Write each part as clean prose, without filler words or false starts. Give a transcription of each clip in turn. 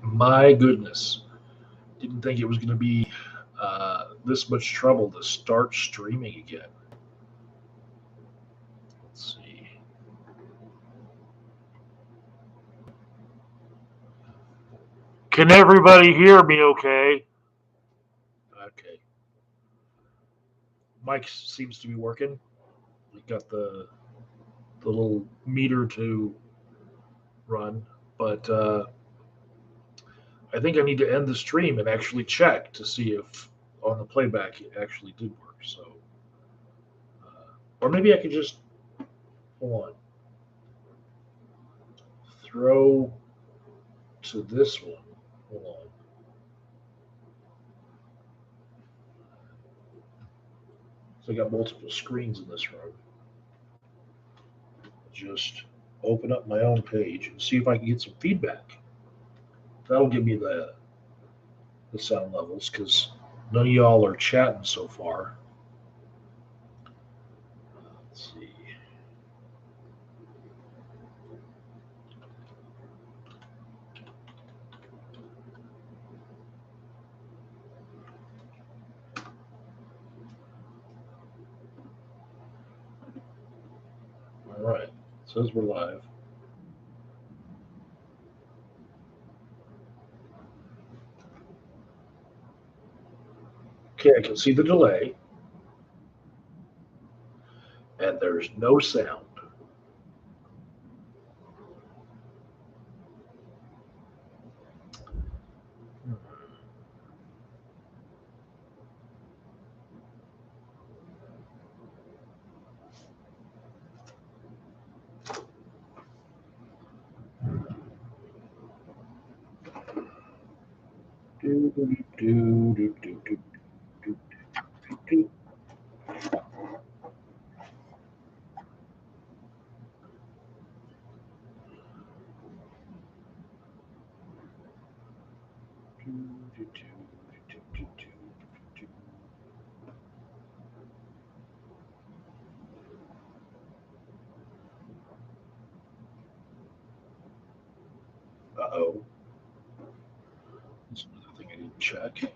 My goodness. Didn't think it was going to be this much trouble to start streaming again. Let's see. Can everybody hear me okay? Okay. Mike seems to be working. We got the little meter to run, but I think I need to end the stream and actually check to see if on the playback it actually did work. So, or maybe I could just hold on, throw to this one. Hold on. So I got multiple screens in this room. Just open up my own page and see if I can get some feedback. That'll give me the sound levels because none of y'all are chatting so far. Let's see. All right. It says we're live. Okay, I can see the delay, and there's no sound. Do, do, do, do, do, do, do, do, do, do, do, do, do. Uh-oh. That's another thing I didn't check.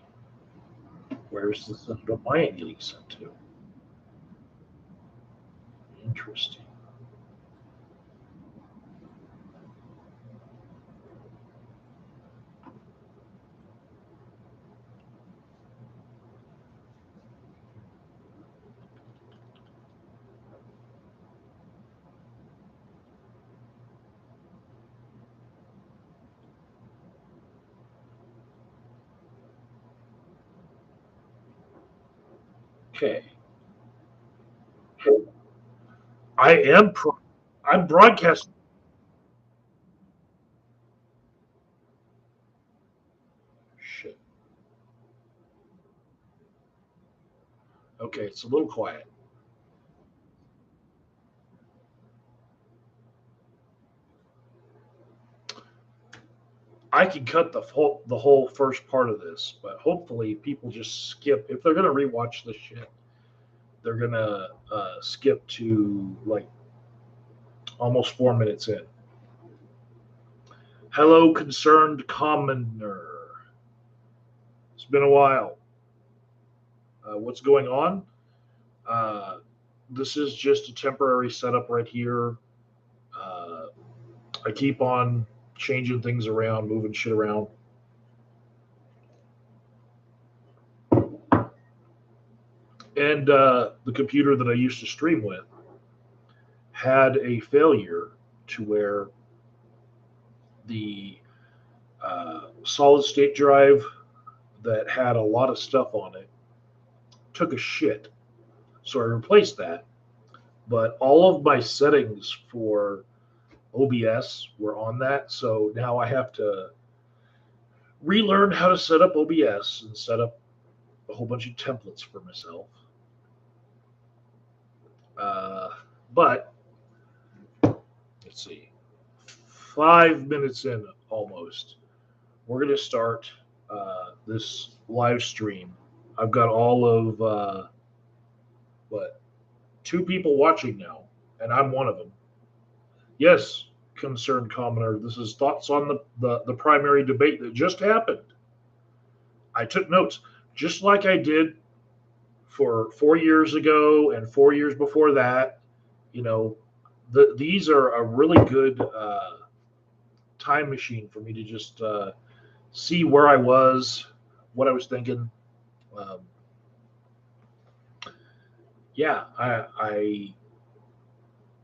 Where's the sound of my end getting sent to? Interesting. Okay. I am I'm broadcasting. Shit. Okay, it's a little quiet. I can cut the whole first part of this, but hopefully people just skip if they're gonna rewatch this shit. They're gonna skip to like almost 4 minutes in. Hello, concerned commoner. It's been a while. What's going on? Uh, this is just a temporary setup right here. Uh, I keep on changing things around, moving shit around. And the computer that I used to stream with had a failure to where the solid state drive that had a lot of stuff on it took a shit. So I replaced that. But all of my settings for OBS were on that. So now I have to relearn how to set up OBS and set up a whole bunch of templates for myself. Uh, but let's see, 5 minutes in almost, we're going to start this live stream. I've got all of what 2 people watching now, and I'm one of them. Yes, concerned commoner. This is thoughts on the primary debate that just happened. I took notes, just like I did for 4 years ago and 4 years before that. You know, these are a really good time machine for me to just see where I was, what I was thinking. Um, yeah, I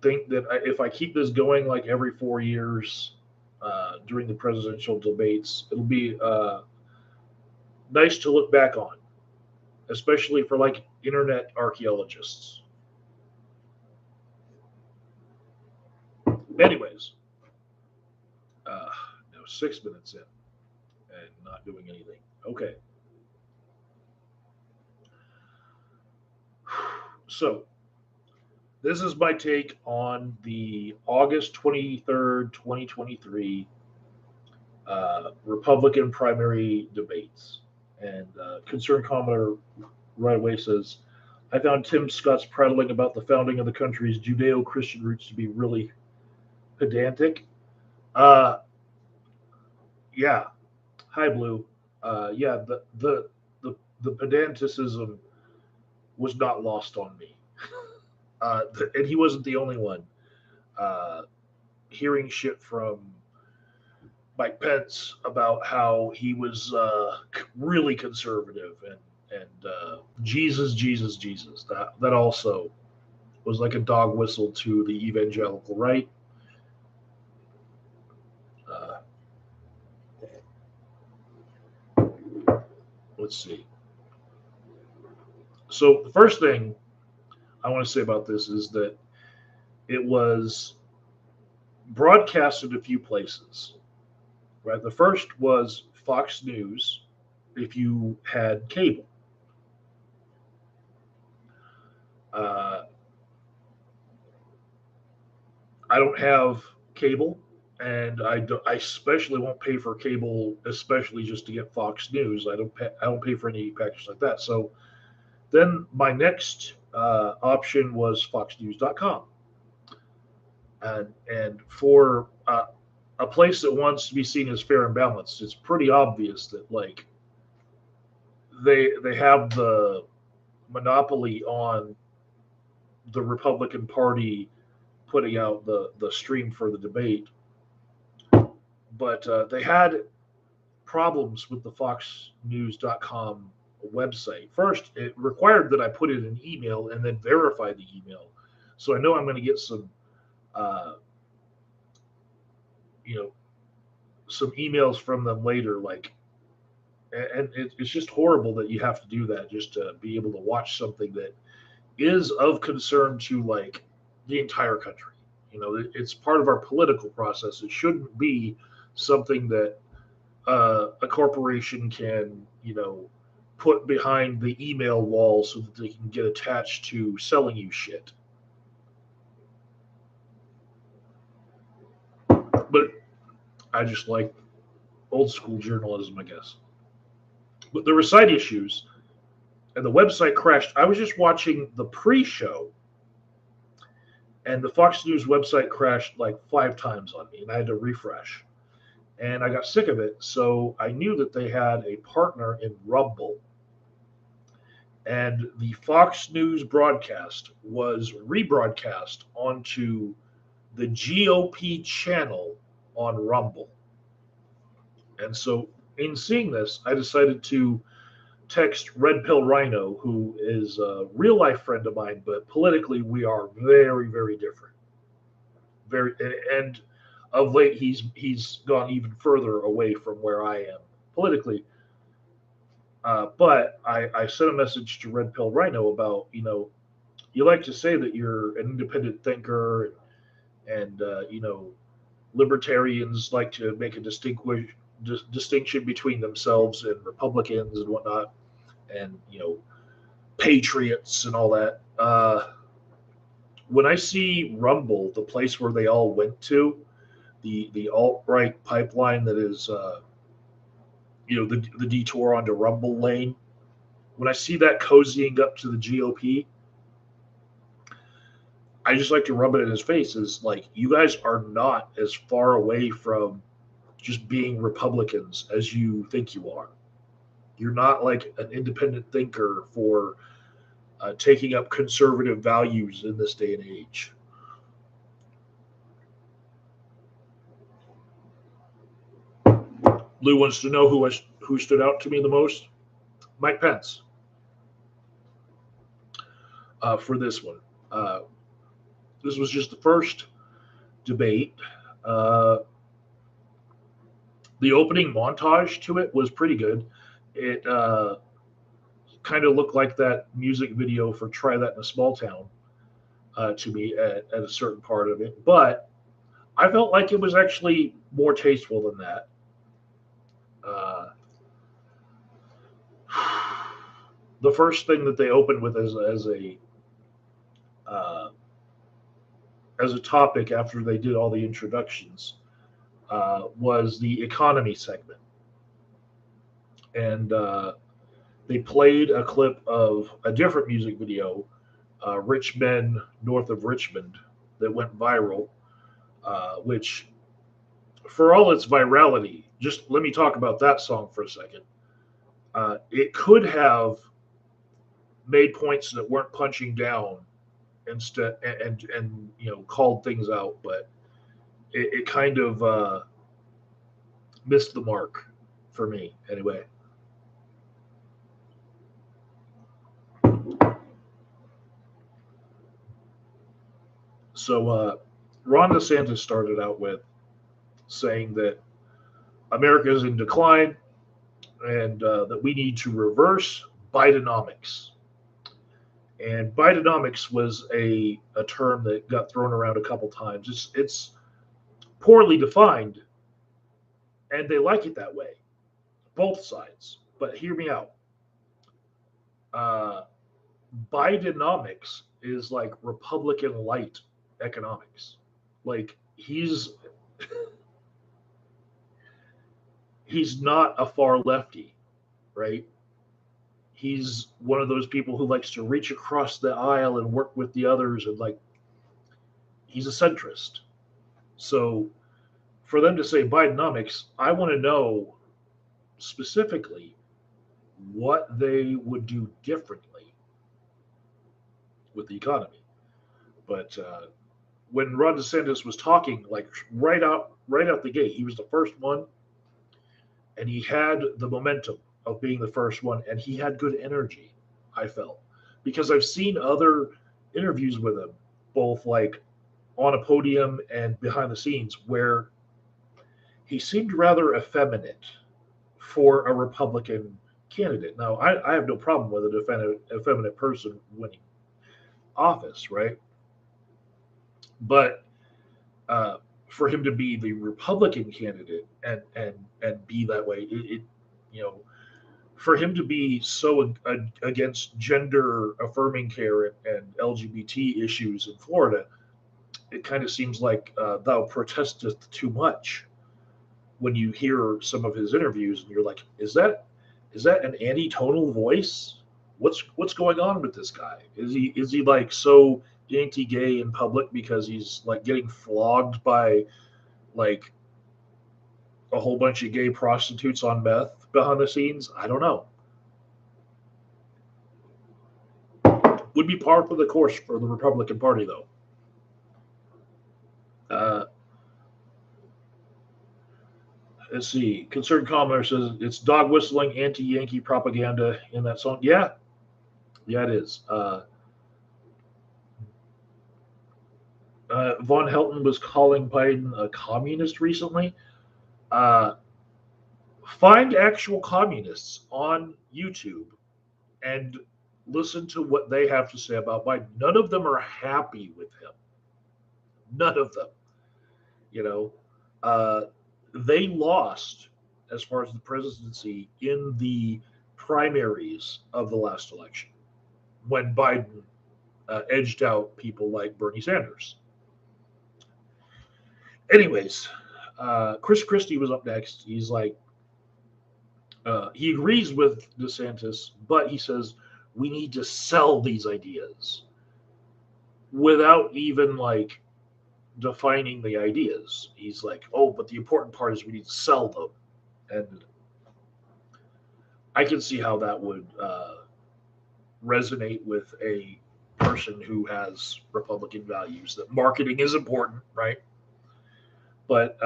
think that if I keep this going like every 4 years during the presidential debates, it'll be nice to look back on, especially for like internet archaeologists. Anyways, now 6 minutes in and not doing anything. Okay. So, this is my take on the August 23rd, 2023 Republican primary debates. And Concerned Commenter right away says, I found Tim Scott's prattling about the founding of the country's Judeo Christian roots to be really pedantic. Yeah. Hi, Blue. Yeah, the pedanticism was not lost on me. And he wasn't the only one. Hearing shit from Mike Pence about how he was really conservative and Jesus, Jesus, Jesus. That also was like a dog whistle to the evangelical right. Let's see. So the first thing I want to say about this is that it was broadcasted a few places. Right, the first was Fox News. If you had cable, uh, I don't have cable, and I especially won't pay for cable, especially just to get Fox News. I don't pay for any packages like that. So then my next option was FoxNews.com, and for a place that wants to be seen as fair and balanced, it's pretty obvious that like they have the monopoly on the Republican Party putting out the stream for the debate. But they had problems with the FoxNews.com website. First, it required that I put in an email and then verify the email. So I know I'm going to get some, you know, some emails from them later. Like, and it's just horrible that you have to do that just to be able to watch something that is of concern to like the entire country. You know, it's part of our political process. It shouldn't be something that a corporation can, you know, put behind the email wall so that they can get attached to selling you shit. But I just like old school journalism, I guess. But there were side issues, and the website crashed. I was just watching the pre-show, and the Fox News website crashed like 5 times on me, and I had to refresh. And I got sick of it, so I knew that they had a partner in Rumble. And the Fox News broadcast was rebroadcast onto the GOP channel on Rumble. And so, in seeing this, I decided to text Red Pill Rhino, who is a real life friend of mine, but politically we are very, very different. Very, and of late he's gone even further away from where I am politically. But I sent a message to Red Pill Rhino about, you know, you like to say that you're an independent thinker, and you know, libertarians like to make a distinction between themselves and Republicans and whatnot, and you know, patriots and all that. When I see Rumble, the place where they all went to, the alt right pipeline that is, you know, the detour onto Rumble Lane. When I see that cozying up to the GOP, I just like to rub it in his face is like, you guys are not as far away from just being Republicans as you think you are. You're not like an independent thinker for taking up conservative values in this day and age. Lou wants to know who stood out to me the most. Mike Pence. For this one. This was just the first debate. The opening montage to it was pretty good. It kind of looked like that music video for Try That in a Small Town to me at a certain part of it. But I felt like it was actually more tasteful than that. The first thing that they opened with as a topic after they did all the introductions was the economy segment. And they played a clip of a different music video, Rich Men North of Richmond, that went viral, which, for all its virality, just let me talk about that song for a second. It could have made points that weren't punching down instead and called things out, but it kind of missed the mark for me anyway. So Ron DeSantis started out with saying that America is in decline and that we need to reverse Bidenomics. And Bidenomics was a term that got thrown around a couple times. It's poorly defined, and they like it that way, both sides. But hear me out. Bidenomics is like Republican light economics. Like he's not a far lefty, right? He's one of those people who likes to reach across the aisle and work with the others, and like he's a centrist. So for them to say Bidenomics, I want to know specifically what they would do differently with the economy. But when Ron DeSantis was talking, like right out the gate, he was the first one, and he had the momentum of being the first one, and he had good energy, I felt, because I've seen other interviews with him, both like on a podium and behind the scenes, where he seemed rather effeminate for a Republican candidate. Now, I have no problem with an effeminate person winning office, right? But for him to be the Republican candidate and be that way, it for him to be so against gender affirming care and LGBT issues in Florida, it kind of seems like thou protesteth too much when you hear some of his interviews, and you're like, is that an anti-tonal voice? What's going on with this guy? Is he like so anti-gay in public because he's like getting flogged by like a whole bunch of gay prostitutes on meth behind the scenes? I don't know. Would be par for the course for the Republican Party, though. Let's see. Concerned commenter says it's dog whistling anti-Yankee propaganda in that song. Yeah, it is. Von Helton was calling Biden a communist recently. Find actual communists on YouTube and listen to what they have to say about Biden. None of them are happy with him. None of them. They lost as far as the presidency in the primaries of the last election when Biden edged out people like Bernie Sanders. Anyways, Chris Christie was up next. He's like, he agrees with DeSantis, but he says we need to sell these ideas. without even like defining the ideas. He's like, oh, but the important part is we need to sell them. And I can see how that would resonate with a person who has Republican values, that marketing is important, right? But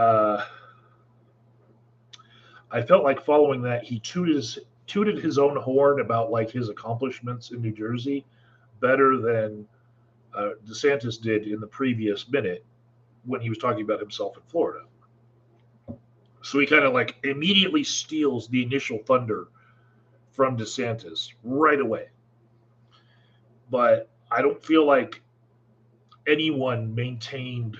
I felt like following that, he tooted his own horn about like his accomplishments in New Jersey better than DeSantis did in the previous minute when he was talking about himself in Florida. So he kind of like immediately steals the initial thunder from DeSantis right away. But I don't feel like anyone maintained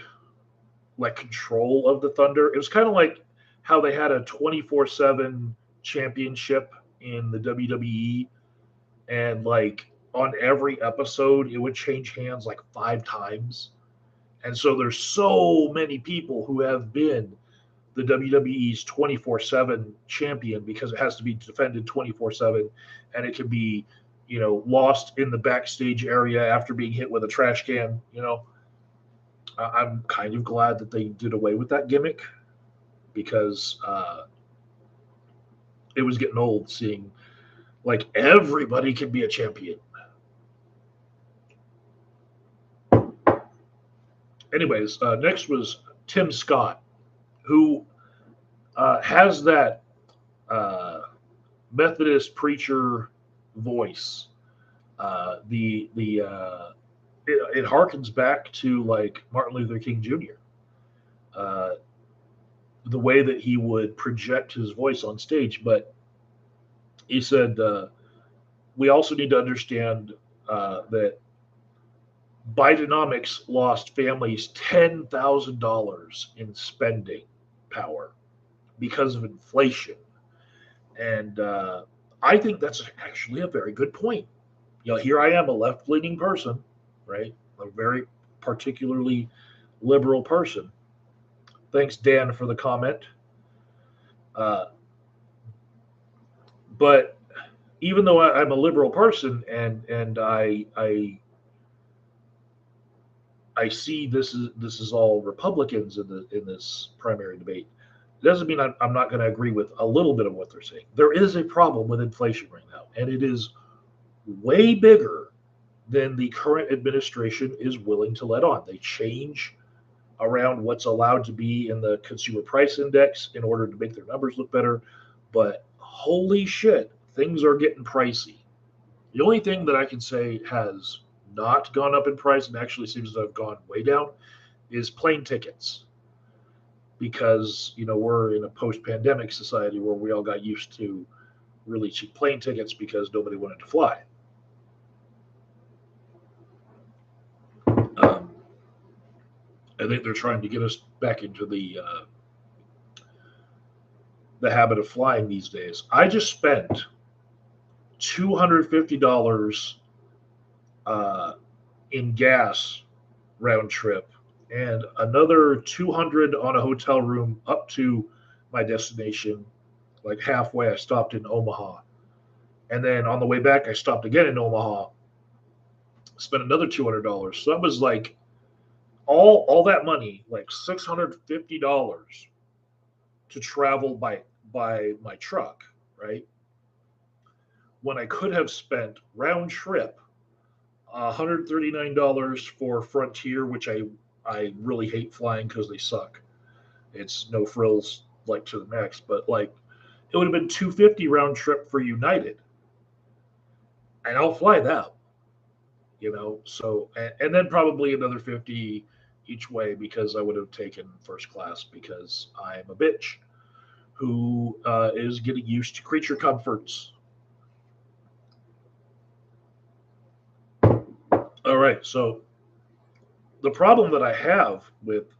like control of the thunder. It was kind of like how they had a 24/7 championship in the WWE, and like on every episode it would change hands like 5 times. And so there's so many people who have been the WWE's 24/7 champion because it has to be defended 24/7, and it can be, lost in the backstage area after being hit with a trash can. I'm kind of glad that they did away with that gimmick because it was getting old seeing like everybody can be a champion. Anyways, next was Tim Scott, who has that Methodist preacher voice. It harkens back to like Martin Luther King Jr. The way that he would project his voice on stage. But he said we also need to understand that Bidenomics lost families $10,000 in spending power because of inflation. And I think that's actually a very good point. Here I am, a left-leaning person, right? A very particularly liberal person. Thanks, Dan, for the comment. But even though I'm a liberal person and I see this is all Republicans in this primary debate, it doesn't mean I'm not going to agree with a little bit of what they're saying. There is a problem with inflation right now, and it is way bigger than the current administration is willing to let on. They change around what's allowed to be in the consumer price index in order to make their numbers look better. But holy shit, things are getting pricey. The only thing that I can say has not gone up in price and actually seems to have gone way down is plane tickets. Because, we're in a post-pandemic society where we all got used to really cheap plane tickets because nobody wanted to fly. I think they're trying to get us back into the habit of flying these days. I just spent $250 in gas round trip, and another 200 on a hotel room up to my destination. Like halfway, I stopped in Omaha, and then on the way back, I stopped again in Omaha. Spent another $200. So that was like all that money, like $650 to travel by my truck, right? When I could have spent round trip $139 for Frontier, which I really hate flying because they suck. It's no frills like to the max, but like it would have been $250 round trip for United, and I'll fly that. So and then probably another 50 each way because I would have taken first class because I'm a bitch who is getting used to creature comforts. All right, so the problem that I have with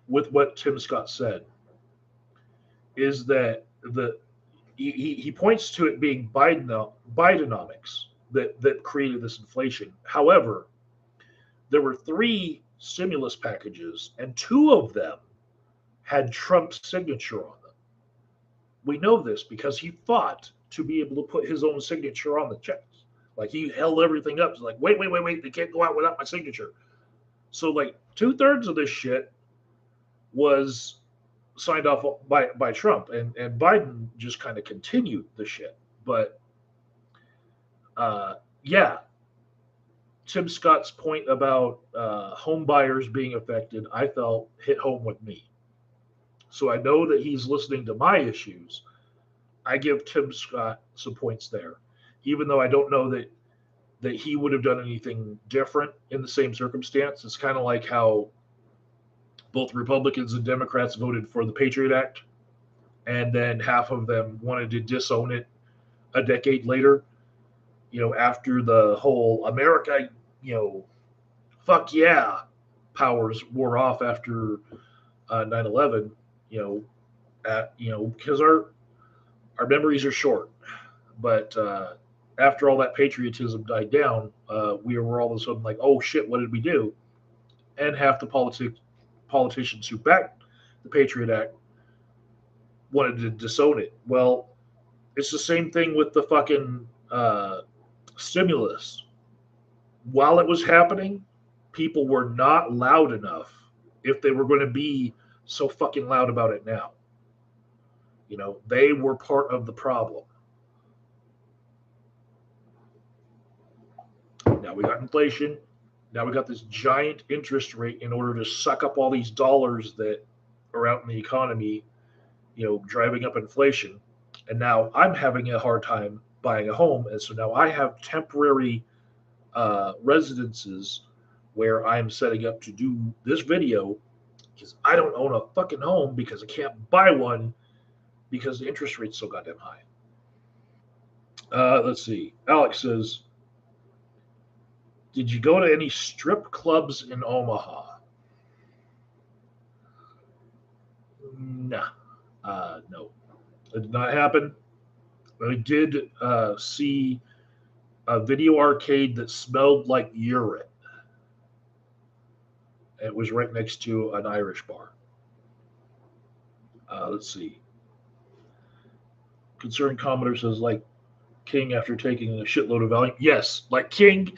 what Tim Scott said is that he points to it being Bidenomics that created this inflation. However, there were 3 stimulus packages, and 2 of them had Trump's signature on them. We know this because he fought to be able to put his own signature on the checks. Like he held everything up. It's like, wait, wait, wait, wait, they can't go out without my signature. So like 2/3 of this shit was signed off by Trump, and Biden just kind of continued the shit. But uh, yeah, Tim Scott's point about home buyers being affected, I felt hit home with me. So I know that he's listening to my issues. I give Tim Scott some points there, even though I don't know that he would have done anything different in the same circumstance. It's kind of like how both Republicans and Democrats voted for the Patriot Act, and then half of them wanted to disown it a decade later. After the whole America, you know, fuck yeah, powers wore off after 9/11. Because our memories are short. But after all that patriotism died down, we were all of a sudden like, oh shit, what did we do? And half the politicians who backed the Patriot Act wanted to disown it. Well, it's the same thing with the fucking stimulus. While it was happening, people were not loud enough if they were going to be so fucking loud about it now. They were part of the problem. Now we got inflation. Now we got this giant interest rate in order to suck up all these dollars that are out in the economy, driving up inflation. And now I'm having a hard time buying a home. And so now I have temporary residences where I'm setting up to do this video because I don't own a fucking home because I can't buy one because the interest rate's so goddamn high. Let's see. Alex says, did you go to any strip clubs in Omaha? Nah. No. It did not happen. I did see a video arcade that smelled like urine. It was right next to an Irish bar. Let's see. Concerned Commodore says, like King after taking a shitload of Valium. Yes, like King,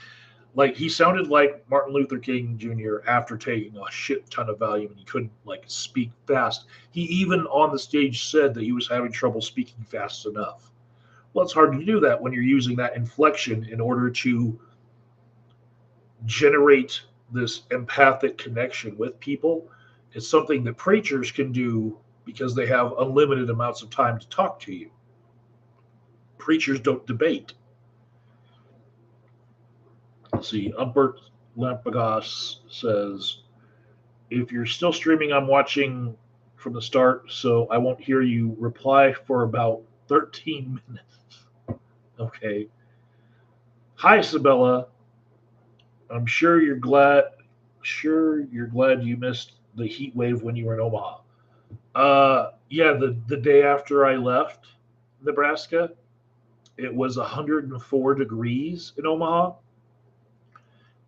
like he sounded like Martin Luther King Jr. after taking a shit ton of Valium and he couldn't like speak fast. He even on the stage said that he was having trouble speaking fast enough. Well, it's hard to do that when you're using that inflection in order to generate this empathic connection with people. It's something that preachers can do because they have unlimited amounts of time to talk to you. Preachers don't debate. Let's see. Umbert Lampagos says, if you're still streaming, I'm watching from the start, so I won't hear you reply for about 13 minutes. Okay. Hi, Isabella. I'm sure you're glad you missed the heat wave when you were in Omaha. Yeah, the day after I left Nebraska, it was 104 degrees in Omaha,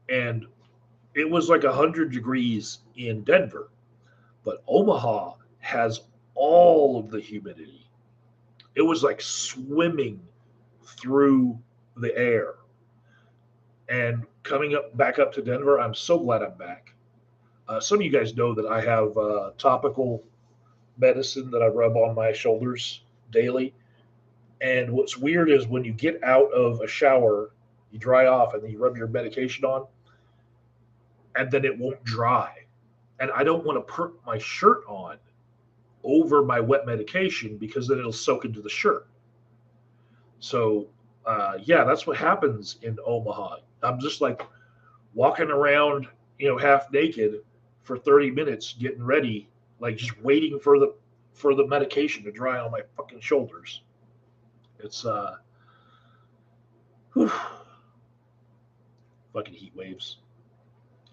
and it was like 100 degrees in Denver. But Omaha has all of the humidity. It was like swimming through the air. And coming up back up to Denver, I'm so glad I'm back. Some of you guys know that I have topical medicine that I rub on my shoulders daily. And what's weird is when you get out of a shower, you dry off and then you rub your medication on, and then it won't dry. And I don't want to put my shirt on over my wet medication because then it'll soak into the shirt. So, yeah, that's what happens in Omaha. I'm just like walking around, half naked for 30 minutes, getting ready, like just waiting for the medication to dry on my fucking shoulders. It's whew, fucking heat waves.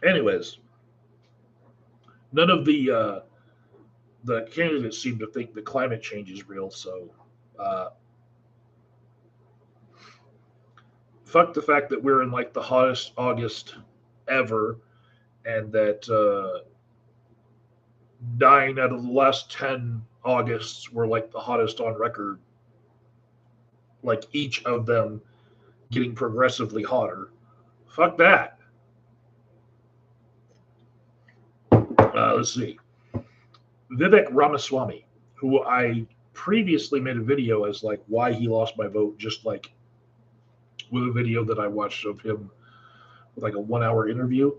Anyways, none of the candidates seem to think that climate change is real. So, uh, fuck the fact that we're in like the hottest August ever, and that 9 out of the last 10 Augusts were like the hottest on record. like each of them getting progressively hotter. Fuck that. Let's see. Vivek Ramaswamy, who I previously made a video as like why he lost my vote, just like with a video that I watched of him with like a 1 hour interview.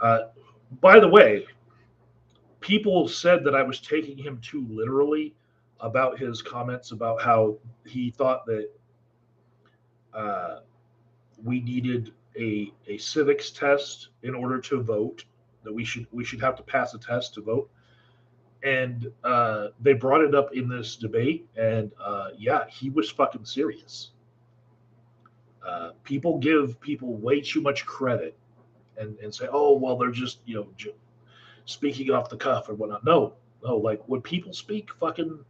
Uh, by the way, people said that I was taking him too literally about his comments about how he thought that uh, we needed a civics test in order to vote, that we should have to pass a test to vote. And they brought it up in this debate, and yeah, he was fucking serious. People give people way too much credit and say, oh well, they're just speaking off the cuff or whatnot. No, no, like when people speak, fucking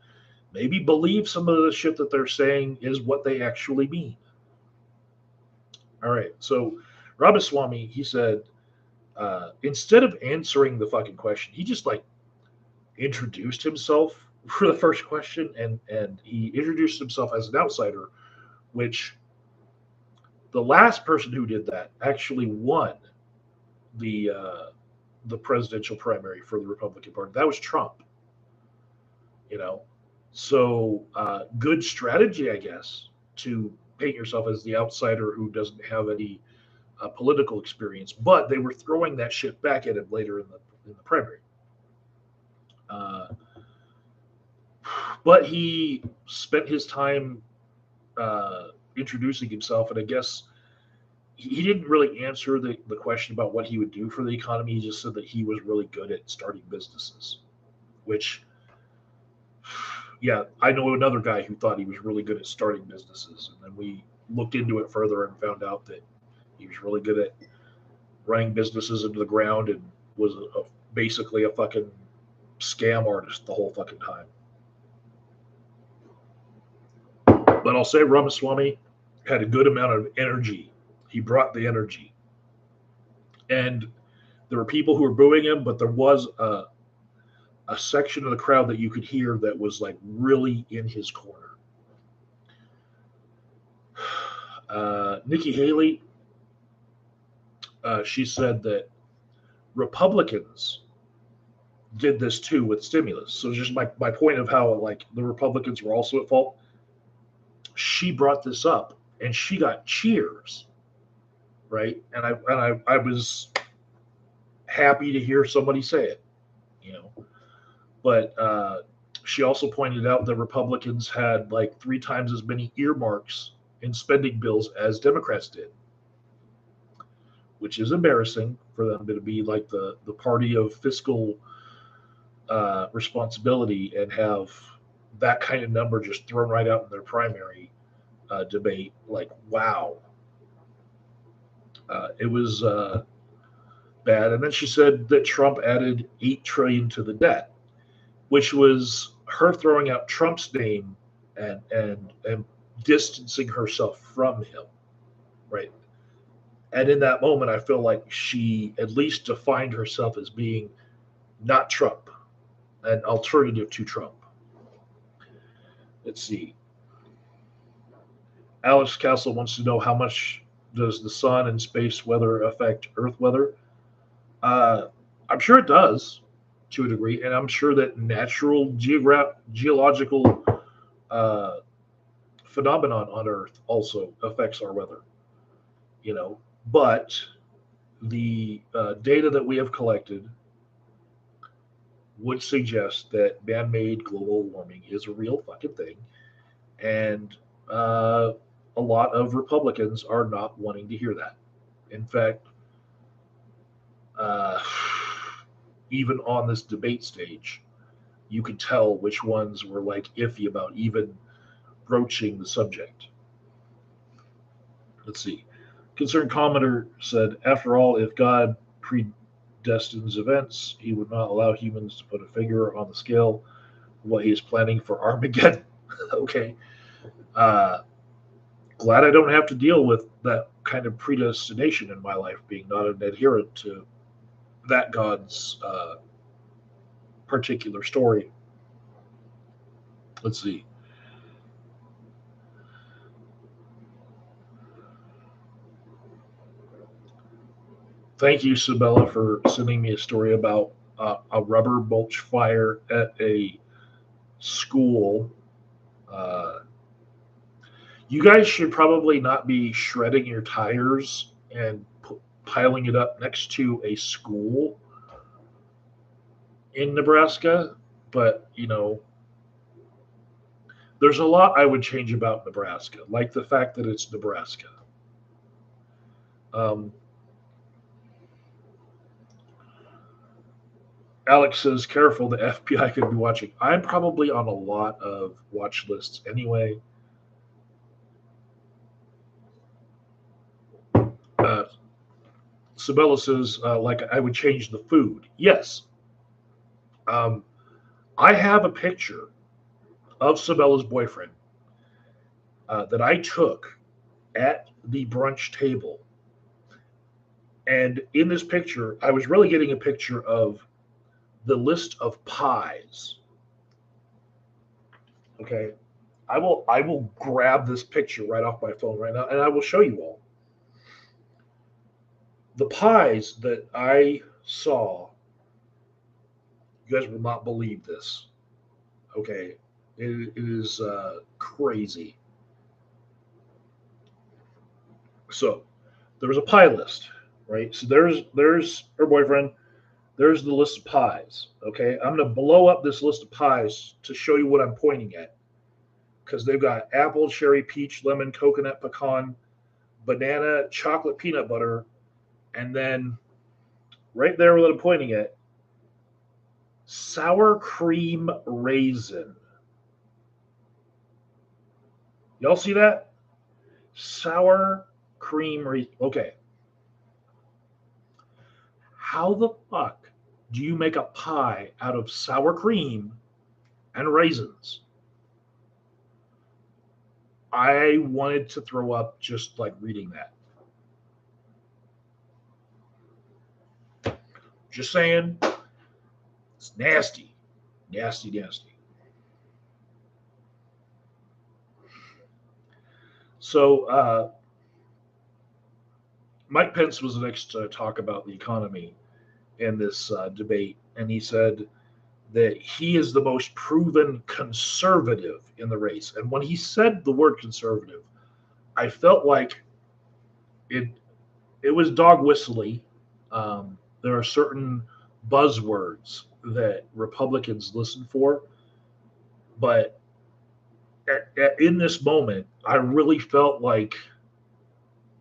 maybe believe some of the shit that they're saying is what they actually mean. All right, so Ramaswamy, he said, instead of answering the fucking question, he just like introduced himself for the first question, and he introduced himself as an outsider, which the last person who did that actually won the uh, the presidential primary for the Republican Party. That was Trump. You know, so good strategy, I guess, to paint yourself as the outsider who doesn't have any political experience. But they were throwing that shit back at him later in the primary. Uh, but he spent his time introducing himself, and I guess he didn't really answer the question about what he would do for the economy. He just said that he was really good at starting businesses, which, yeah, I know another guy who thought he was really good at starting businesses. And then we looked into it further and found out that he was really good at running businesses into the ground and was basically a fucking scam artist the whole fucking time. But I'll say Ramaswamy had a good amount of energy. He brought the energy. And there were people who were booing him, but there was a section of the crowd that you could hear that was like really in his corner. Nikki Haley, she said that Republicans did this too with stimulus. So just my point of how like the Republicans were also at fault. She brought this up and she got cheers, right? And I was happy to hear somebody say it, you know. But she also pointed out that Republicans had like 3 times as many earmarks in spending bills as Democrats did, which is embarrassing for them to be like the party of fiscal responsibility and have that kind of number just thrown right out in their primary debate. Like, wow. It was bad. And then she said that Trump added 8 trillion to the debt, which was her throwing out Trump's name and distancing herself from him, right? And in that moment, I feel like she at least defined herself as being not Trump, an alternative to Trump. Let's see. Alex Castle wants to know how much does the sun and space weather affect Earth weather? Uh, I'm sure it does to a degree, and I'm sure that natural geological uh, phenomenon on Earth also affects our weather. You know, but the data that we have collected would suggest that man-made global warming is a real fucking thing, and uh, a lot of Republicans are not wanting to hear that. In fact, uh, even on this debate stage, you could tell which ones were like iffy about even broaching the subject. Let's see. Concerned commenter said, after all, if God predestines events, he would not allow humans to put a figure on the scale of what he is planning for Armageddon. Okay. Uh, Glad I don't have to deal with that kind of predestination in my life, being not an adherent to that God's particular story. Let's see. Thank you, Sabella, for sending me a story about a rubber mulch fire at a school. Uh, you guys should probably not be shredding your tires and piling it up next to a school in Nebraska, but there's a lot I would change about Nebraska, like the fact that it's Nebraska. Um, Alex says, careful, the FBI could be watching. I'm probably on a lot of watch lists anyway. Uh, Sabella says, like, I would change the food. Yes. Um, I have a picture of Sabella's boyfriend that I took at the brunch table. And in this picture, I was really getting a picture of the list of pies. Okay. I will grab this picture right off my phone right now and I will show you all. The pies that I saw, you guys will not believe this. Okay. It is crazy. So there was a pie list, right? So there's her boyfriend. There's the list of pies. Okay, I'm gonna blow up this list of pies to show you what I'm pointing at because they've got apple, cherry, peach, lemon, coconut, pecan, banana, chocolate, peanut butter, and then right there what I'm pointing at, sour cream raisin. Y'all see that? Sour cream raisin. Okay, how the fuck do you make a pie out of sour cream and raisins? I wanted to throw up just like reading that. Just saying, it's nasty, nasty, nasty. So Mike Pence was the next to talk about the economy in this debate, and he said that he is the most proven conservative in the race. And when he said the word conservative, I felt like it it was dog whistly. There are certain buzzwords that Republicans listen for, but in this moment, I really felt like,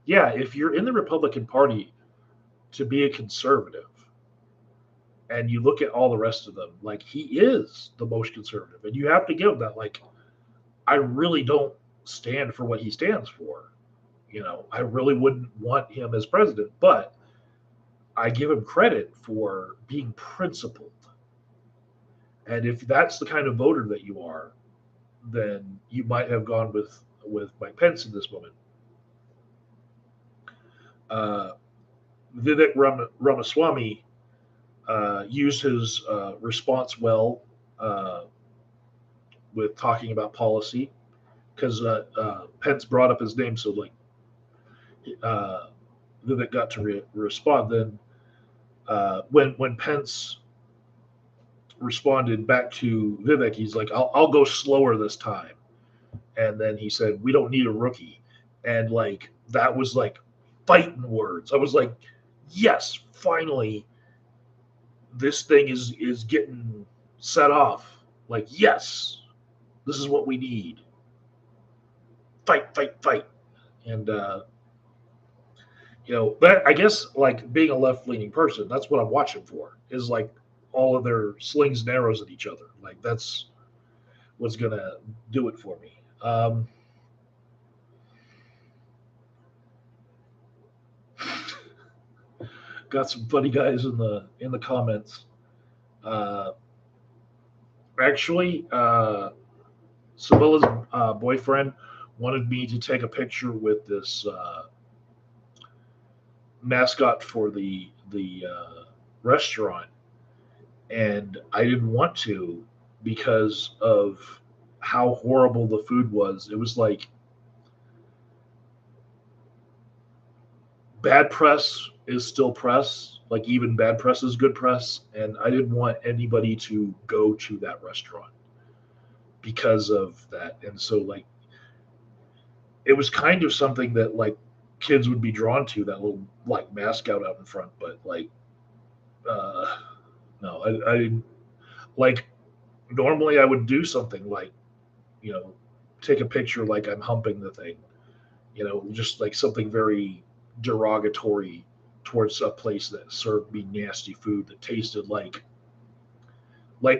yeah, if you're in the Republican Party to be a conservative, and you look at all the rest of them, like he is the most conservative, and you have to give him that. Like, I really don't stand for what he stands for. I really wouldn't want him as president, but I give him credit for being principled. And if that's the kind of voter that you are, then you might have gone with Mike Pence in this moment. Uh, Vivek Ramaswamy used his response well uh, with talking about policy because Pence brought up his name, so like uh, Vivek got to respond. Then when Pence responded back to Vivek, he's like, "I'll go slower this time," and then he said, "We don't need a rookie," and like that was like fighting words. I was like, "Yes, finally, this thing is getting set off. Like, yes, this is what we need. Fight, fight, fight." And that I guess like being a left leaning person, that's what I'm watching for. Is like all of their slings and arrows at each other. Like that's what's gonna do it for me. Got some funny guys in the comments. Uh, actually, Sabilla's boyfriend wanted me to take a picture with this mascot for the restaurant, and I didn't want to because of how horrible the food was. It was like bad press is still press. Like even bad press is good press, and I didn't want anybody to go to that restaurant because of that. And so like it was kind of something that like kids would be drawn to, that little like mascot out in front. But like uh, no, I didn't like. Normally I would do something like, you know, take a picture like I'm humping the thing, you know, just like something very derogatory towards a place that served me nasty food that tasted like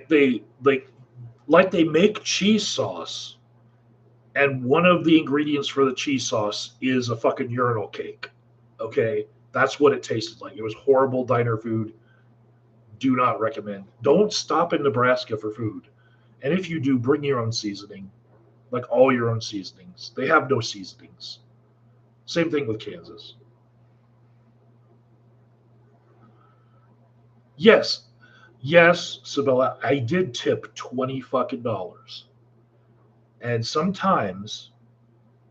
they like they make cheese sauce, and one of the ingredients for the cheese sauce is a fucking urinal cake. Okay, that's what it tasted like. It was horrible diner food. Do not recommend. Don't stop in Nebraska for food, and if you do, bring your own seasoning, like all your own seasonings. They have no seasonings. Same thing with Kansas. Yes, yes, Sabella, I did tip 20 fucking dollars. And sometimes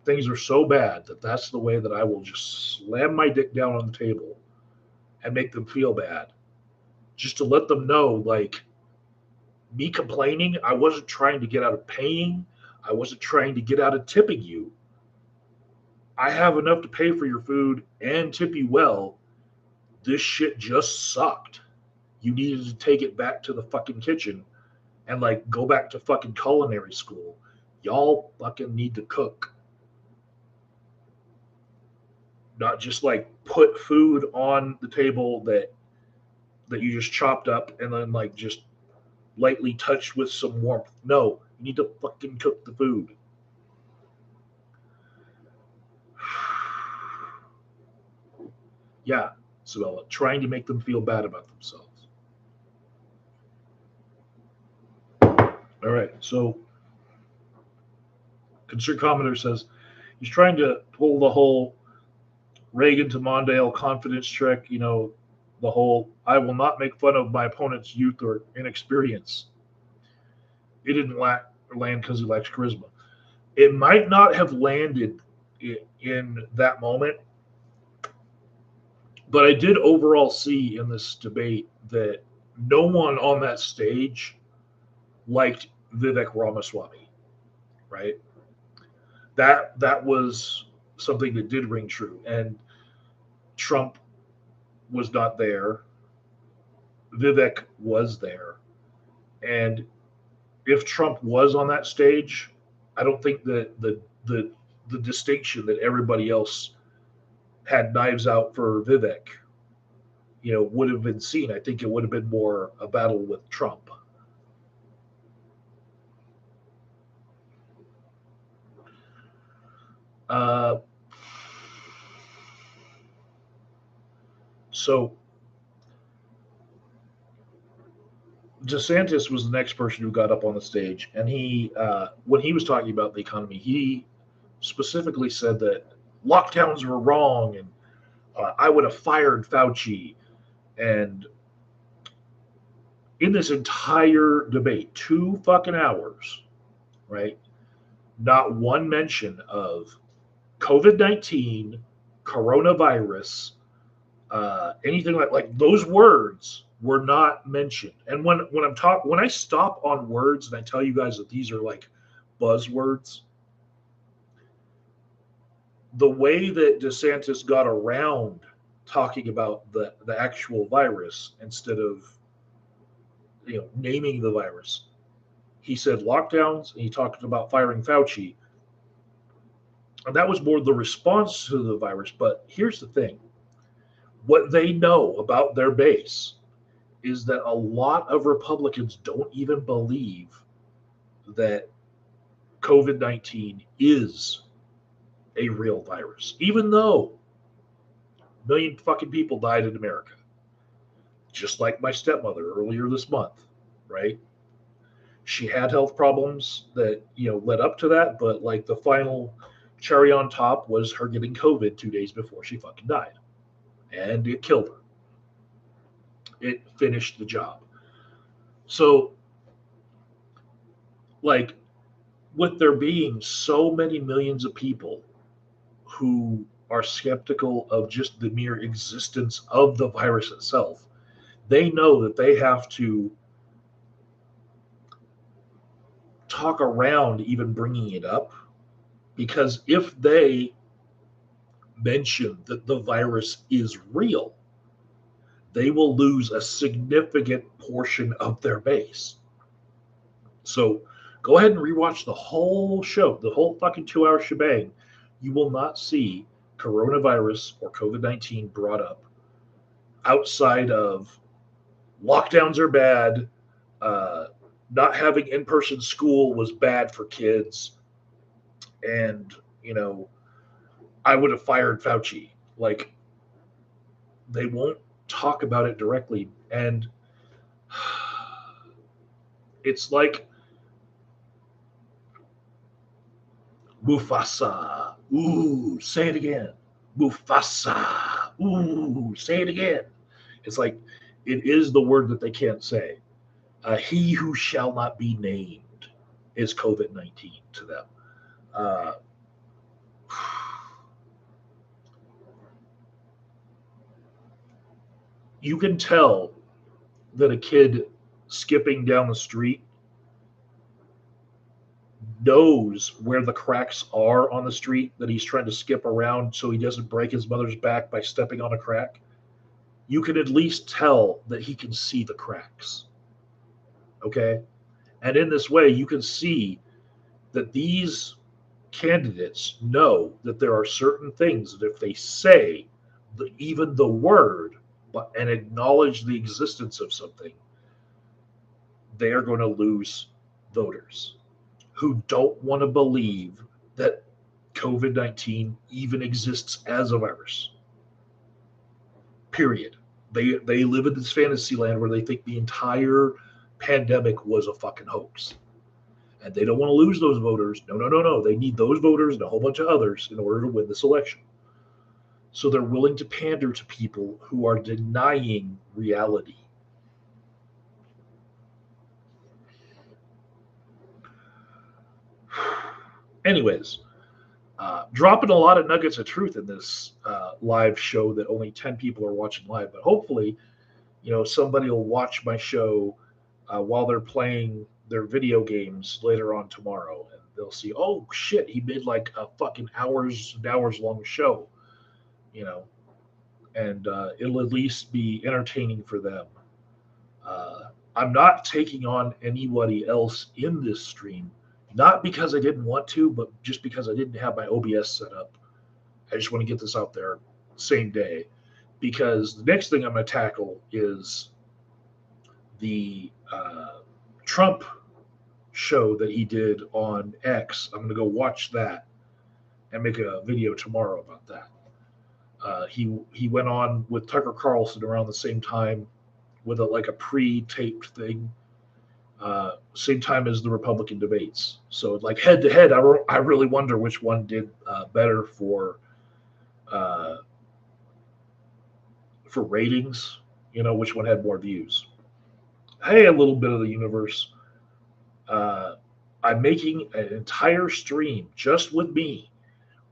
things are so bad that that's the way that I will just slam my dick down on the table and make them feel bad. Just to let them know, like, me complaining, I wasn't trying to get out of paying. I wasn't trying to get out of tipping you. I have enough to pay for your food and tip you well. This shit just sucked. You needed to take it back to the fucking kitchen and like go back to fucking culinary school. Y'all fucking need to cook. Not just like put food on the table that you just chopped up and then like just lightly touched with some warmth. No, you need to fucking cook the food. Yeah, Sabella, trying to make them feel bad about themselves. All right, so Concert Commenter says he's trying to pull the whole Reagan to Mondale confidence trick, you know, the whole I will not make fun of my opponent's youth or inexperience. It didn't land because he lacks charisma. It might not have landed in that moment, but I did overall see in this debate that no one on that stage liked Vivek Ramaswamy, right? That was something that did ring true, and Trump was not there. Vivek was there, and if Trump was on that stage, I don't think that the distinction that everybody else had knives out for Vivek, you know, would have been seen. I think it would have been more a battle with Trump. Uh, so DeSantis was the next person who got up on the stage, and when he was talking about the economy, he specifically said that lockdowns were wrong, and I would have fired Fauci. And in this entire debate, 2 fucking hours, right? Not one mention of COVID-19, coronavirus, anything like those words were not mentioned. And when I stop on words and I tell you guys that these are like buzzwords, the way that DeSantis got around talking about the actual virus instead of, you know, naming the virus, he said lockdowns and he talked about firing Fauci. And that was more the response to the virus. But here's the thing, what they know about their base is that a lot of Republicans don't even believe that COVID 19 is a real virus, even though a million fucking people died in America. Just like my stepmother earlier this month, right? She had health problems that, you know, led up to that, but like the final cherry on top was her getting COVID 2 days before she fucking died. And it killed her. It finished the job. So, like, with there being so many millions of people who are skeptical of just the mere existence of the virus itself. They know that they have to talk around even bringing it up, because if they mention that the virus is real, they will lose a significant portion of their base. So go ahead and rewatch the whole show, the whole fucking 2 hour shebang. You will not see coronavirus or COVID 19 brought up outside of lockdowns are bad, uh, not having in person school was bad for kids, and, you know, I would have fired Fauci. Like, they won't talk about it directly. And it's like Mufasa. Ooh, say it again. Mufasa. Ooh, say it again. It's like it is the word that they can't say. He who shall not be named is COVID 19 to them. Uh, you can tell that a kid skipping down the street knows where the cracks are on the street that he's trying to skip around so he doesn't break his mother's back by stepping on a crack. You can at least tell that he can see the cracks. Okay? And in this way, you can see that these candidates know that there are certain things that if they say even the word and acknowledge the existence of something, they are going to lose voters who don't want to believe that COVID 19 even exists as a virus. Period. They live in this fantasy land where they think the entire pandemic was a fucking hoax. And they don't want to lose those voters. No, no, no, no. They need those voters and a whole bunch of others in order to win this election. So they're willing to pander to people who are denying reality. Anyways, dropping a lot of nuggets of truth in this live show that only 10 people are watching live. But hopefully, somebody will watch my show while they're playing their video games later on tomorrow. And they'll see, oh, shit, he made like a fucking hours and hours long show, and it'll at least be entertaining for them. I'm not taking on anybody else in this stream, not because I didn't want to, but just because I didn't have my OBS set up. I just want to get this out there same day, because the next thing I'm going to tackle is the Trump show that he did on X. I'm going to go watch that and make a video tomorrow about that. He went on with Tucker Carlson around the same time with a pre-taped thing, same time as the Republican debates. So like head to head, I really wonder which one did better for ratings. Which one had more views. Hey, a little bit of the universe. I'm making an entire stream just with me,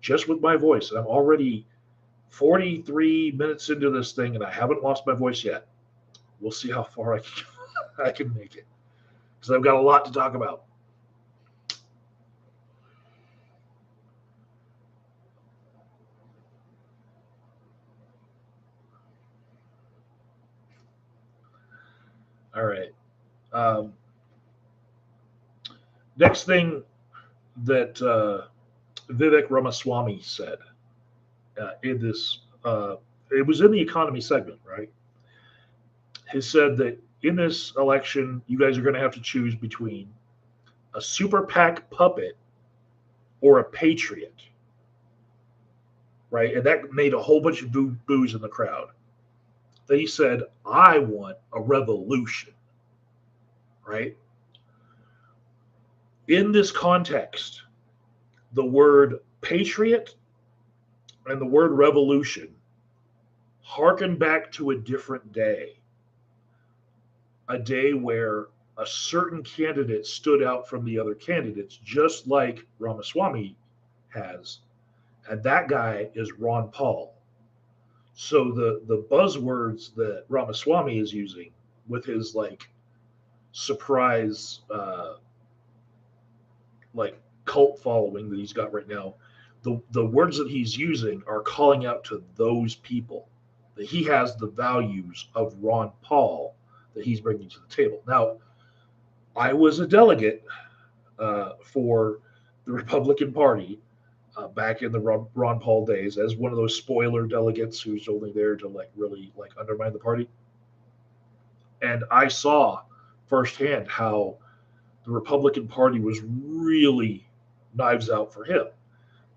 just with my voice, and I'm already 43 minutes into this thing, and I haven't lost my voice yet. We'll see how far I can make it, because I've got a lot to talk about. All right. Next thing that Vivek Ramaswamy said in this, it was in the economy segment, right? He said that in this election, you guys are going to have to choose between a super PAC puppet or a patriot, right? And that made a whole bunch of boos in the crowd. Then he said, I want a revolution, right? In this context, the word patriot and the word revolution harken back to a different day, a day where a certain candidate stood out from the other candidates, just like Ramaswamy has, and that guy is Ron Paul. So the buzzwords that Ramaswamy is using with his like surprise like cult following that he's got right now, the words that he's using are calling out to those people that he has the values of Ron Paul that he's bringing to the table. Now, I was a delegate for the Republican Party back in the Ron Paul days as one of those spoiler delegates who's only there to like really like undermine the party. And I saw firsthand how the Republican Party was really knives out for him.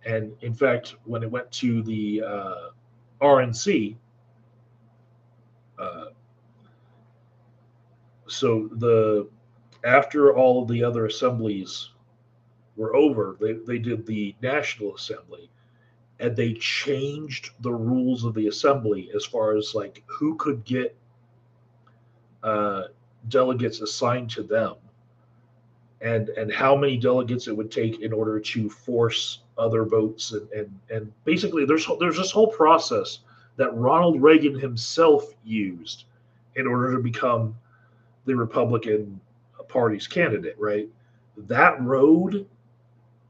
And in fact, when it went to the RNC, uh, so the after all of the other assemblies were over, they did the National Assembly, and they changed the rules of the assembly as far as like who could get uh, delegates assigned to them and how many delegates it would take in order to force other votes and basically there's this whole process that Ronald Reagan himself used in order to become the Republican Party's candidate, right? That road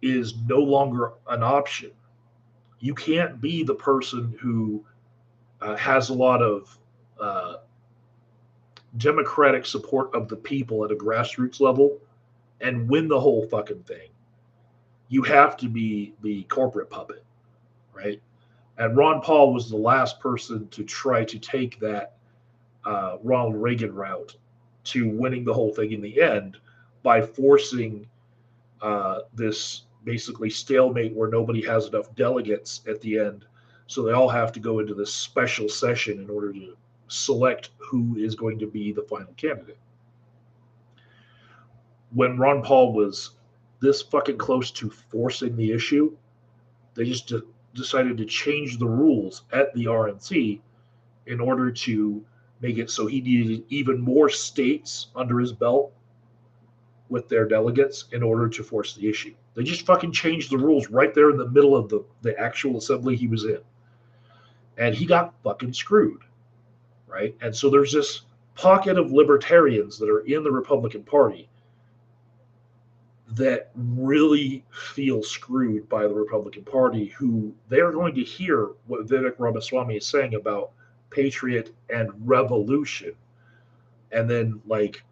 is no longer an option. You can't be the person who has a lot of uh, democratic support of the people at a grassroots level and win the whole fucking thing. You have to be the corporate puppet, right? And Ron Paul was the last person to try to take that Ronald Reagan route to winning the whole thing in the end by forcing this basically stalemate where nobody has enough delegates at the end. So they all have to go into this special session in order to select who is going to be the final candidate. When Ron Paul was this fucking close to forcing the issue, they just decided to change the rules at the RNC in order to make it so he needed even more states under his belt with their delegates in order to force the issue. They just fucking changed the rules right there in the middle of the actual assembly he was in. And he got fucking screwed, right? And so there's this pocket of libertarians that are in the Republican Party that really feel screwed by the Republican Party, who they're going to hear what Vivek Ramaswamy is saying about patriot and revolution. And then, like,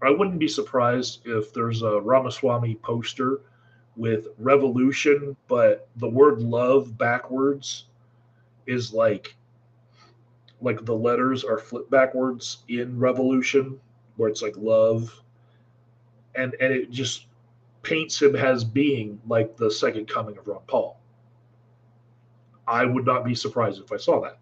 I wouldn't be surprised if there's a Ramaswamy poster with revolution, but the word love backwards is like the letters are flipped backwards in revolution, where it's like love, and it just paints him as being like the second coming of Ron Paul. I would not be surprised if I saw that.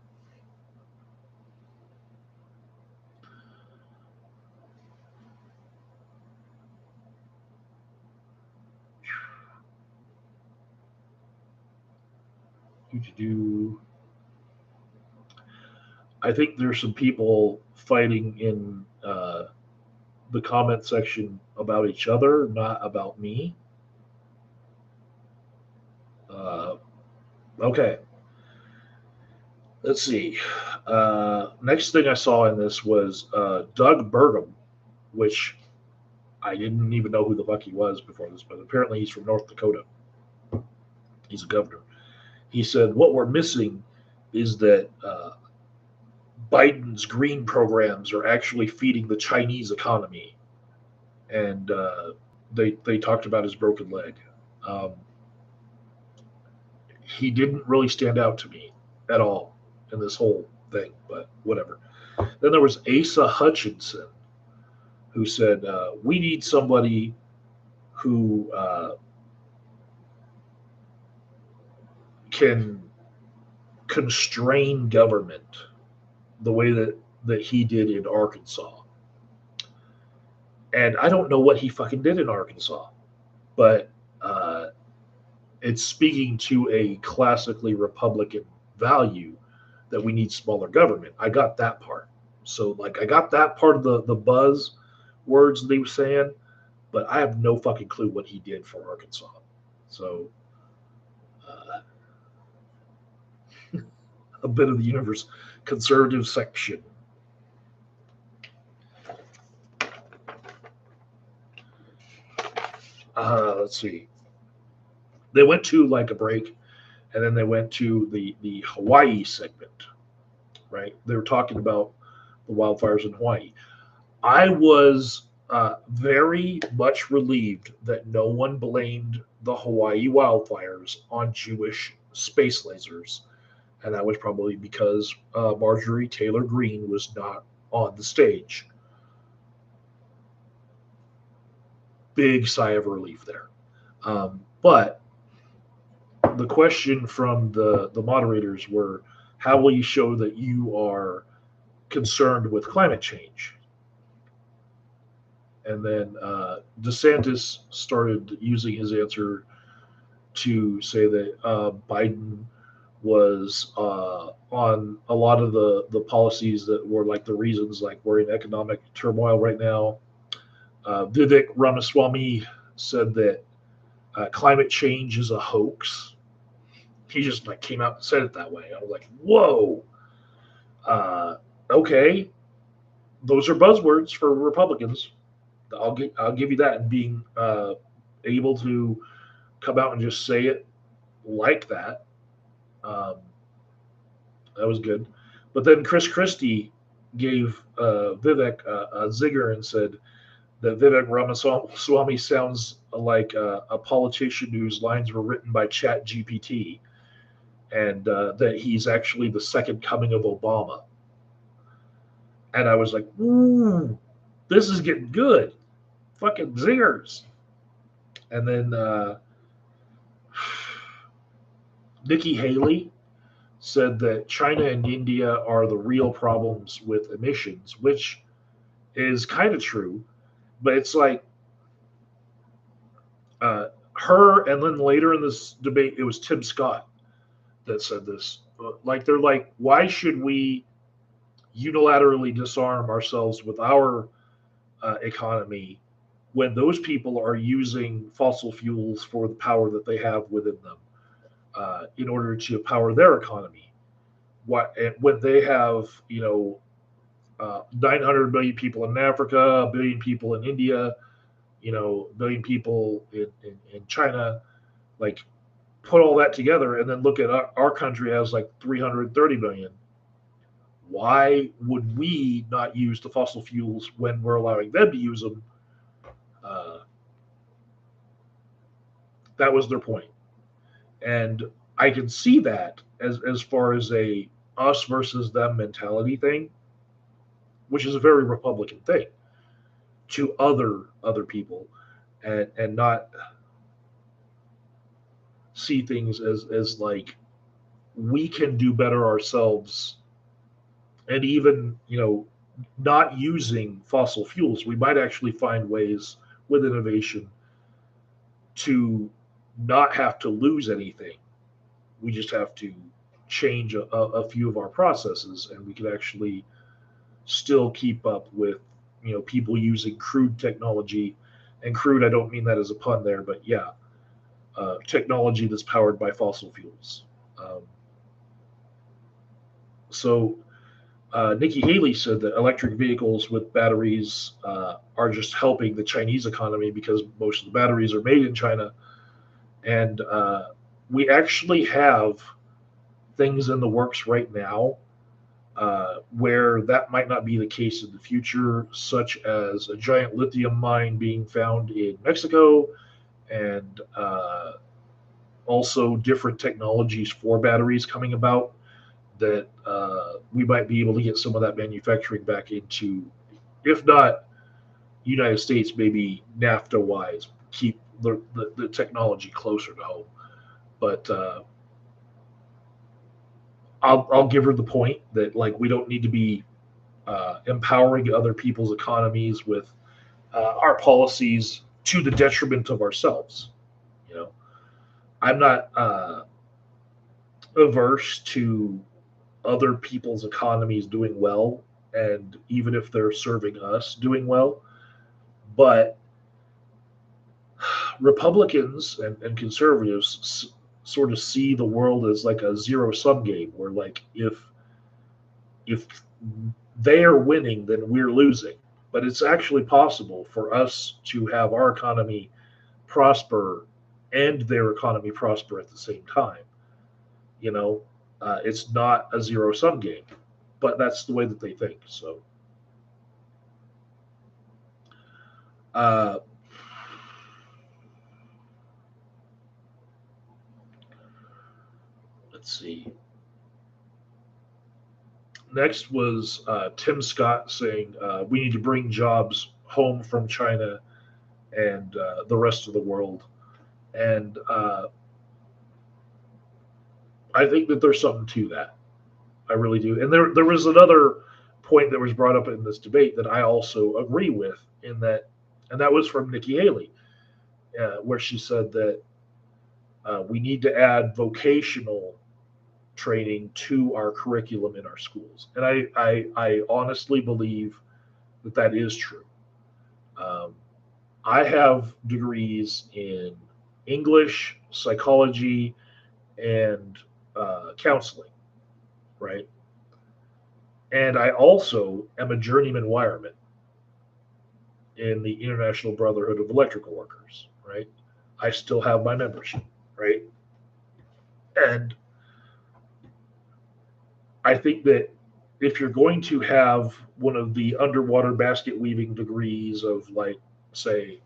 I think there's some people fighting in the comment section about each other, not about me. Okay. Let's see. Next thing I saw in this was Doug Burgum, which I didn't even know who the fuck he was before this, but apparently he's from North Dakota. He's a governor. He said, what we're missing is that Biden's green programs are actually feeding the Chinese economy. And they talked about his broken leg. Um, he didn't really stand out to me at all in this whole thing, but whatever. Then there was Asa Hutchinson, who said, we need somebody who can constrain government the way that he did in Arkansas. And I don't know what he fucking did in Arkansas, but it's speaking to a classically Republican value that we need smaller government. I got that part. So, like, I got that part of the buzz words that he was saying, but I have no fucking clue what he did for Arkansas. So, a bit of the universe conservative section. Let's see. They went to like a break, and then they went to the Hawaii segment. Right? They were talking about the wildfires in Hawaii. I was very much relieved that no one blamed the Hawaii wildfires on Jewish space lasers, and that was probably because Marjorie Taylor Greene was not on the stage. Big sigh of relief there. But the question from the moderators were, how will you show that you are concerned with climate change? And then DeSantis started using his answer to say that Biden was on a lot of the policies that were like the reasons, like we're in economic turmoil right now. Vivek Ramaswamy said that climate change is a hoax. He just like came out and said it that way. I was like, whoa. Okay, those are buzzwords for Republicans. I'll give you that. And being able to come out and just say it like that, that was good. But then Chris Christie gave Vivek a zinger and said that Vivek Ramaswamy sounds like a politician whose lines were written by Chat GPT, and that he's actually the second coming of Obama. And I was like, ooh, this is getting good. Fucking zingers. And then Nikki Haley said that China and India are the real problems with emissions, which is kind of true. But it's like her, and then later in this debate, it was Tim Scott that said this. Like, they're like, why should we unilaterally disarm ourselves with our economy when those people are using fossil fuels for the power that they have within them in order to power their economy? When they have, 900 million people in Africa, a billion people in India, a billion people in China, like, put all that together and then look at our country as like 330 million. Why would we not use the fossil fuels when we're allowing them to use them? That was their point. And I can see that as far as a us versus them mentality thing, which is a very Republican thing to other people, and not see things as like we can do better ourselves. And even, not using fossil fuels, we might actually find ways with innovation to not have to lose anything. We just have to change a few of our processes, and we can actually still keep up with, people using crude technology. And crude, I don't mean that as a pun there, but yeah, technology that's powered by fossil fuels. So Nikki Haley said that electric vehicles with batteries are just helping the Chinese economy because most of the batteries are made in China. And we actually have things in the works right now where that might not be the case in the future, such as a giant lithium mine being found in Mexico, and also different technologies for batteries coming about that we might be able to get some of that manufacturing back into, if not United States, maybe NAFTA wise, keep the technology closer to home. But I'll give her the point that, like, we don't need to be empowering other people's economies with our policies to the detriment of ourselves. I'm not averse to other people's economies doing well, and even if they're serving us doing well. But Republicans and conservatives sort of see the world as like a zero sum game, where like if they are winning, then we're losing. But it's actually possible for us to have our economy prosper and their economy prosper at the same time. You know, it's not a zero sum game, but that's the way that they think. So, uh, let's see. Next was Tim Scott saying we need to bring jobs home from China and the rest of the world. And I think that there's something to that. I really do. And there was another point that was brought up in this debate that I also agree with, in that, and that was from Nikki Haley, where she said that we need to add vocational training to our curriculum in our schools. And I honestly believe that that is true. Um, I have degrees in English, psychology, and counseling, right? And I also am a journeyman wireman in the International Brotherhood of Electrical Workers, right? I still have my membership, right? And I think that if you're going to have one of the underwater basket weaving degrees of, like, say,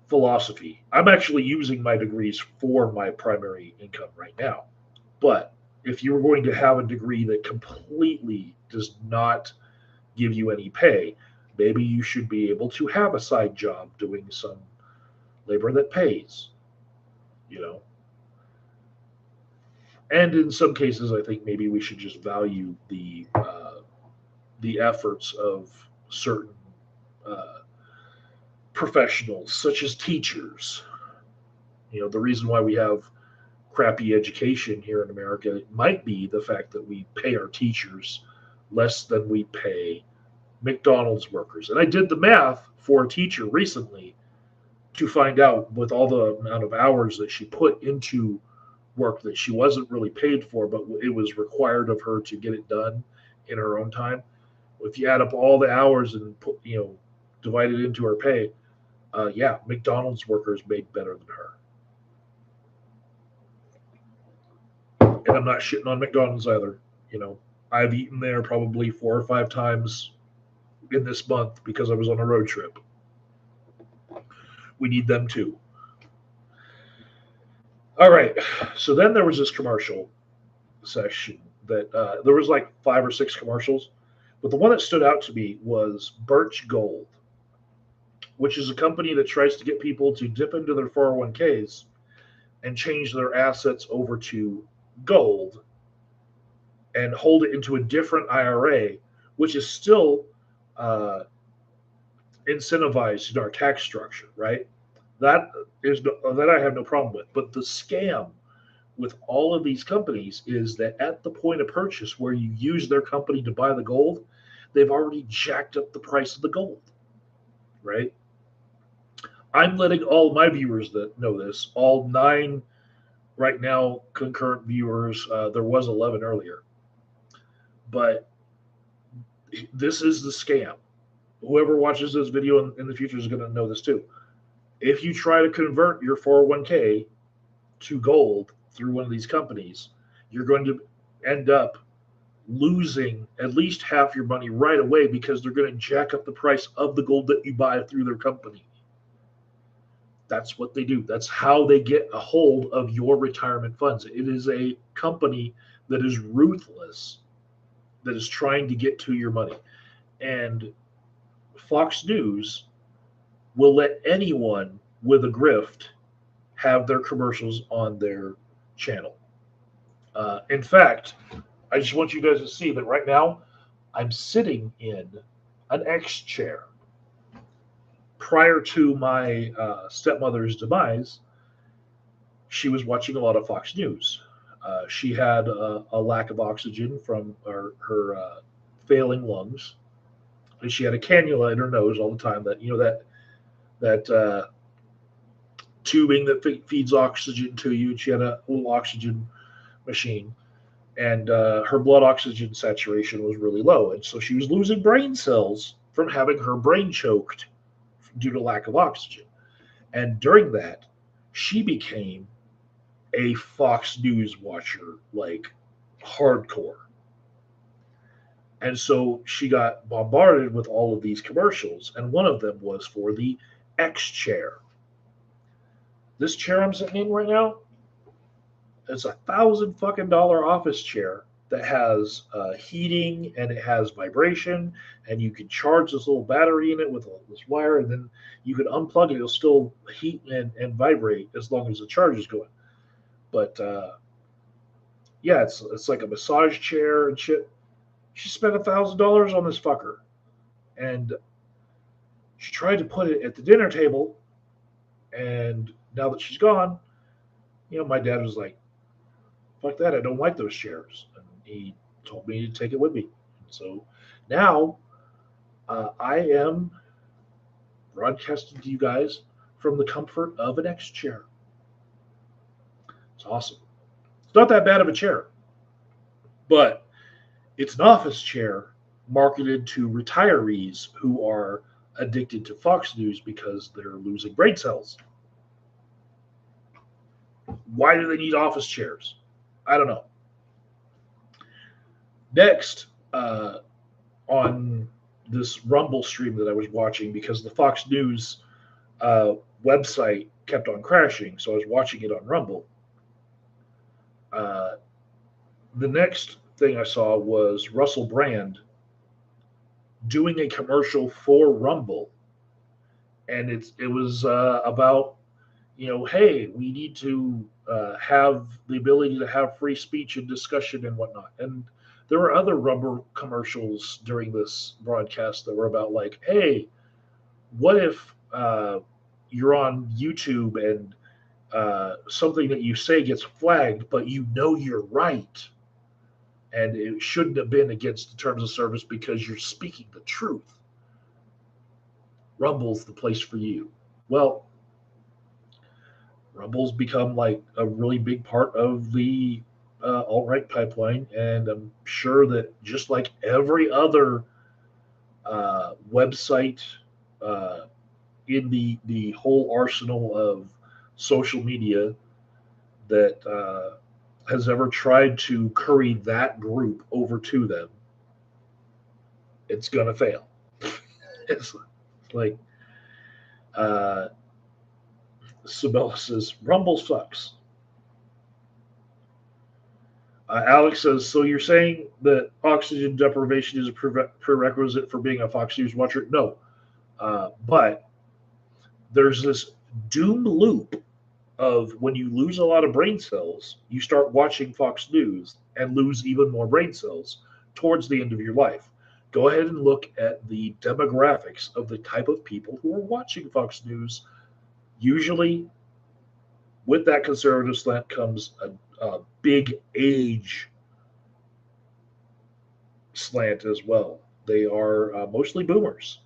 philosophy, I'm actually using my degrees for my primary income right now. But if you're going to have a degree that completely does not give you any pay, maybe you should be able to have a side job doing some labor that pays, you know. And in some cases, I think maybe we should just value the efforts of certain uh, professionals, such as teachers. You know, the reason why we have crappy education here in America might be the fact that we pay our teachers less than we pay McDonald's workers. And I did the math for a teacher recently to find out, with all the amount of hours that she put into work that she wasn't really paid for, but it was required of her to get it done in her own time. If you add up all the hours and put, divide it into her pay, yeah, McDonald's workers made better than her. And I'm not shitting on McDonald's either. You know, I've eaten there probably 4 or 5 times in this month because I was on a road trip. We need them too. All right. So then there was this commercial section that there was like 5 or 6 commercials, but the one that stood out to me was Birch Gold, which is a company that tries to get people to dip into their 401ks and change their assets over to gold and hold it into a different IRA, which is still uh, incentivized in our tax structure, right? That that I have no problem with. But the scam with all of these companies is that at the point of purchase, where you use their company to buy the gold, they've already jacked up the price of the gold, right? I'm letting all my viewers that know this, all 9 right now concurrent viewers. There was 11 earlier, but this is the scam. Whoever watches this video in the future is going to know this too. If you try to convert your 401k to gold through one of these companies, you're going to end up losing at least half your money right away, because they're going to jack up the price of the gold that you buy through their company. That's what they do. That's how they get a hold of your retirement funds. It is a company that is ruthless, that is trying to get to your money. And Fox News will let anyone with a grift have their commercials on their channel. In fact, I just want you guys to see that right now I'm sitting in an X chair. Prior to my stepmother's demise, she was watching a lot of Fox News. She had a lack of oxygen from her failing lungs, and she had a cannula in her nose all the time. That that tubing that feeds oxygen to you. She had a little oxygen machine, and her blood oxygen saturation was really low, and so she was losing brain cells from having her brain choked due to lack of oxygen. And during that, she became a Fox News watcher, like hardcore. And so she got bombarded with all of these commercials, and one of them was for the X chair. This chair I'm sitting in right now, it's $1,000 office chair that has heating and it has vibration, and you can charge this little battery in it with this wire, and then you can unplug it. It'll still heat and vibrate as long as the charge is going. But yeah, it's like a massage chair and shit. She spent $1,000 on this fucker, and she tried to put it at the dinner table. And now that she's gone, my dad was like, "Fuck that! I don't like those chairs." And he told me to take it with me. So now I am broadcasting to you guys from the comfort of an X chair. It's awesome. It's not that bad of a chair, but it's an office chair marketed to retirees who are addicted to Fox News because they're losing brain cells. Why do they need office chairs? I don't know. Next, on this Rumble stream that I was watching, because the Fox News website kept on crashing, so I was watching it on Rumble. The next thing I saw was Russell Brand doing a commercial for Rumble, and it was about, hey, we need to have the ability to have free speech and discussion and whatnot. And there were other Rumble commercials during this broadcast that were about like, hey, what if you're on YouTube and something that you say gets flagged, but you're right, and it shouldn't have been against the terms of service because you're speaking the truth. Rumble's the place for you. Well, Rumble's become like a really big part of the alt-right pipeline, and I'm sure that just like every other website in the whole arsenal of social media that has ever tried to curry that group over to them, it's gonna fail. It's like Sabella says, Rumble sucks. Alex says, so you're saying that oxygen deprivation is a prerequisite for being a Fox News watcher? No. But there's this doom loop of when you lose a lot of brain cells, you start watching Fox News and lose even more brain cells towards the end of your life. Go ahead and look at the demographics of the type of people who are watching Fox News. Usually, with that conservative slant comes a big age slant as well. They are mostly boomers.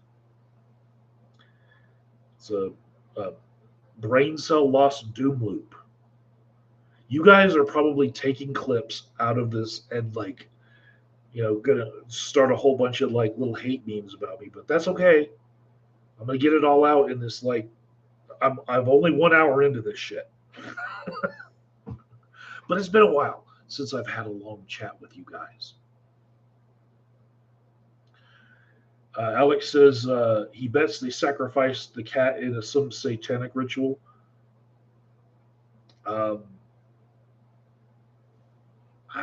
It's a brain cell loss doom loop. You guys are probably taking clips out of this and gonna start a whole bunch of like little hate memes about me, but that's okay. I'm gonna get it all out in this I'm only 1 hour into this shit. But it's been a while since I've had a long chat with you guys. Alex says he bets they sacrificed the cat in some satanic ritual. I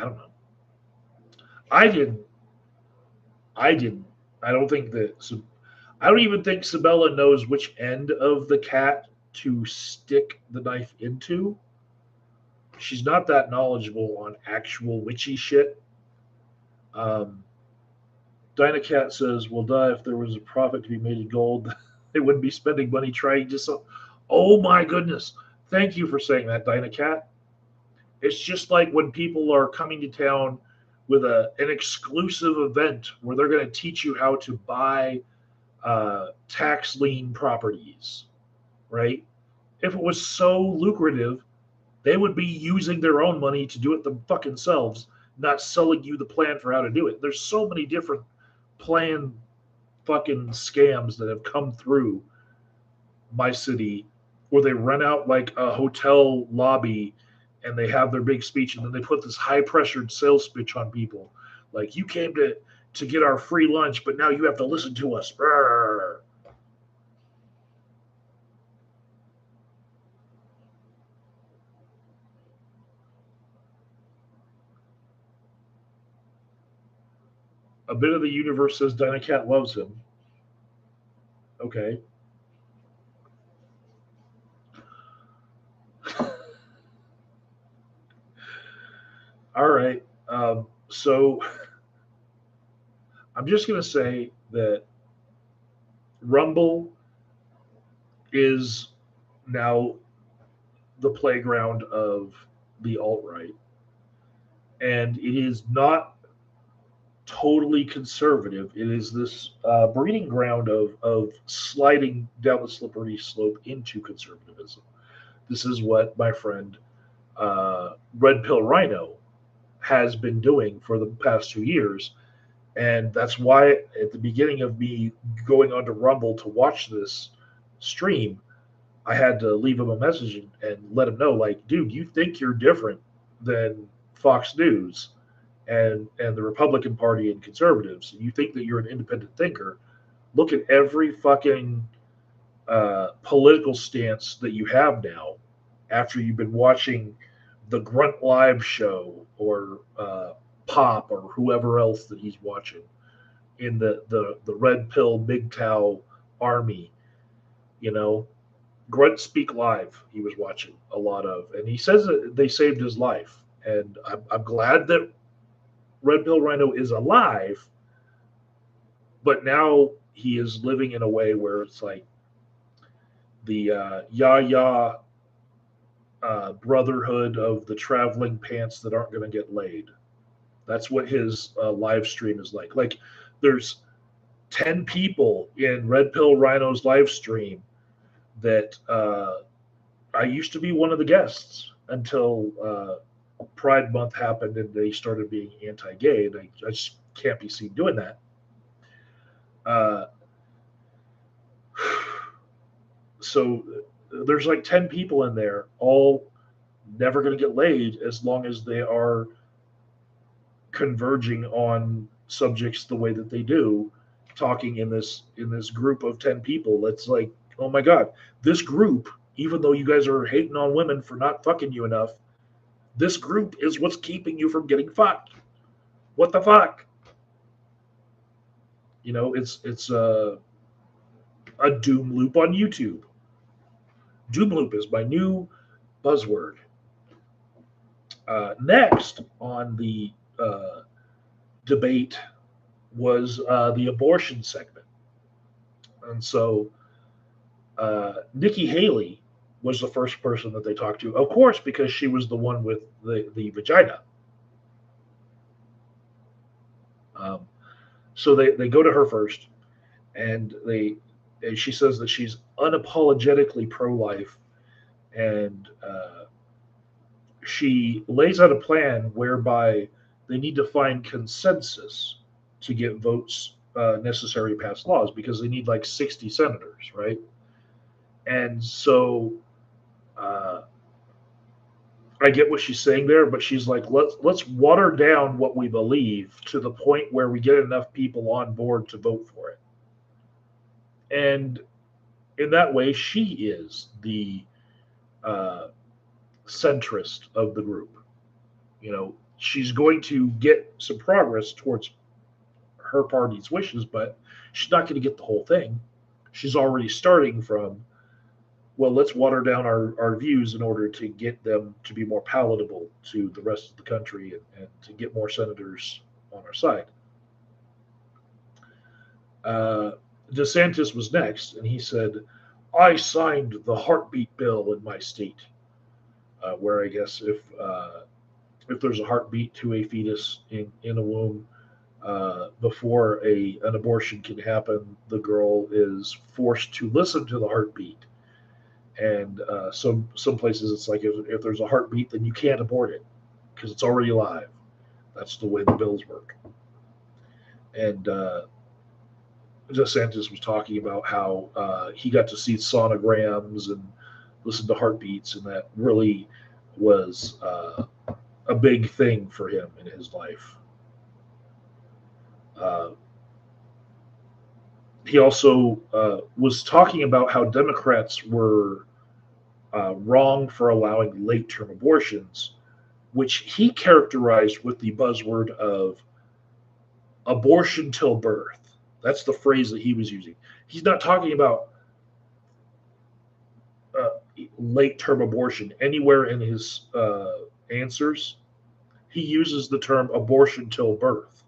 don't know. I didn't. I don't think that. I don't even think Sabella knows which end of the cat to stick the knife into. She's not that knowledgeable on actual witchy shit. Dynacat says, well, duh, if there was a profit to be made in gold, they wouldn't be spending money trying to sell. Oh my goodness. Thank you for saying that, Dynacat. It's just like when people are coming to town with an exclusive event where they're going to teach you how to buy tax lien properties, right? If it was so lucrative, they would be using their own money to do it the fucking selves, not selling you the plan for how to do it. There's so many different plan fucking scams that have come through my city where they rent out like a hotel lobby and they have their big speech and then they put this high pressured sales pitch on people. Like you came to get our free lunch, but now you have to listen to us. Brr. A bit of the universe says Dynacat loves him. Okay. All right. So I'm just going to say that Rumble is now the playground of the alt right. And it is not totally conservative. It is this breeding ground of sliding down the slippery slope into conservatism. This is what my friend Red Pill Rhino has been doing for the past 2 years. And that's why at the beginning of me going onto Rumble to watch this stream, I had to leave him a message and let him know, like, dude, you think you're different than Fox News and the Republican Party and conservatives. You think that you're an independent thinker. Look at every fucking political stance that you have now after you've been watching the Grunt Live show or Pop or whoever else that he's watching in the Red Pill Big Tau army. You know, Grunt Speak Live he was watching a lot of, and he says that they saved his life. And I'm glad that Red Pill Rhino is alive, but now he is living in a way where it's like the ya brotherhood of the traveling pants that aren't going to get laid. That's what his live stream is like. Like there's 10 people in Red Pill Rhino's live stream that I used to be one of the guests until Pride Month happened and they started being anti-gay, and I just can't be seen doing that. Uh, so there's like 10 people in there, all never going to get laid as long as they are converging on subjects the way that they do, talking in this group of 10 people. It's like, oh my god, this group, even though you guys are hating on women for not fucking you enough, this group is what's keeping you from getting fucked. What the fuck? You know, it's a doom loop on YouTube. Doom loop is my new buzzword. Next on the debate was the abortion segment. And so Nikki Haley was the first person that they talked to, of course, because she was the one with the vagina. So they go to her first, and she says that she's unapologetically pro-life, and she lays out a plan whereby they need to find consensus to get votes necessary to pass laws, because they need like 60 senators, right? And so I get what she's saying there, but she's like, let's water down what we believe to the point where we get enough people on board to vote for it. And in that way, she is the centrist of the group. You know, she's going to get some progress towards her party's wishes, but she's not going to get the whole thing. She's already starting from, well, let's water down our views in order to get them to be more palatable to the rest of the country, and to get more senators on our side. DeSantis was next, and he said, I signed the heartbeat bill in my state, where I guess if there's a heartbeat to a fetus in a womb, before an abortion can happen, the girl is forced to listen to the heartbeat. And some places it's like if there's a heartbeat, then you can't abort it because it's already alive. That's the way the bills work. And DeSantis was talking about how he got to see sonograms and listen to heartbeats, and that really was a big thing for him in his life. Uh, he also was talking about how Democrats were wrong for allowing late term abortions, which he characterized with the buzzword of abortion till birth. That's the phrase that he was using. He's not talking about uh, late term abortion anywhere in his answers. He uses the term abortion till birth,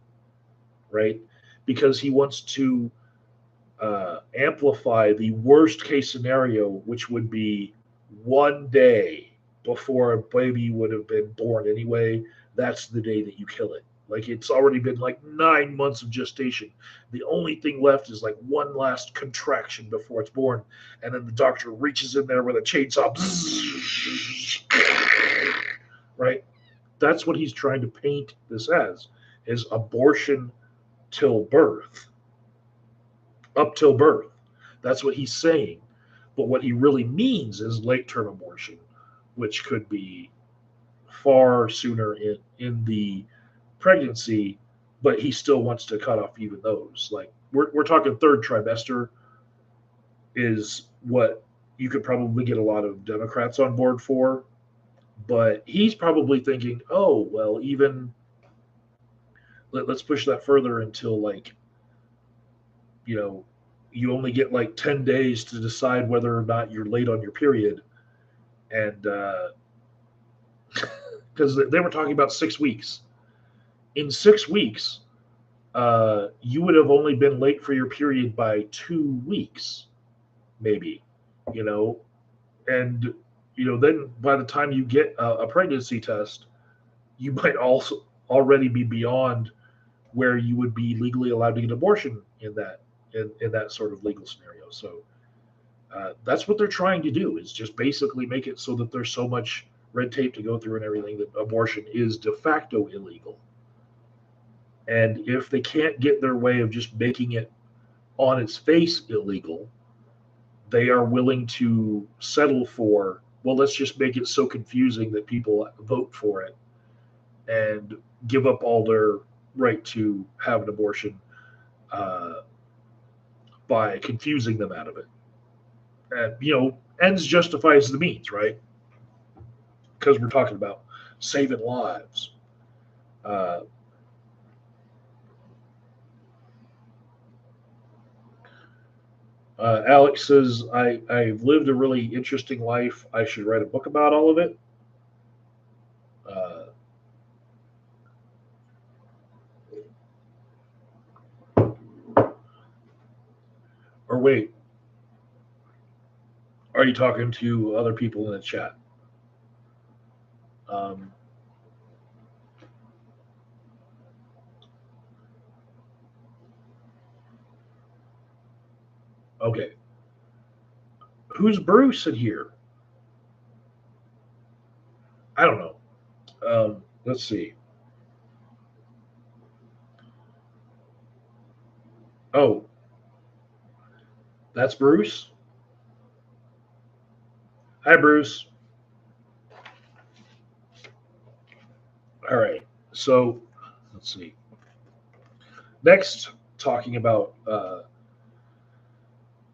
right? Because he wants to amplify the worst case scenario, which would be one day before a baby would have been born anyway. That's the day that you kill it. Like it's already been like 9 months of gestation. The only thing left is like one last contraction before it's born. And then the doctor reaches in there with a chainsaw. Right? That's what he's trying to paint this as is abortion till birth. Up till birth. That's what he's saying. But what he really means is late term abortion, which could be far sooner in the pregnancy, but he still wants to cut off even those. Like we're talking third trimester is what you could probably get a lot of Democrats on board for. But he's probably thinking, oh, well, even let's push that further until like, you know, you only get like 10 days to decide whether or not you're late on your period. And because they were talking about 6 weeks. In 6 weeks, you would have only been late for your period by 2 weeks, maybe, you know, and then by the time you get a pregnancy test, you might also already be beyond where you would be legally allowed to get abortion in that sort of legal scenario. So that's what they're trying to do is just basically make it so that there's so much red tape to go through and everything that abortion is de facto illegal. And if they can't get their way of just making it on its face illegal, they are willing to settle for, well, let's just make it so confusing that people vote for it and give up all their right to have an abortion uh, by confusing them out of it. And, ends justifies the means, right? Because we're talking about saving lives. Uh, Alex says, I've lived a really interesting life. I should write a book about all of it. Uh, or wait, are you talking to other people in the chat? Um, okay. Who's Bruce in here? I don't know. Let's see. Oh, that's Bruce. Hi, Bruce. All right. So let's see. Next, talking about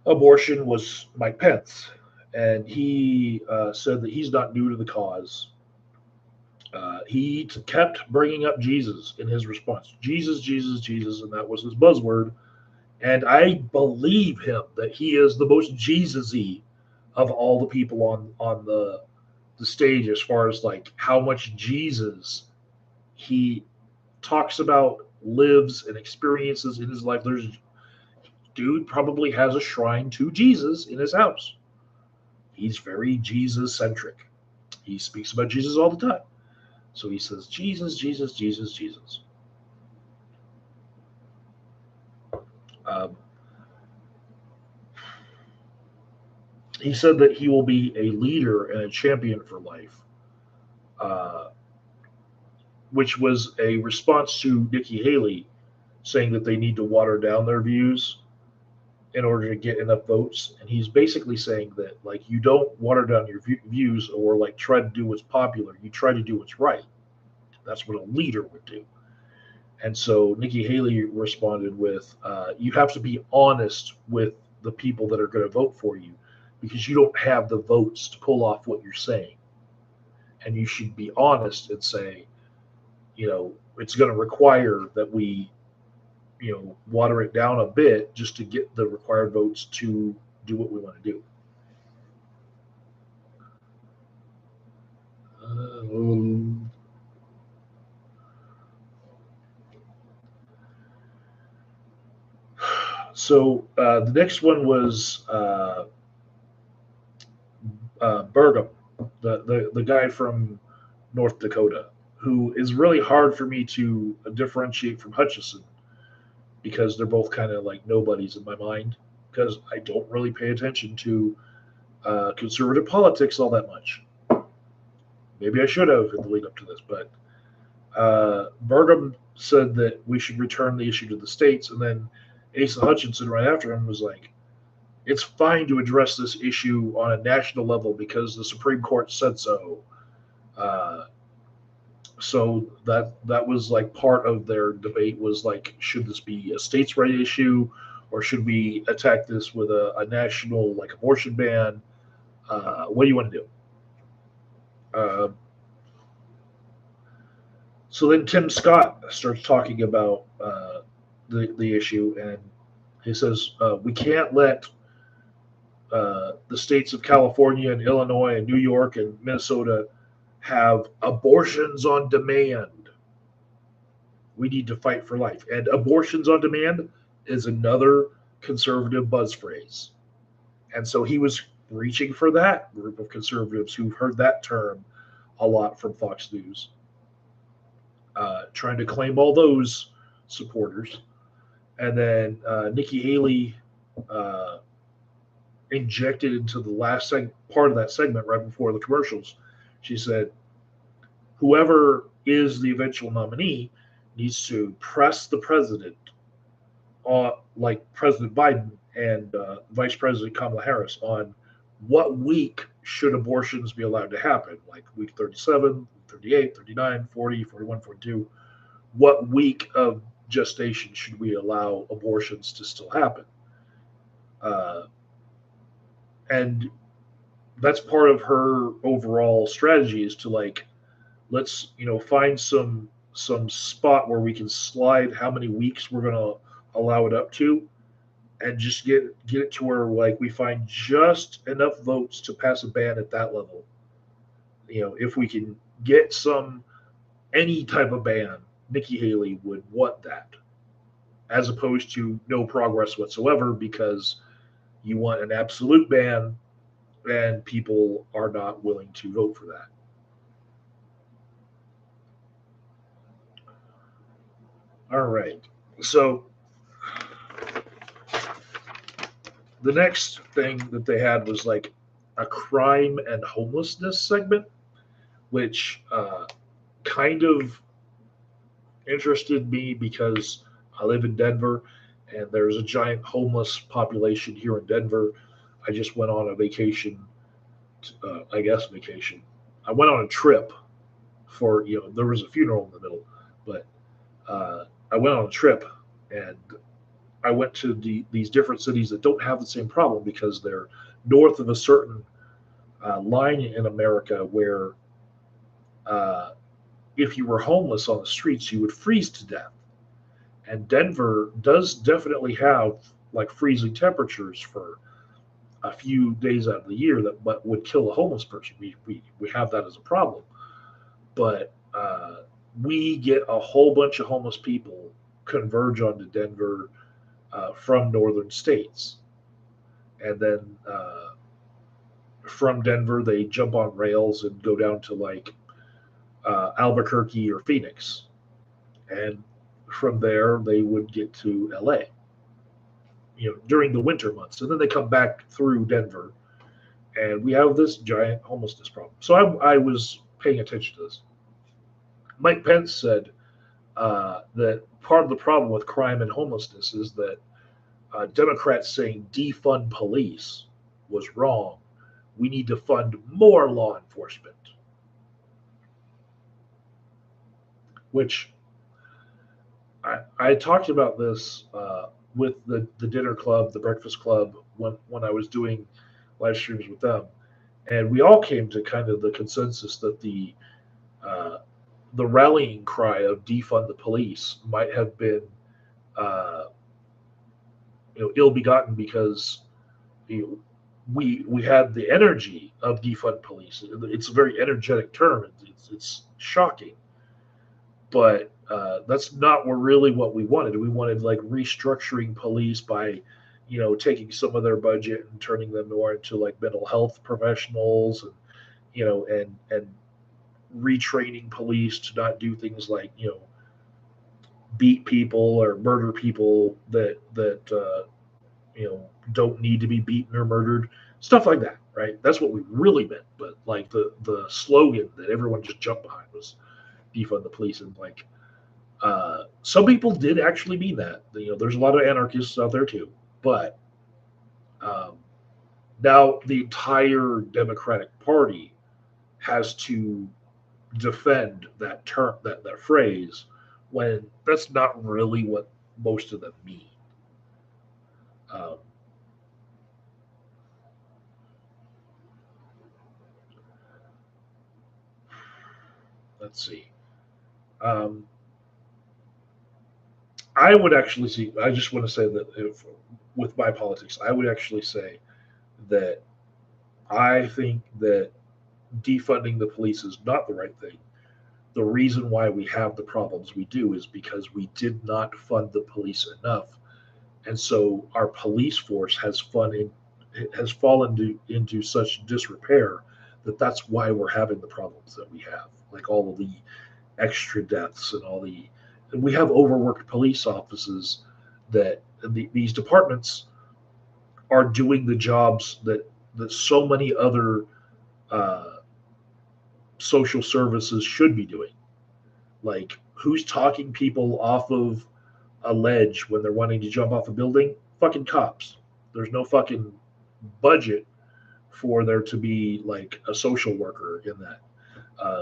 abortion was Mike Pence, and he said that he's not new to the cause. He kept bringing up Jesus in his response. Jesus, Jesus, Jesus, and that was his buzzword. And I believe him that he is the most Jesus-y of all the people on the stage as far as like how much Jesus he talks about, lives, and experiences in his life. There's dude probably has a shrine to Jesus in his house. He's very Jesus centric. He speaks about Jesus all the time. So he says, Jesus, Jesus, Jesus, Jesus. Um, he said that he will be a leader and a champion for life, uh, which was a response to Nikki Haley saying that they need to water down their views in order to get enough votes. And he's basically saying that, like, you don't water down your views or like try to do what's popular. You try to do what's right. That's what a leader would do. And so Nikki Haley responded with, "You have to be honest with the people that are going to vote for you, because you don't have the votes to pull off what you're saying, and you should be honest and say, it's going to require that we, water it down a bit just to get the required votes to do what we want to do." Um, so the next one was Burgum, the guy from North Dakota, who is really hard for me to differentiate from Hutchison because they're both kind of like nobodies in my mind because I don't really pay attention to conservative politics all that much. Maybe I should have in the lead up to this, but Burgum said that we should return the issue to the states, and then Asa Hutchinson right after him was like, "It's fine to address this issue on a national level because the Supreme Court said so." Uh, so that was like part of their debate was like, should this be a states' right issue, or should we attack this with a national like abortion ban? What do you want to do? Uh, so then Tim Scott starts talking about the issue, and he says we can't let the states of California and Illinois and New York and Minnesota have abortions on demand. We need to fight for life. And abortions on demand is another conservative buzz phrase. And so he was reaching for that group of conservatives who've heard that term a lot from Fox News, trying to claim all those supporters. And then Nikki Haley uh, injected into the last part of that segment right before the commercials. She said, whoever is the eventual nominee needs to press the president, like President Biden and Vice President Kamala Harris, on what week should abortions be allowed to happen, like week 37, 38, 39, 40, 41, 42. What week of gestation should we allow abortions to still happen? Uh, and that's part of her overall strategy is to like, let's find some spot where we can slide how many weeks we're going to allow it up to, and just get it to where like we find just enough votes to pass a ban at that level. If we can get any type of ban, Nikki Haley would want that, as opposed to no progress whatsoever, because you want an absolute ban and people are not willing to vote for that. All right. So the next thing that they had was like a crime and homelessness segment, which kind of interested me because I live in Denver and there's a giant homeless population here in Denver. I just went on a vacation, I guess vacation. I went on a trip for, there was a funeral in the middle, but I went on a trip and I went to these different cities that don't have the same problem because they're north of a certain line in America where uh, if you were homeless on the streets, you would freeze to death. And Denver does definitely have like freezing temperatures for a few days out of the year that but would kill a homeless person. We have that as a problem. But we get a whole bunch of homeless people converge onto Denver from northern states. And then from Denver, they jump on rails and go down to like Albuquerque or Phoenix. And from there, they would get to LA, during the winter months. And then they come back through Denver and we have this giant homelessness problem. So I was paying attention to this. Mike Pence said that part of the problem with crime and homelessness is that Democrats saying defund police was wrong. We need to fund more law enforcement, which I talked about this with the dinner club, the breakfast club, when I was doing live streams with them, and we all came to kind of the consensus that uh, the rallying cry of defund the police might have been uh, ill-begotten because you know, we had the energy of defund police. It's a very energetic term. It's shocking, but that's not really what we wanted. We wanted like restructuring police by, taking some of their budget and turning them more into like mental health professionals, and and retraining police to not do things like beat people or murder people that don't need to be beaten or murdered, stuff like that, right? That's what we really meant. But like the slogan that everyone just jumped behind was defund the police, and like some people did actually mean that. There's a lot of anarchists out there too, but um, now the entire Democratic Party has to defend that term, that phrase, when that's not really what most of them mean. Um, let's see. Um, I would actually see. I just want to say that with my politics, I would actually say that I think that defunding the police is not the right thing. The reason why we have the problems we do is because we did not fund the police enough, and so our police force has fallen into such disrepair that that's why we're having the problems that we have, like all of the extra deaths and all the and we have overworked police offices that these departments are doing the jobs that so many other uh, social services should be doing. Like, who's talking people off of a ledge when they're wanting to jump off a building? Fucking cops. There's no fucking budget for there to be like a social worker in that.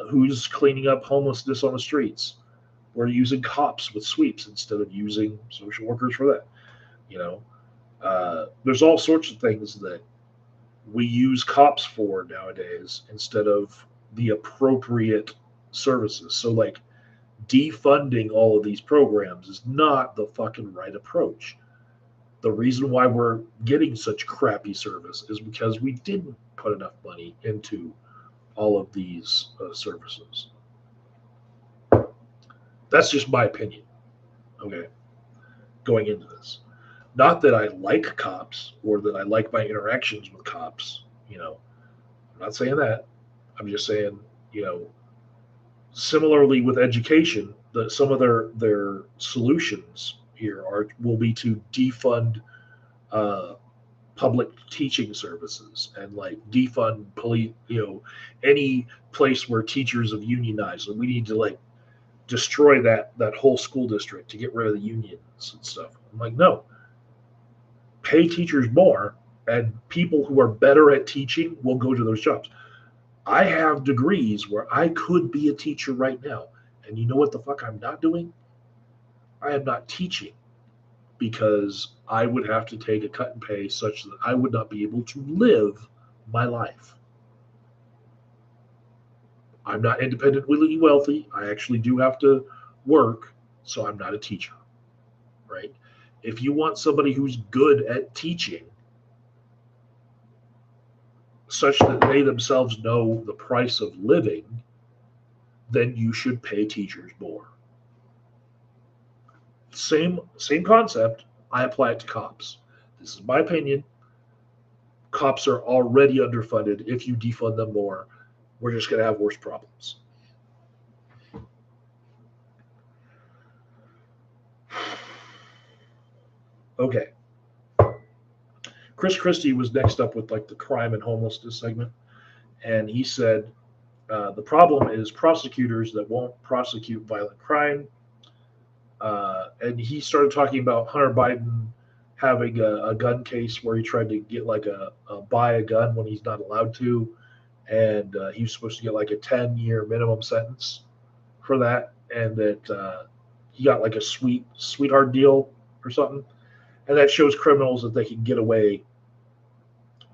Who's cleaning up homelessness on the streets? We're using cops with sweeps instead of using social workers for that. You know, there's all sorts of things that we use cops for nowadays instead of the appropriate services. So, like, defunding all of these programs is not the fucking right approach. The reason why we're getting such crappy service is because we didn't put enough money into all of these services. That's just my opinion. Okay, going into this, not that I like cops or that I like my interactions with cops. I'm not saying that. I'm just saying, similarly with education, some of their solutions here are will be to defund uh, public teaching services and like defund police, any place where teachers have unionized, and we need to like destroy that whole school district to get rid of the unions and stuff. I'm like, no, pay teachers more, and people who are better at teaching will go to those jobs. I have degrees where I could be a teacher right now, and you know what the fuck I'm not doing? I am not teaching because I would have to take a cut and pay such that I would not be able to live my life. I'm not independently wealthy. I actually do have to work, so I'm not a teacher, right? If you want somebody who's good at teaching, such that they themselves know the price of living, then you should pay teachers more. Same concept. I apply it to cops. This is my opinion. Cops are already underfunded. If you defund them more, we're just going to have worse problems. Okay. Chris Christie was next up with like the crime and homelessness segment, and he said the problem is prosecutors that won't prosecute violent crime. And he started talking about Hunter Biden having a gun case where he tried to get like a buy a gun when he's not allowed to, and he was supposed to get like a 10-year minimum sentence for that, and that he got like a sweetheart deal or something, and that shows criminals that they can get away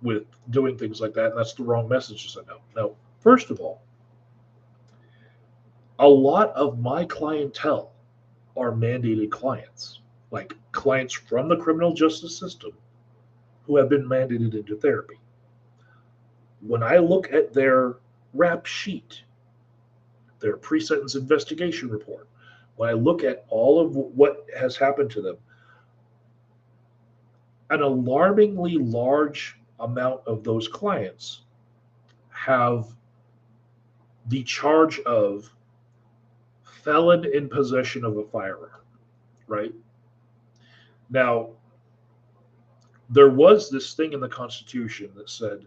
with doing things like that, and that's the wrong message to send out. Now, first of all, a lot of my clientele are mandated clients, like clients from the criminal justice system who have been mandated into therapy. When I look at their rap sheet, their pre-sentence investigation report, when I look at all of what has happened to them, an alarmingly large amount of those clients have the charge of felon in possession of a firearm, right? Now, there was this thing in the Constitution that said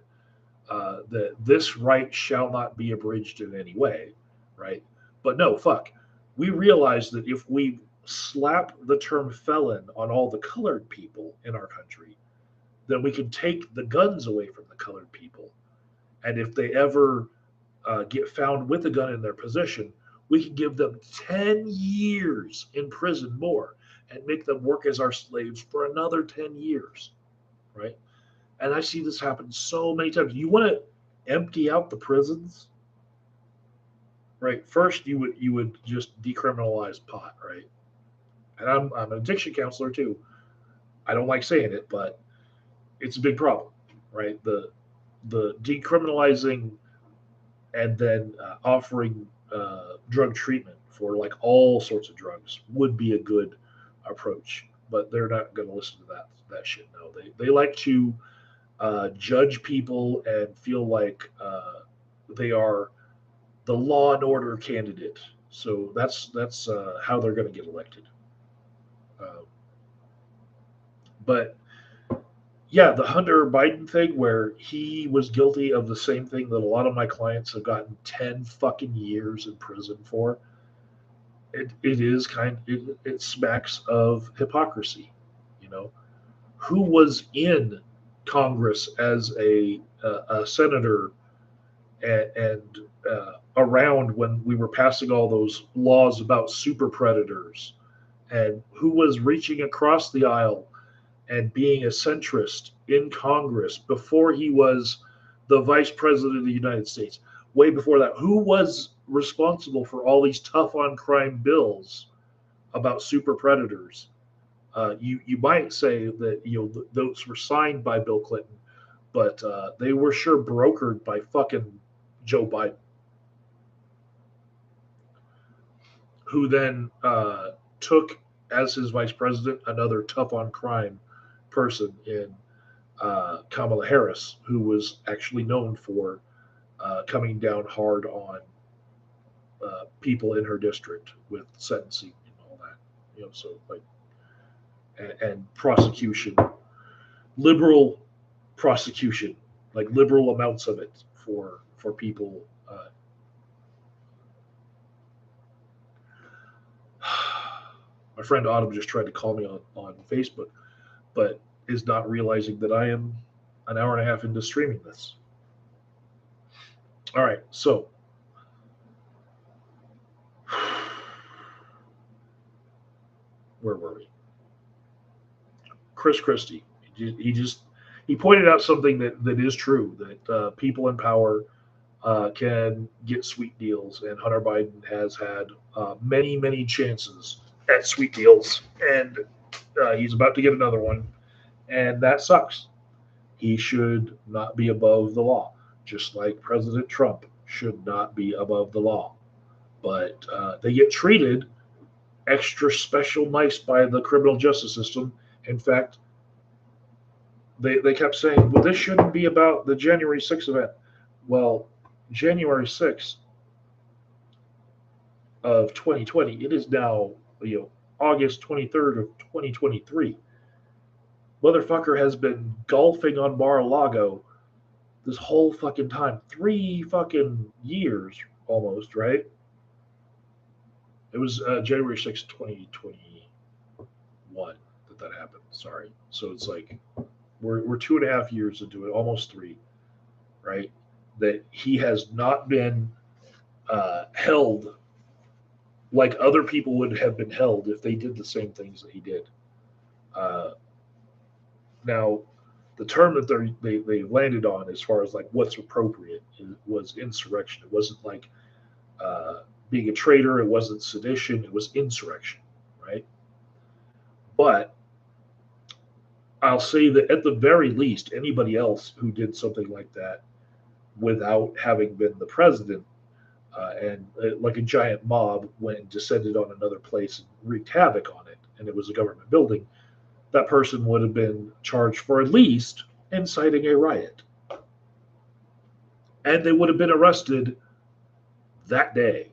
that this right shall not be abridged in any way, right? But no, fuck. We realize that if we slap the term felon on all the colored people in our country, then we can take the guns away from the colored people. And if they ever get found with a gun in their possession, we can give them 10 years in prison more and make them work as our slaves for another 10 years, right? And I see this happen so many times. You want to empty out the prisons, right? First, you would just decriminalize pot, right? And I'm an addiction counselor too. I don't like saying it, but it's a big problem, right? The decriminalizing and then offering drug treatment for like all sorts of drugs would be a good approach, but they're not going to listen to that shit. No, they like to judge people and feel like they are the law and order candidate. So that's how they're going to get elected. Uh, but yeah, the Hunter Biden thing, where he was guilty of the same thing that a lot of my clients have gotten 10 fucking years in prison for. It is it smacks of hypocrisy. You know, who was in Congress as a senator and around when we were passing all those laws about super predators, and who was reaching across the aisle and being a centrist in Congress before he was the vice president of the United States. Way before that, who was responsible for all these tough on crime bills about super predators? You might say that those were signed by Bill Clinton, but they were sure brokered by fucking Joe Biden, who then took as his vice president another tough on crime person in Kamala Harris, who was actually known for coming down hard on people in her district with sentencing and all that. So like and prosecution, liberal prosecution, like liberal amounts of it for people. My friend Autumn just tried to call me on Facebook, but is not realizing that I am an hour and a half into streaming this. All right, so where were we? Chris Christie. He pointed out something that is true, that people in power can get sweet deals, and Hunter Biden has had many chances at sweet deals, and he's about to get another one, and that sucks. He should not be above the law, just like President Trump should not be above the law. But they get treated extra special nice by the criminal justice system. In fact, they kept saying, well, this shouldn't be about the January 6th event. Well, January 6th of 2020, it is now August 23rd of 2023. Motherfucker has been golfing on Mar-a-Lago this whole fucking time. 3 fucking years almost, right? It was January 6th, 2021 that happened. Sorry. So it's like we're 2.5 years into it, almost three, right? That he has not been held like other people would have been held if they did the same things that he did. Uh, Now, the term that they landed on as far as like what's appropriate was insurrection. It wasn't like uh, being a traitor. It wasn't sedition. It was insurrection, right? But I'll say that at the very least, anybody else who did something like that without having been the president and like a giant mob went and descended on another place and wreaked havoc on it, and it was a government building, that person would have been charged for at least inciting a riot. And they would have been arrested that day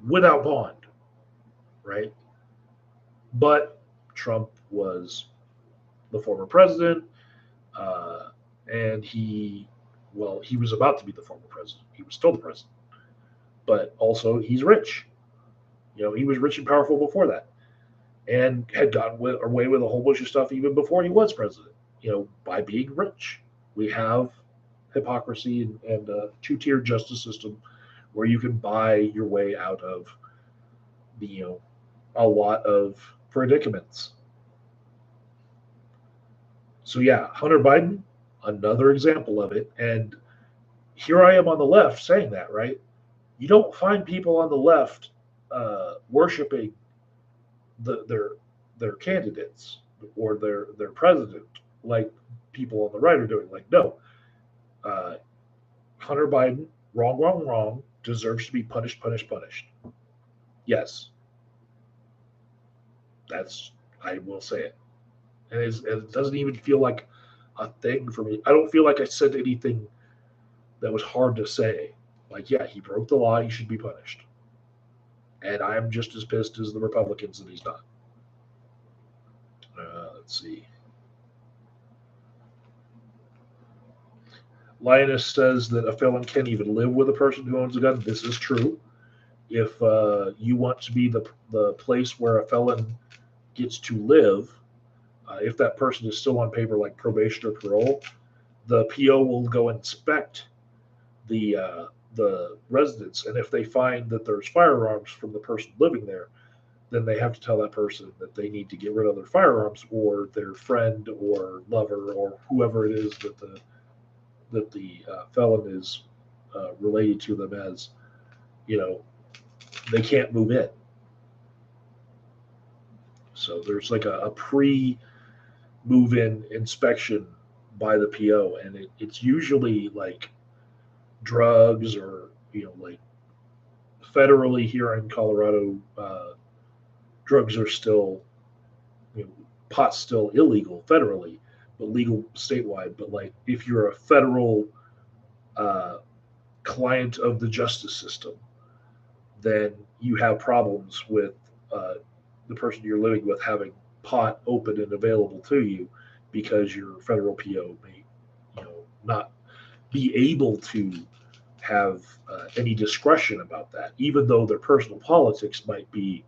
without bond, right? But Trump was the former president, and he was about to be the former president. He was still the president, but also he's rich. He was rich and powerful before that, and had gotten away with a whole bunch of stuff even before he was president. By being rich, we have hypocrisy and a two-tier justice system where you can buy your way out of a lot of predicaments. So yeah, Hunter Biden, another example of it. And here I am on the left saying that, right? You don't find people on the left worshiping their candidates or their president like people on the right are doing. Like, no, Hunter Biden, wrong, wrong, wrong, deserves to be punished, punished, punished. Yes, I will say it. And it doesn't even feel like a thing for me. I don't feel like I said anything that was hard to say. Like, yeah, he broke the law. He should be punished. And I'm just as pissed as the Republicans that he's not. Let's see. Lioness says that a felon can't even live with a person who owns a gun. This is true. If you want to be the place where a felon gets to live, if that person is still on paper like probation or parole, the PO will go inspect the residence, and if they find that there's firearms from the person living there, then they have to tell that person that they need to get rid of their firearms, or their friend or lover or whoever it is that the felon is related to them as. They can't move in. So there's like a pre-move-in inspection by the PO, and it's usually like drugs or like federally here in Colorado, drugs are still pot's still illegal federally, but legal statewide. But like if you're a federal client of the justice system, then you have problems with the person you're living with having pot open and available to you because your federal PO may, not be able to have any discretion about that, even though their personal politics might be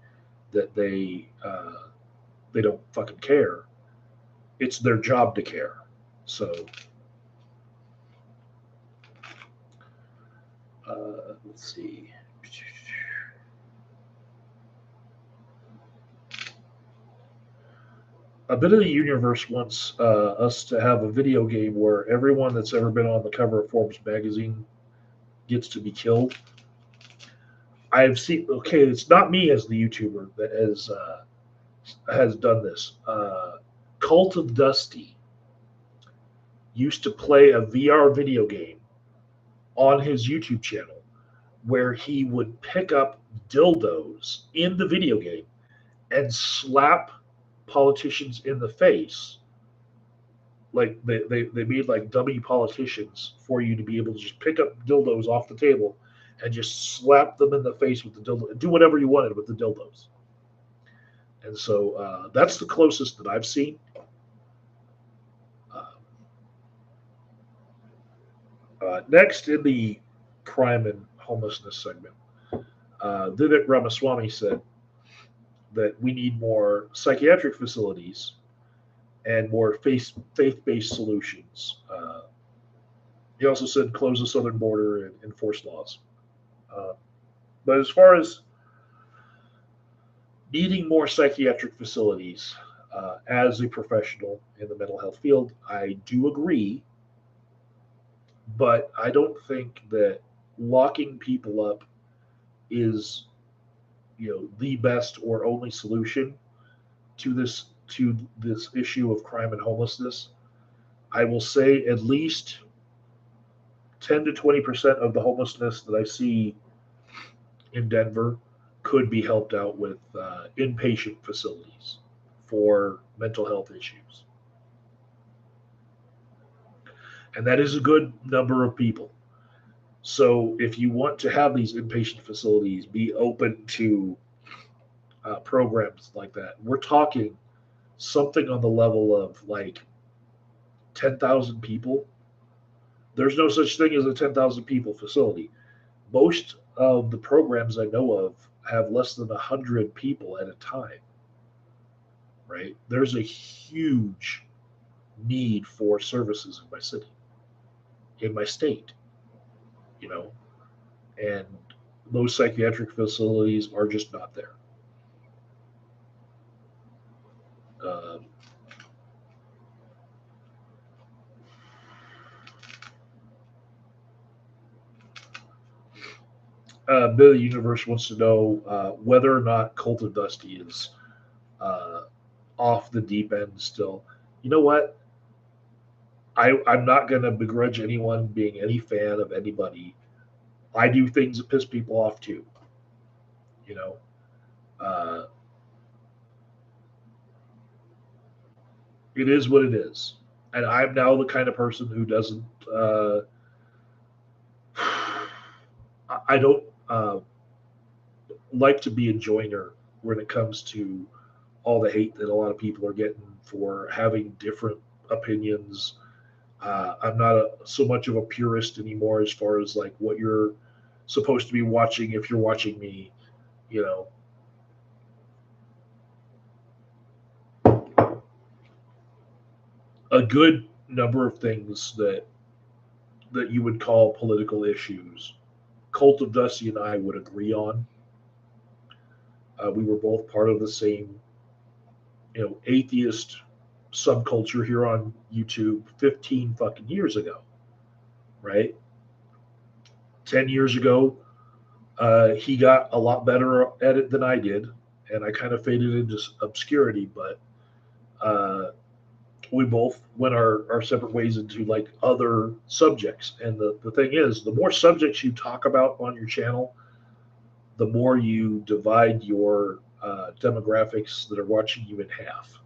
that they don't fucking care. It's their job to care. So let's see. A bit of the universe wants us to have a video game where everyone that's ever been on the cover of Forbes magazine gets to be killed. I've seen. Okay, it's not me as the YouTuber that has done this. Cult of Dusty used to play a VR video game on his YouTube channel where he would pick up dildos in the video game and slap politicians in the face. Like they made like dummy politicians for you to be able to just pick up dildos off the table and just slap them in the face with the dildo and do whatever you wanted with the dildos. And so that's the closest that I've seen. Next in the crime and homelessness segment, Vivek Ramaswamy said that we need more psychiatric facilities and more faith-based solutions. He also said close the southern border and enforce laws. Uh, but as far as needing more psychiatric facilities, as a professional in the mental health field, I do agree, but I don't think that locking people up is, the best or only solution to this issue of crime and homelessness. I will say at least 10 to 20% of the homelessness that I see in Denver could be helped out with inpatient facilities for mental health issues. And that is a good number of people. So if you want to have these inpatient facilities be open to programs like that, we're talking something on the level of like 10,000 people. There's no such thing as a 10,000 people facility. Most of the programs I know of have less than 100 people at a time, right? There's a huge need for services in my city, in my state, you know, and those psychiatric facilities are just not there. Uh, Billy Universe wants to know whether or not Cult of Dusty is uh, off the deep end still. You know what? I'm not going to begrudge anyone being any fan of anybody. I do things that piss people off too. You know, uh, it is what it is. And I'm now the kind of person who doesn't. I don't like to be a joiner when it comes to all the hate that a lot of people are getting for having different opinions. I'm not so much of a purist anymore as far as like what you're supposed to be watching if you're watching me. You know, a good number of things that you would call political issues. Cult of Dusty and I would agree on. We were both part of the same, atheist subculture here on YouTube 15 fucking years ago, right? 10 years ago, he got a lot better at it than I did, and I kind of faded into obscurity, but uh, we both went our separate ways into like other subjects. And the thing is, the more subjects you talk about on your channel, the more you divide your demographics that are watching you in half.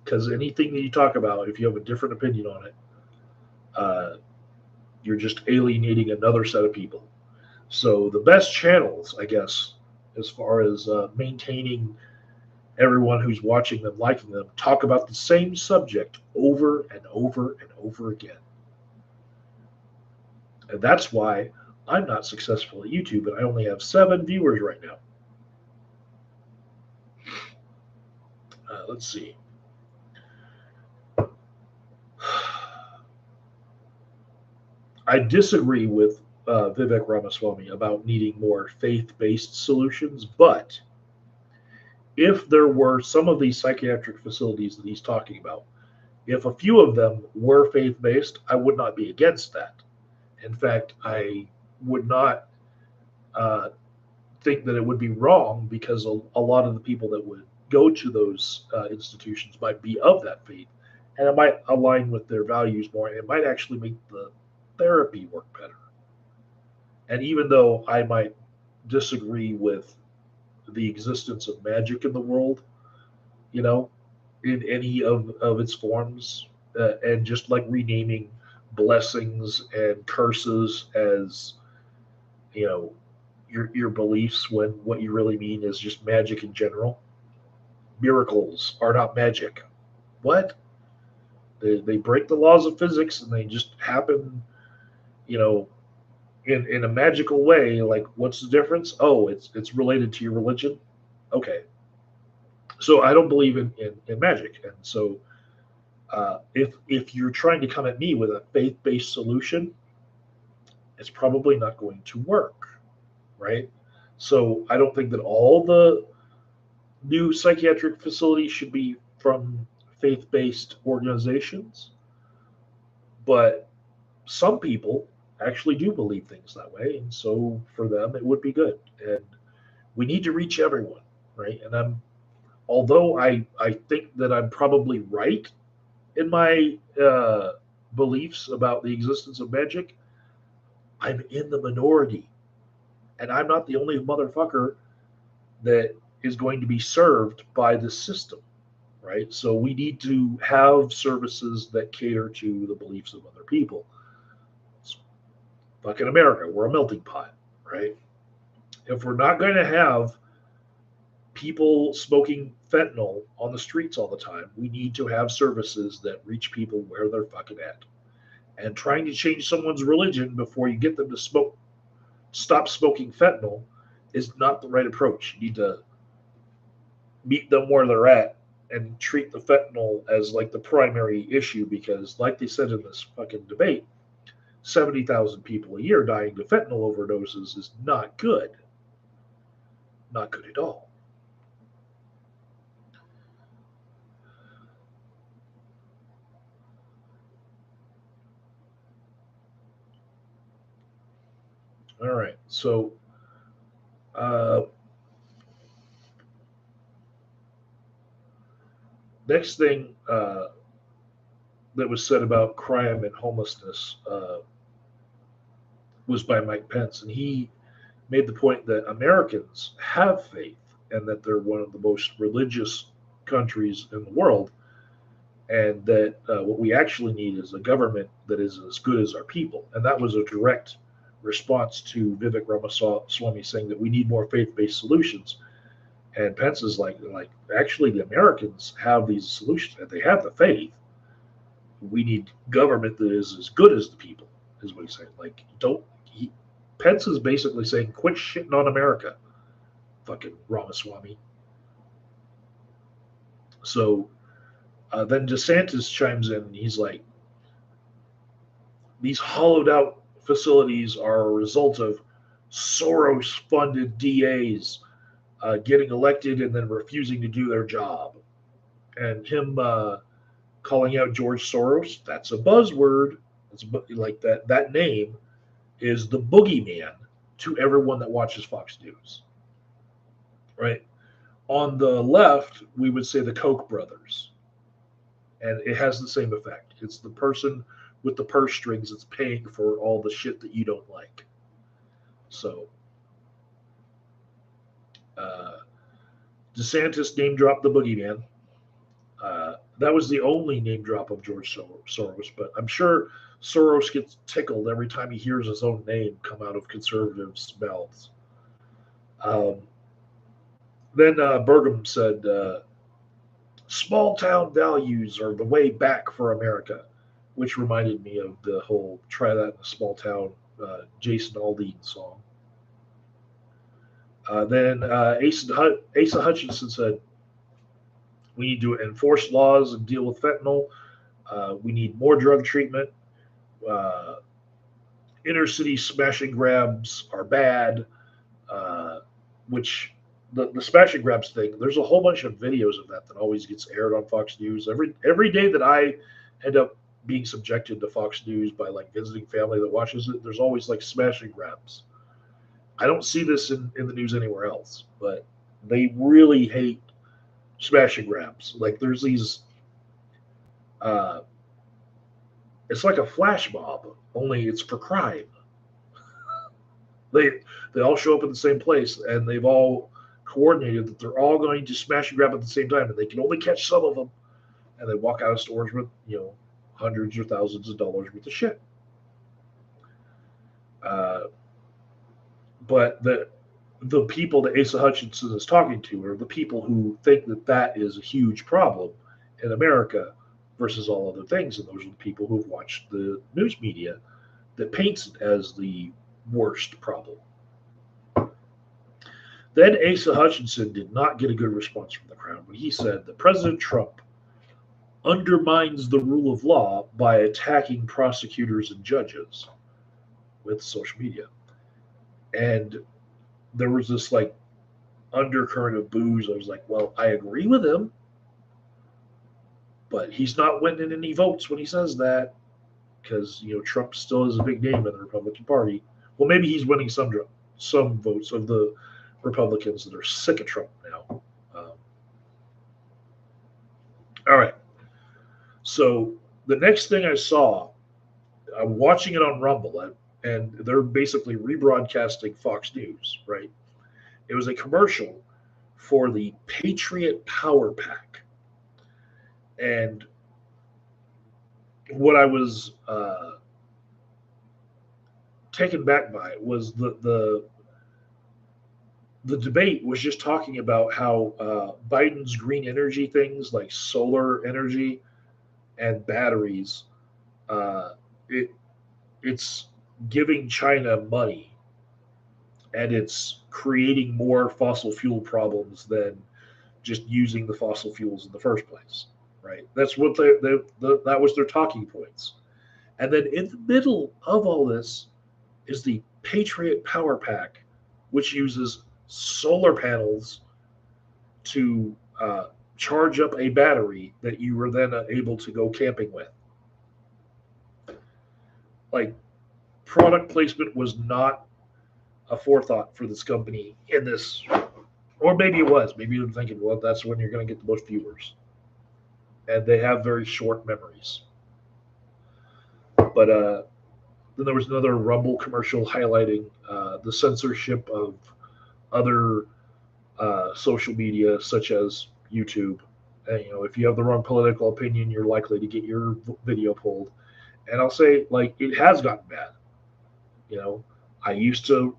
Because anything that you talk about, if you have a different opinion on it, uh, you're just alienating another set of people. So the best channels, I guess, as far as maintaining everyone who's watching them, liking them, talk about the same subject over and over and over again. And that's why I'm not successful at YouTube and I only have 7 viewers right now. Let's see. I disagree with Vivek Ramaswamy about needing more faith based solutions, but if there were some of these psychiatric facilities that he's talking about, if a few of them were faith based, I would not be against that. In fact, I would not uh, think that it would be wrong because a lot of the people that would go to those institutions might be of that faith and it might align with their values more. And it might actually make the therapy work better. And even though I might disagree with the existence of magic in the world, you know, in any of its forms, and just like renaming blessings and curses as, you know, your beliefs when what you really mean is just magic in general. Miracles are not magic. What? They break the laws of physics and they just happen you know, in a magical way. Like, what's the difference? Oh, it's related to your religion. Okay, so I don't believe in magic, and so if you're trying to come at me with a faith-based solution, it's probably not going to work, right? So I don't think that all the new psychiatric facilities should be from faith-based organizations, but some people actually do believe things that way, and so for them it would be good. And we need to reach everyone, right? And although I think that I'm probably right in my beliefs about the existence of magic, I'm in the minority, and I'm not the only motherfucker that is going to be served by this system, right? So we need to have services that cater to the beliefs of other people. It's fucking America, we're a melting pot, right? If we're not going to have people smoking fentanyl on the streets all the time, we need to have services that reach people where they're fucking at. And trying to change someone's religion before you get them to stop smoking fentanyl is not the right approach. You need to meet them where they're at and treat the fentanyl as like the primary issue, because like they said in this fucking debate, 70,000 people a year dying to fentanyl overdoses is not good. Not good at all. All right. So, uh, next thing that was said about crime and homelessness was by Mike Pence. And he made the point that Americans have faith and that they're one of the most religious countries in the world, and that what we actually need is a government that is as good as our people. And that was a direct response to Vivek Ramaswamy saying that we need more faith-based solutions. And Pence is like actually the Americans have these solutions and they have the faith. We need government that is as good as the people, is what he's saying. Like, don't Pence is basically saying, quit shitting on America, fucking Ramaswamy. So then DeSantis chimes in and he's like, these hollowed out facilities are a result of Soros funded DAs getting elected and then refusing to do their job. And him calling out George Soros, that's a buzzword. It's like that name is the boogeyman to everyone that watches Fox News, right? On the left, we would say the Koch brothers, and it has the same effect. It's the person with the purse strings that's paying for all the shit that you don't like. So, DeSantis name dropped the boogeyman. That was the only name drop of George Soros, but I'm sure Soros gets tickled every time he hears his own name come out of conservatives' mouths. Then Burgum said, small town values are the way back for America, which reminded me of the whole try that in a small town Jason Aldean song. Then Asa Hutchinson said, we need to enforce laws and deal with fentanyl. We need more drug treatment. Inner city smash and grabs are bad, which the smash and grabs thing, there's a whole bunch of videos of that always gets aired on Fox News. Every day that I end up being subjected to Fox News by like visiting family that watches it, there's always like smash and grabs. I don't see this in the news anywhere else, but they really hate smash and grabs. Like there's these it's like a flash mob, only it's for crime. They all show up in the same place, and they've all coordinated that they're all going to smash and grab at the same time, and they can only catch some of them. And they walk out of stores with hundreds or thousands of dollars worth of shit. But the people that Asa Hutchinson is talking to are the people who think that that is a huge problem in America versus all other things, and those are the people who've watched the news media that paints it as the worst problem. Then Asa Hutchinson did not get a good response from the crowd when he said that President Trump undermines the rule of law by attacking prosecutors and judges with social media. And there was this like undercurrent of boos. I was like, well, I agree with him, but he's not winning any votes when he says that, because Trump still is a big name in the Republican Party. Well, maybe he's winning some votes of the Republicans that are sick of Trump now. All right. So the next thing I saw, I'm watching it on Rumble, and they're basically rebroadcasting Fox News, right? It was a commercial for the Patriot Power Pack. And what I was taken back by was the debate was just talking about how Biden's green energy things like solar energy and batteries, it's giving China money, and it's creating more fossil fuel problems than just using the fossil fuels in the first place, right? That's what that was their talking points. And then in the middle of all this is the Patriot Power Pack, which uses solar panels to charge up a battery that you were then able to go camping with. Like, product placement was not a forethought for this company in this, or maybe it was. Maybe you're thinking, well, that's when you're going to get the most viewers, and they have very short memories. But then there was another Rumble commercial highlighting the censorship of other social media, such as YouTube. And, if you have the wrong political opinion, you're likely to get your video pulled. And I'll say, like, it has gotten bad. I used to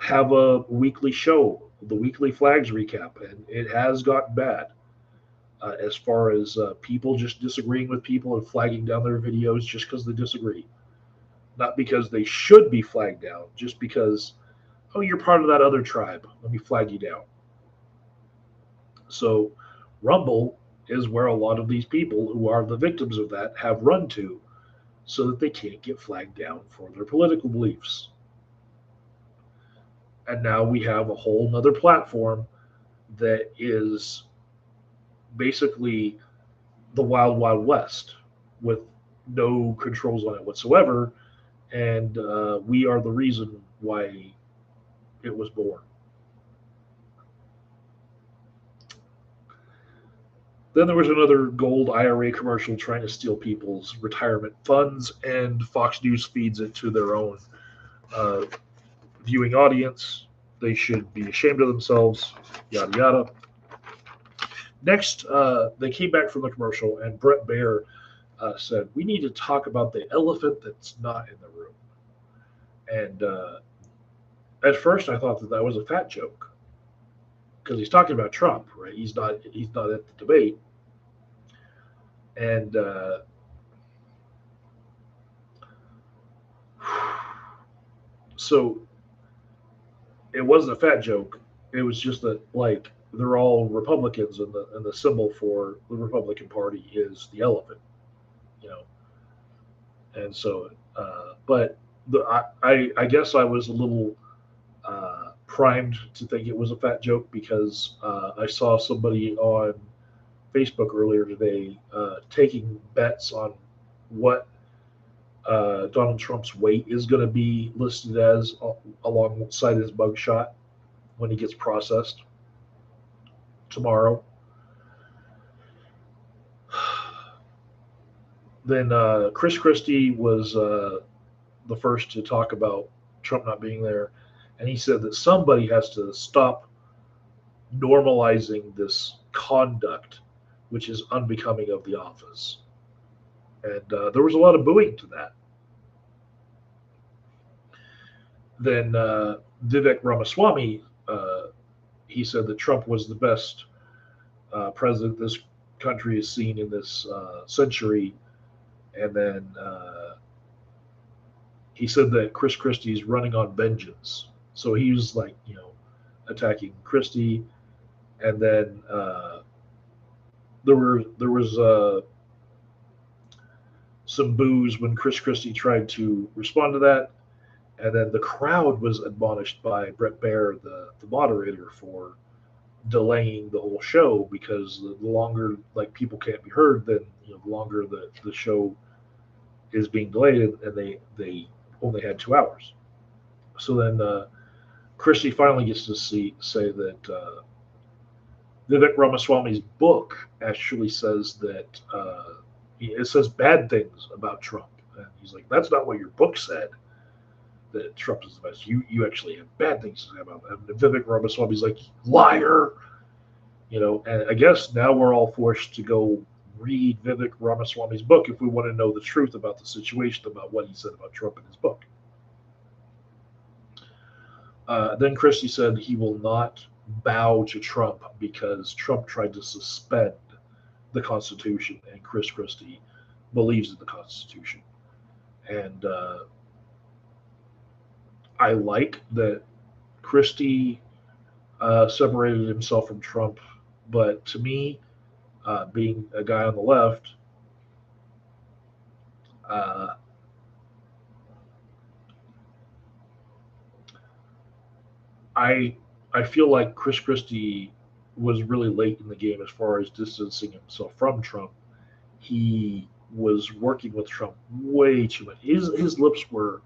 have a weekly show, the Weekly Flags Recap, and it has gotten bad as far as people just disagreeing with people and flagging down their videos just because they disagree. Not because they should be flagged down, just because, oh, you're part of that other tribe. Let me flag you down. So Rumble is where a lot of these people who are the victims of that have run to so that they can't get flagged down for their political beliefs. And now we have a whole nother platform that is basically the Wild Wild West with no controls on it whatsoever. And we are the reason why it was born. Then there was another gold IRA commercial trying to steal people's retirement funds, and Fox News feeds it to their own viewing audience. They should be ashamed of themselves, yada, yada. Next, they came back from the commercial, and Brett Baer said, we need to talk about the elephant that's not in the room. And at first, I thought that was a fat joke, because he's talking about Trump, right? He's not at the debate. And so it wasn't a fat joke. It was just that, like, they're all Republicans, and the symbol for the Republican Party is the elephant, And so, but I guess I was a little primed to think it was a fat joke because I saw somebody on Facebook earlier today taking bets on what Donald Trump's weight is going to be listed as alongside his mugshot when he gets processed tomorrow. Then Chris Christie was the first to talk about Trump not being there, and he said that somebody has to stop normalizing this conduct, which is unbecoming of the office. And there was a lot of booing to that. Then Vivek Ramaswamy, he said that Trump was the best president this country has seen in this century. And then he said that Chris Christie's running on vengeance. So he was like, attacking Christie, and then there was some boos when Chris Christie tried to respond to that, and then the crowd was admonished by Brett Baer, the moderator, for delaying the whole show because the longer like people can't be heard, then the longer the show is being delayed, and they only had 2 hours. So then Christie finally gets to say that Vivek Ramaswamy's book actually says that it says bad things about Trump, and he's like, that's not what your book said. That Trump is the best. You actually have bad things to say about him. And Vivek Ramaswamy's like, liar. And I guess now we're all forced to go read Vivek Ramaswamy's book if we want to know the truth about the situation, about what he said about Trump in his book. Then Christie said he will not bow to Trump because Trump tried to suspend the Constitution, and Chris Christie believes in the Constitution. And I like that Christie separated himself from Trump, but to me, being a guy on the left, uh, I I feel like Chris Christie was really late in the game as far as distancing himself from Trump. He was working with Trump way too much. His lips were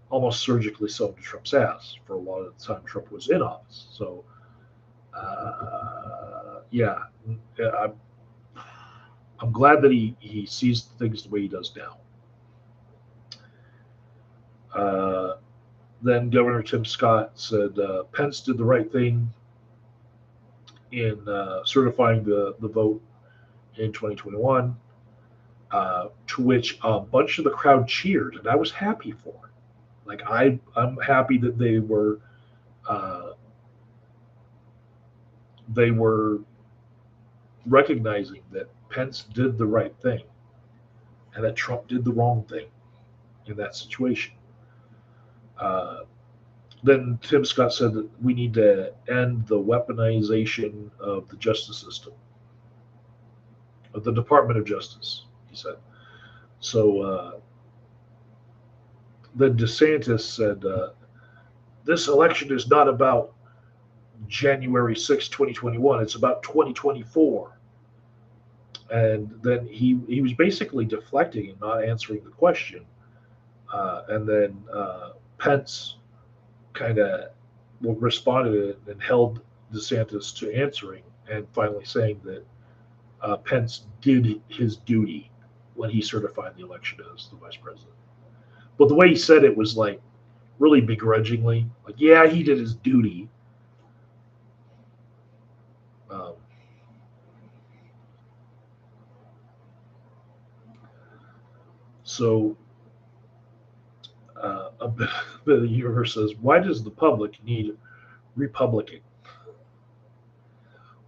almost surgically sewn to Trump's ass for a lot of the time Trump was in office. So yeah, I'm, I'm glad that he sees things the way he does now. Uh, then Governor Tim Scott said Pence did the right thing in certifying the vote in 2021, to which a bunch of the crowd cheered, and I was happy for it. Like I'm happy that uh, they were recognizing that Pence did the right thing and that Trump did the wrong thing in that situation. Uh, then Tim Scott said that we need to end the weaponization of the justice system, of the Department of Justice, he said. So then DeSantis said, this election is not about January 6, 2021, it's about 2024. And then he was basically deflecting and not answering the question. And then Pence kind of responded and held DeSantis to answering, and finally saying that Pence did his duty when he certified the election as the vice president. But the way he said it was like really begrudgingly, like, yeah, he did his duty. Um, so a bit of the universe says, why does the public need Republican?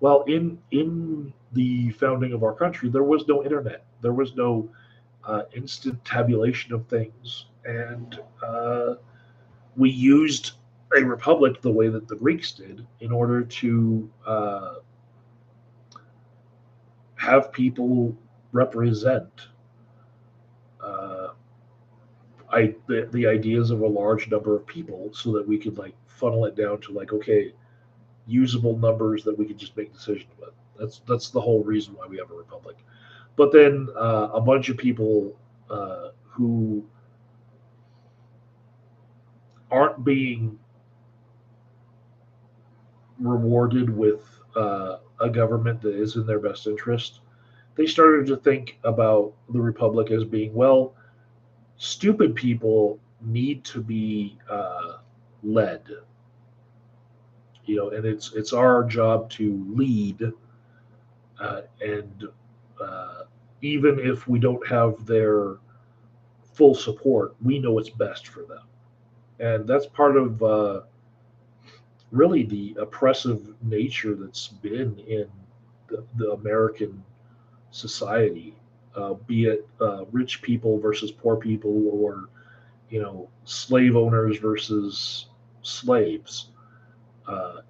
Well, in the founding of our country, there was no internet. There was no instant tabulation of things, and we used a republic the way that the Greeks did in order to have people represent uh, the ideas of a large number of people, so that we could like funnel it down to like, okay, usable numbers that we could just make decisions with. That's the whole reason why we have a republic. But then a bunch of people who aren't being rewarded with a government that is in their best interest, they started to think about the republic as being, well, stupid people need to be led, and it's our job to lead, and even if we don't have their full support, we know what's best for them, and that's part of really the oppressive nature that's been in the American society, be it rich people versus poor people, or slave owners versus slaves,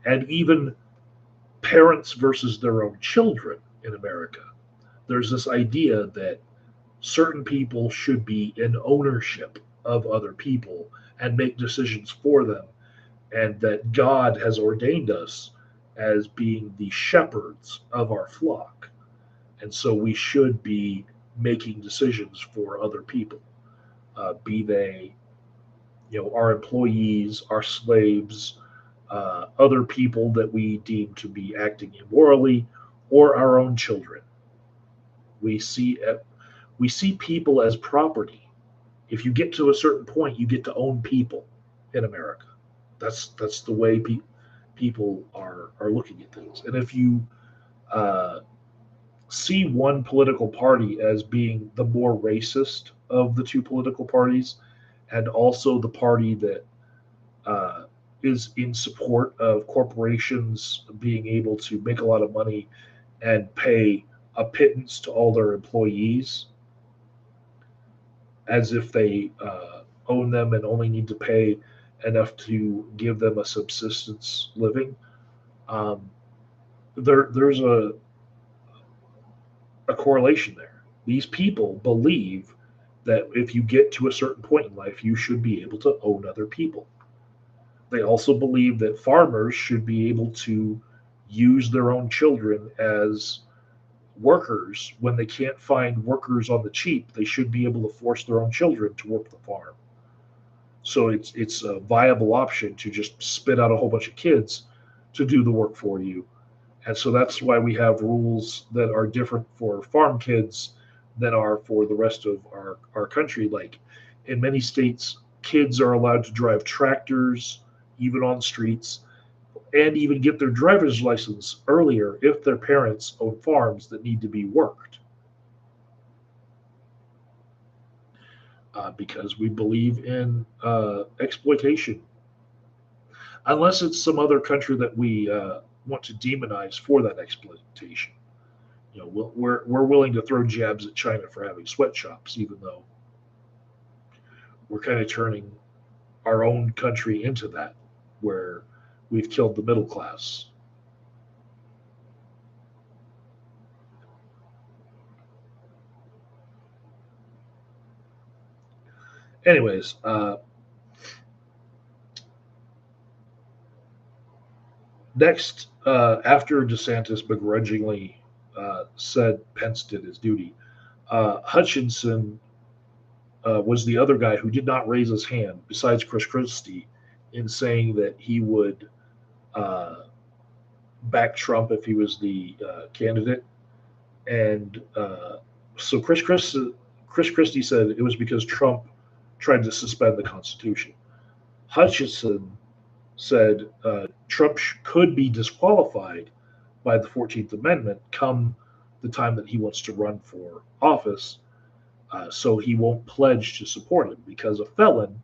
and even parents versus their own children in America. There's this idea that certain people should be in ownership of other people and make decisions for them, and that God has ordained us as being the shepherds of our flock. And so we should be making decisions for other people, be they, our employees, our slaves, other people that we deem to be acting immorally, or our own children. We see we see people as property. If you get to a certain point, you get to own people in America. That's the way people are looking at things. And if you uh, see one political party as being the more racist of the two political parties, and also the party that uh, is in support of corporations being able to make a lot of money and pay a pittance to all their employees as if they own them and only need to pay enough to give them a subsistence living. Um, there's a correlation there. These people believe that if you get to a certain point in life, you should be able to own other people. They also believe that farmers should be able to use their own children as workers when they can't find workers on the cheap. They should be able to force their own children to work the farm. So it's a viable option to just spit out a whole bunch of kids to do the work for you. And so that's why we have rules that are different for farm kids than are for the rest of our country. Like in many states, kids are allowed to drive tractors even on streets and even get their driver's license earlier if their parents own farms that need to be worked. Because we believe in exploitation, unless it's some other country that we want to demonize for that exploitation. We're willing to throw jabs at China for having sweatshops, even though we're kind of turning our own country into that, where we've killed the middle class. Anyways, next, after DeSantis begrudgingly said Pence did his duty, Hutchinson was the other guy who did not raise his hand, besides Chris Christie, in saying that he would uh, back Trump if he was the candidate. And so Chris Christie said it was because Trump tried to suspend the Constitution. Hutchinson said Trump could be disqualified by the 14th Amendment come the time that he wants to run for office. So he won't pledge to support him because a felon,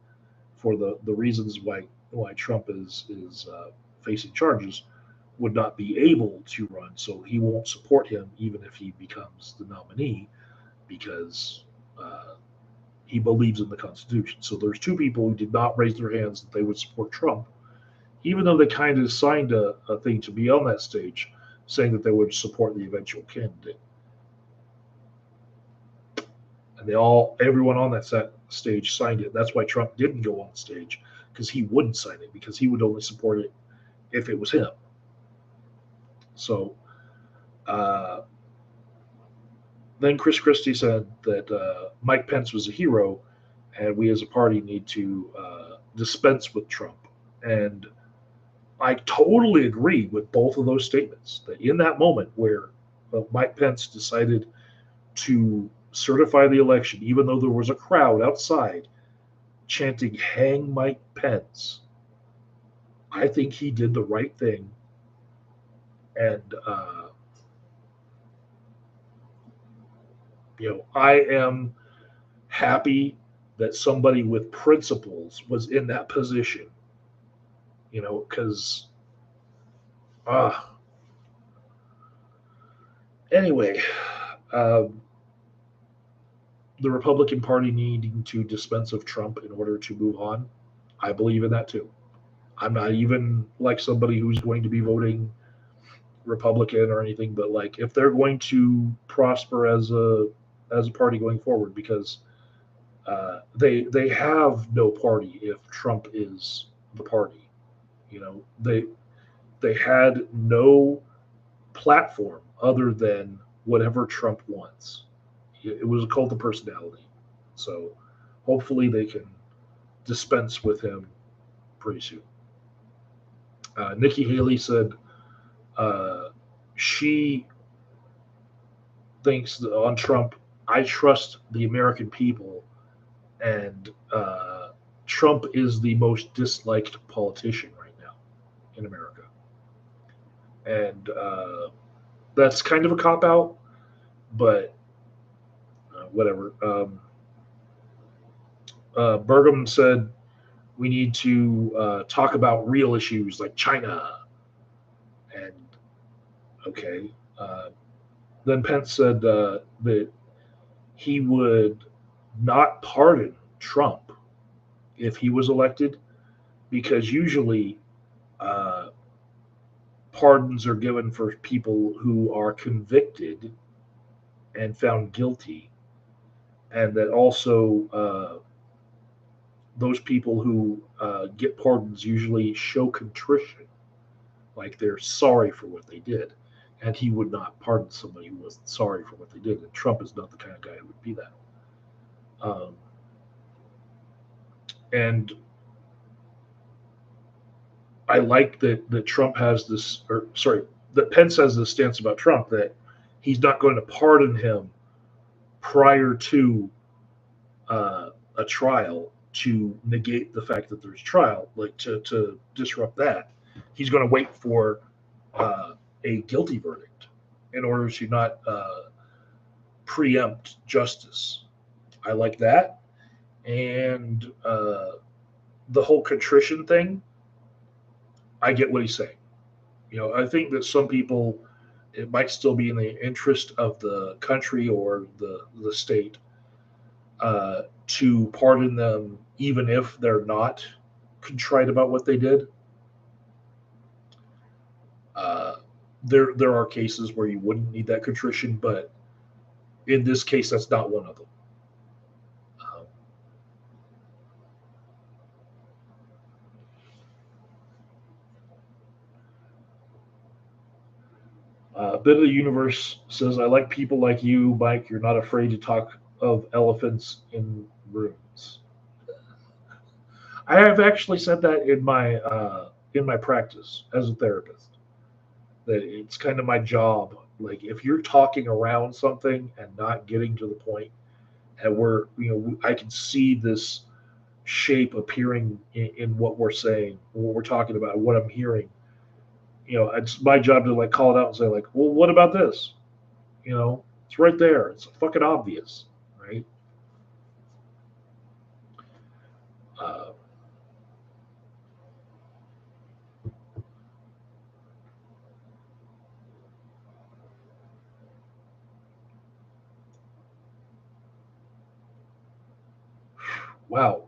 for the reasons why Trump is facing charges, would not be able to run. So he won't support him even if he becomes the nominee because uh, he believes in the Constitution. So there's two people who did not raise their hands that they would support Trump, even though they kind of signed a thing to be on that stage, saying that they would support the eventual candidate. And everyone on that stage signed it. That's why Trump didn't go on stage, because he wouldn't sign it, because he would only support it if it was him. So uh, then Chris Christie said that Mike Pence was a hero, and we as a party need to dispense with Trump. And I totally agree with both of those statements. That in that moment where Mike Pence decided to certify the election, even though there was a crowd outside chanting "Hang Mike Pence," I think he did the right thing. And I am happy that somebody with principles was in that position. Because uh, anyway, um, the Republican Party needing to dispense of Trump in order to move on. I believe in that too. I'm not even like somebody who's going to be voting Republican or anything, but like if they're going to prosper as a party going forward, because they have no party if Trump is the party. You know, they had no platform other than whatever Trump wants. It was a cult of personality. So hopefully they can dispense with him pretty soon. Nikki Haley said uh, she thinks that on Trump, I trust the American people, and Trump is the most disliked politician right now in America. And that's kind of a cop out, but whatever. Burgum said we need to talk about real issues like China. And okay. Then Pence said that he would not pardon Trump if he was elected, because usually uh, pardons are given for people who are convicted and found guilty, and that also those people who get pardons usually show contrition, like they're sorry for what they did. And he would not pardon somebody who wasn't sorry for what they did. And Trump is not the kind of guy who would be that. Um, and I like that Trump has this, or sorry, that Pence has this stance about Trump that he's not going to pardon him prior to a trial to negate the fact that there's trial, like to disrupt that. He's going to wait for a guilty verdict in order to not preempt justice. I like that. And the whole contrition thing, I get what he's saying. You know, I think that some people, it might still be in the interest of the country or the state to pardon them, even if they're not contrite about what they did. Uh, there are cases where you wouldn't need that contrition, but in this case, that's not one of them. Um, Bit of the Universe says, I like people like you, Mike. You're not afraid to talk of elephants in rooms. I have actually said that in my practice as a therapist. That it's kind of my job. Like if you're talking around something and not getting to the point, and I can see this shape appearing in what we're saying, what we're talking about, what I'm hearing. It's my job to like call it out and say like, well, what about this? It's right there. It's fucking obvious, right? Uh, wow,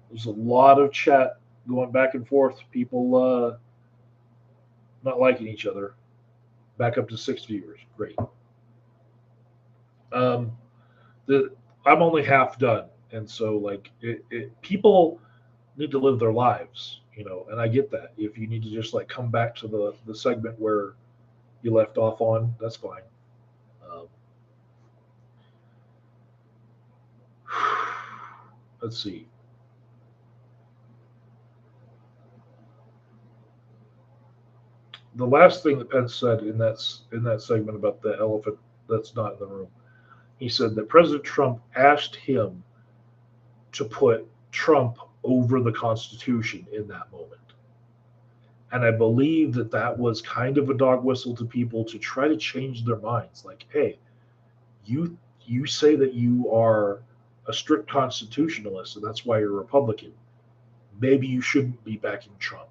there's a lot of chat going back and forth. People not liking each other. Back up to 6 viewers. Great. Um, the I'm only half done, and so like people need to live their lives, and I get that. If you need to just like come back to the segment where you left off on, that's fine. Um, let's see. The last thing that Pence said in that segment about the elephant that's not in the room, he said that President Trump asked him to put Trump over the Constitution in that moment. And I believe that was kind of a dog whistle to people to try to change their minds. Like, hey, you say that you are a strict constitutionalist, and that's why you're a Republican. Maybe you shouldn't be backing Trump,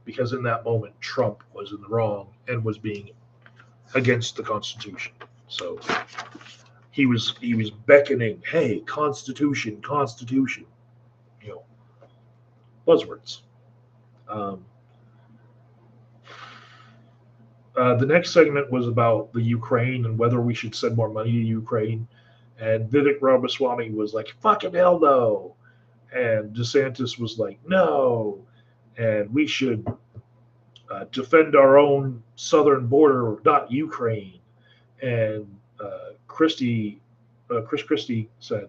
because in that moment, Trump was in the wrong and was being against the Constitution. So he was beckoning, hey, Constitution, Constitution, you know, buzzwords. Um, the next segment was about the Ukraine and whether we should send more money to Ukraine. And Vivek Ramaswamy was like, fucking hell no. And DeSantis was like, no. And we should defend our own southern border, not Ukraine. And Chris Christie said,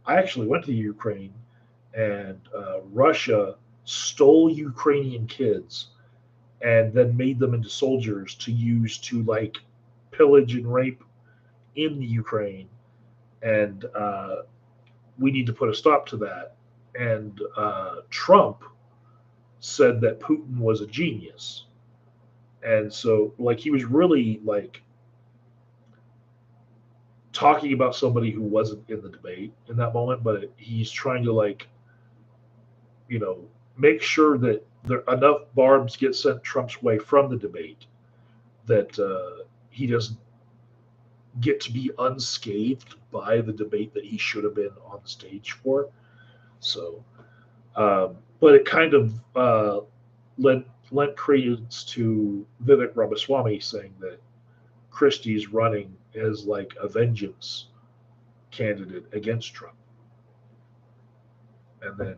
I actually went to Ukraine, and Russia stole Ukrainian kids and then made them into soldiers to use to like pillage and rape in the Ukraine. And we need to put a stop to that. And Trump said that Putin was a genius. And so, like, he was really like talking about somebody who wasn't in the debate in that moment, but he's trying to like, you know, make sure that there enough barbs get sent Trump's way from the debate that he doesn't get to be unscathed by the debate that he should have been on the stage for. So, but it kind of lent credence to Vivek Ramaswamy saying that Christie's running as like a vengeance candidate against Trump. And then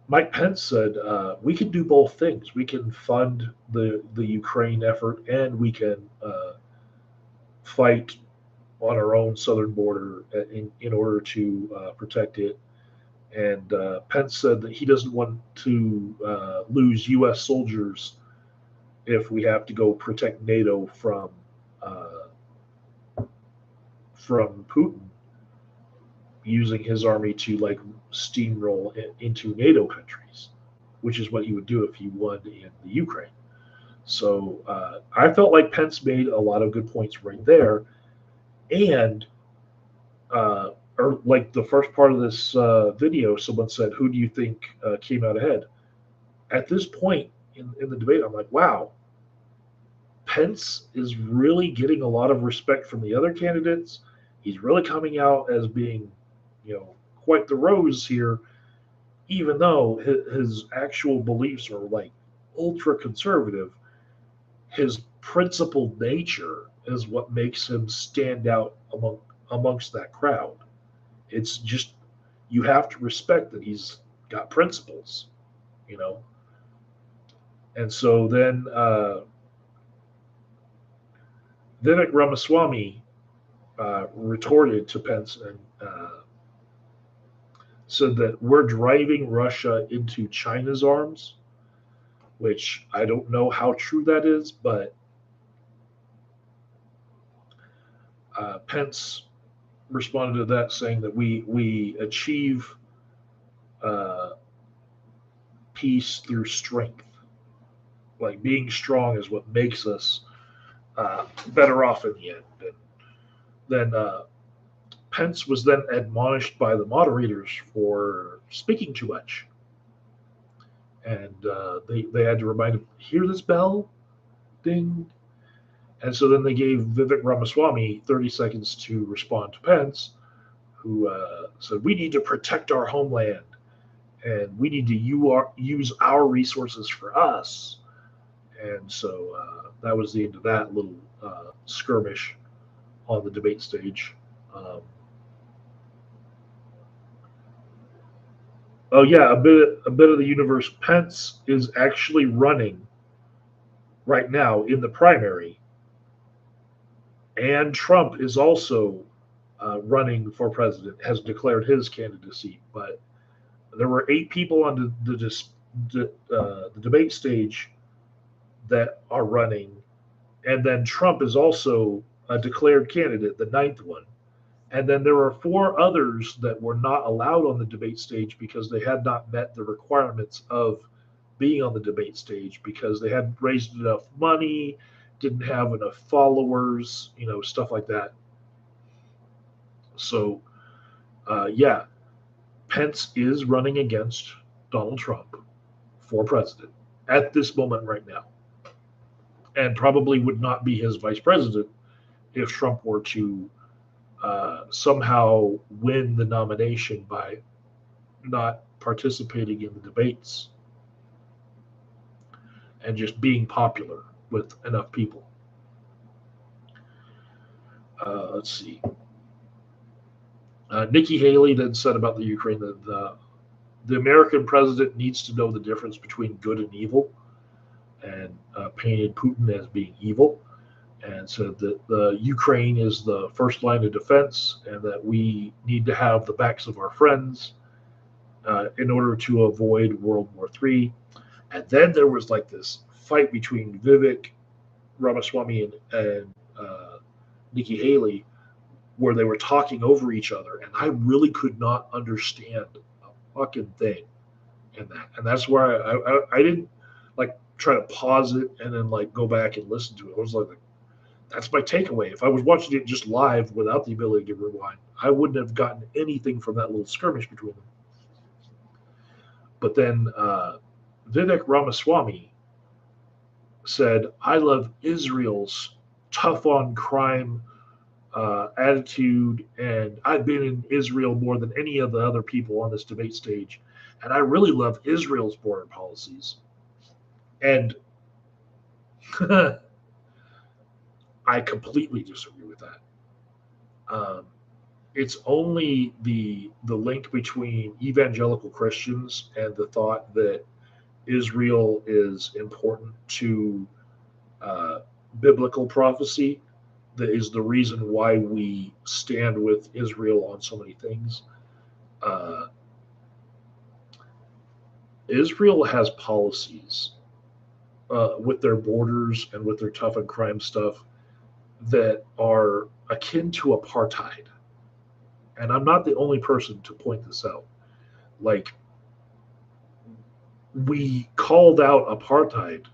Mike Pence said, we can do both things. We can fund the Ukraine effort, and we can fight on our own southern border in order to protect it. And Pence said that he doesn't want to lose U.S. soldiers if we have to go protect NATO from Putin using his army to like steamroll into NATO countries, which is what you would do if you won in the Ukraine. So I felt like Pence made a lot of good points right there, and or like the first part of this video, someone said, "Who do you think came out ahead?" At this point in the debate, I'm like, wow, Pence is really getting a lot of respect from the other candidates. He's really coming out as being, you know, quite the rose here, even though his actual beliefs are like ultra conservative. His principled nature is what makes him stand out amongst that crowd. It's just, you have to respect that he's got principles, you know. And so then Vivek Ramaswamy retorted to Pence and said that we're driving Russia into China's arms, which I don't know how true that is, but Pence responded to that saying that we achieve peace through strength. Like, being strong is what makes us better off in the end. And then Pence was then admonished by the moderators for speaking too much. And they had to remind him, hear this bell? Ding. And so then they gave Vivek Ramaswamy 30 seconds to respond to Pence, who said, we need to protect our homeland, and we need to use our resources for us. And so that was the end of that little skirmish on the debate stage. Oh yeah, a bit of the universe. Pence is actually running right now in the primary, and Trump is also running for president, has declared his candidacy. But there were 8 people on the debate stage that are running, and then Trump is also a declared candidate, the 9th one. And then there were 4 others that were not allowed on the debate stage because they had not met the requirements of being on the debate stage, because they hadn't raised enough money, didn't have enough followers, you know, stuff like that. So, yeah, Pence is running against Donald Trump for president at this moment right now, and probably would not be his vice president if Trump were to somehow win the nomination by not participating in the debates and just being popular with enough people. Let's see. Nikki Haley then said about the Ukraine that the American president needs to know the difference between good and evil, and painted Putin as being evil, and said that the Ukraine is the first line of defense, and that we need to have the backs of our friends in order to avoid World War III. And then there was like this fight between Vivek Ramaswamy and Nikki Haley, where they were talking over each other, and I really could not understand a fucking thing in that. And that's where I didn't like try to pause it and then like go back and listen to it. I was like, that's my takeaway. If I was watching it just live without the ability to rewind, I wouldn't have gotten anything from that little skirmish between them. But then Vivek Ramaswamy said, I love Israel's tough on crime attitude, and I've been in Israel more than any of the other people on this debate stage, and I really love Israel's border policies. And I completely disagree with that. It's only the link between evangelical Christians and the thought that Israel is important to biblical prophecy that is the reason why we stand with Israel on so many things. Israel has policies with their borders and with their tough on crime stuff that are akin to apartheid. And I'm not the only person to point this out. Like, we called out apartheid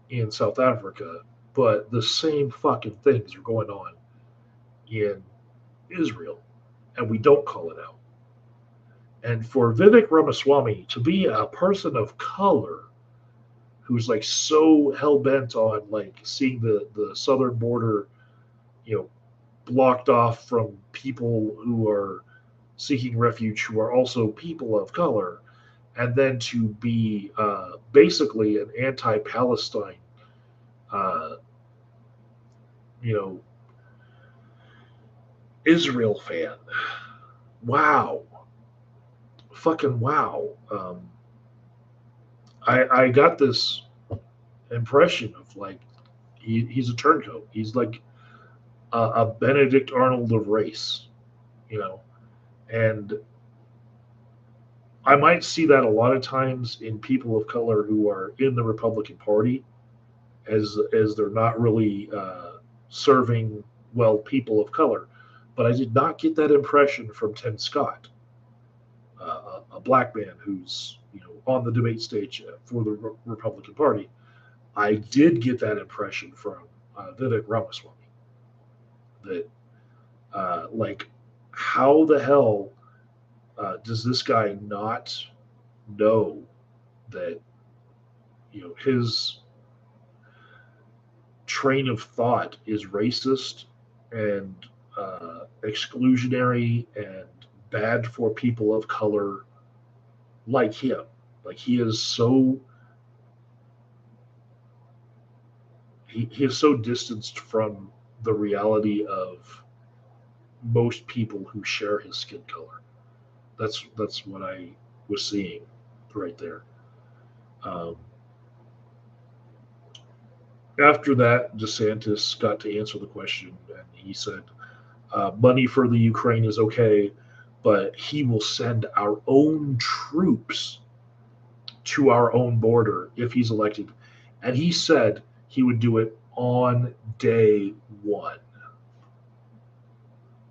in South Africa, but the same fucking things are going on in Israel, and we don't call it out. And for Vivek Ramaswamy to be a person of color who's like so hell bent on like seeing the southern border, blocked off from people who are seeking refuge who are also people of color, and then to be basically an anti-Palestine, Israel fan. Wow. Fucking wow. I got this impression of like he's a turncoat. He's like a Benedict Arnold of race, and I might see that a lot of times in people of color who are in the Republican Party, as they're not really serving people of color. But I did not get that impression from Tim Scott, a black man who's on the debate stage for the Republican Party. I did get that impression from Vivek Ramaswamy. That like, how the hell does this guy not know that his train of thought is racist and exclusionary and bad for people of color like him? Like, he is so he is so distanced from the reality of most people who share his skin color. That's what I was seeing right there. After that, DeSantis got to answer the question, and he said, money for the Ukraine is okay, but he will send our own troops to our own border if he's elected. And he said he would do it on day one.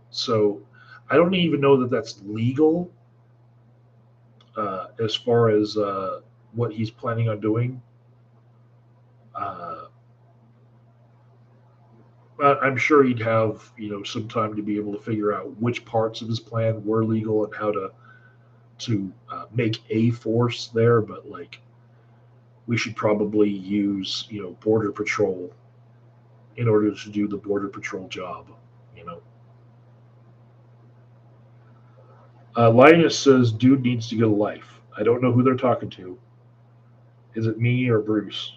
So I don't even know that that's legal as far as what he's planning on doing. I'm sure he'd have some time to be able to figure out which parts of his plan were legal and how to make a force there. But like, we should probably use Border Patrol in order to do the Border Patrol job, you know. Linus says, dude needs to get a life. I don't know who they're talking to. Is it me or Bruce?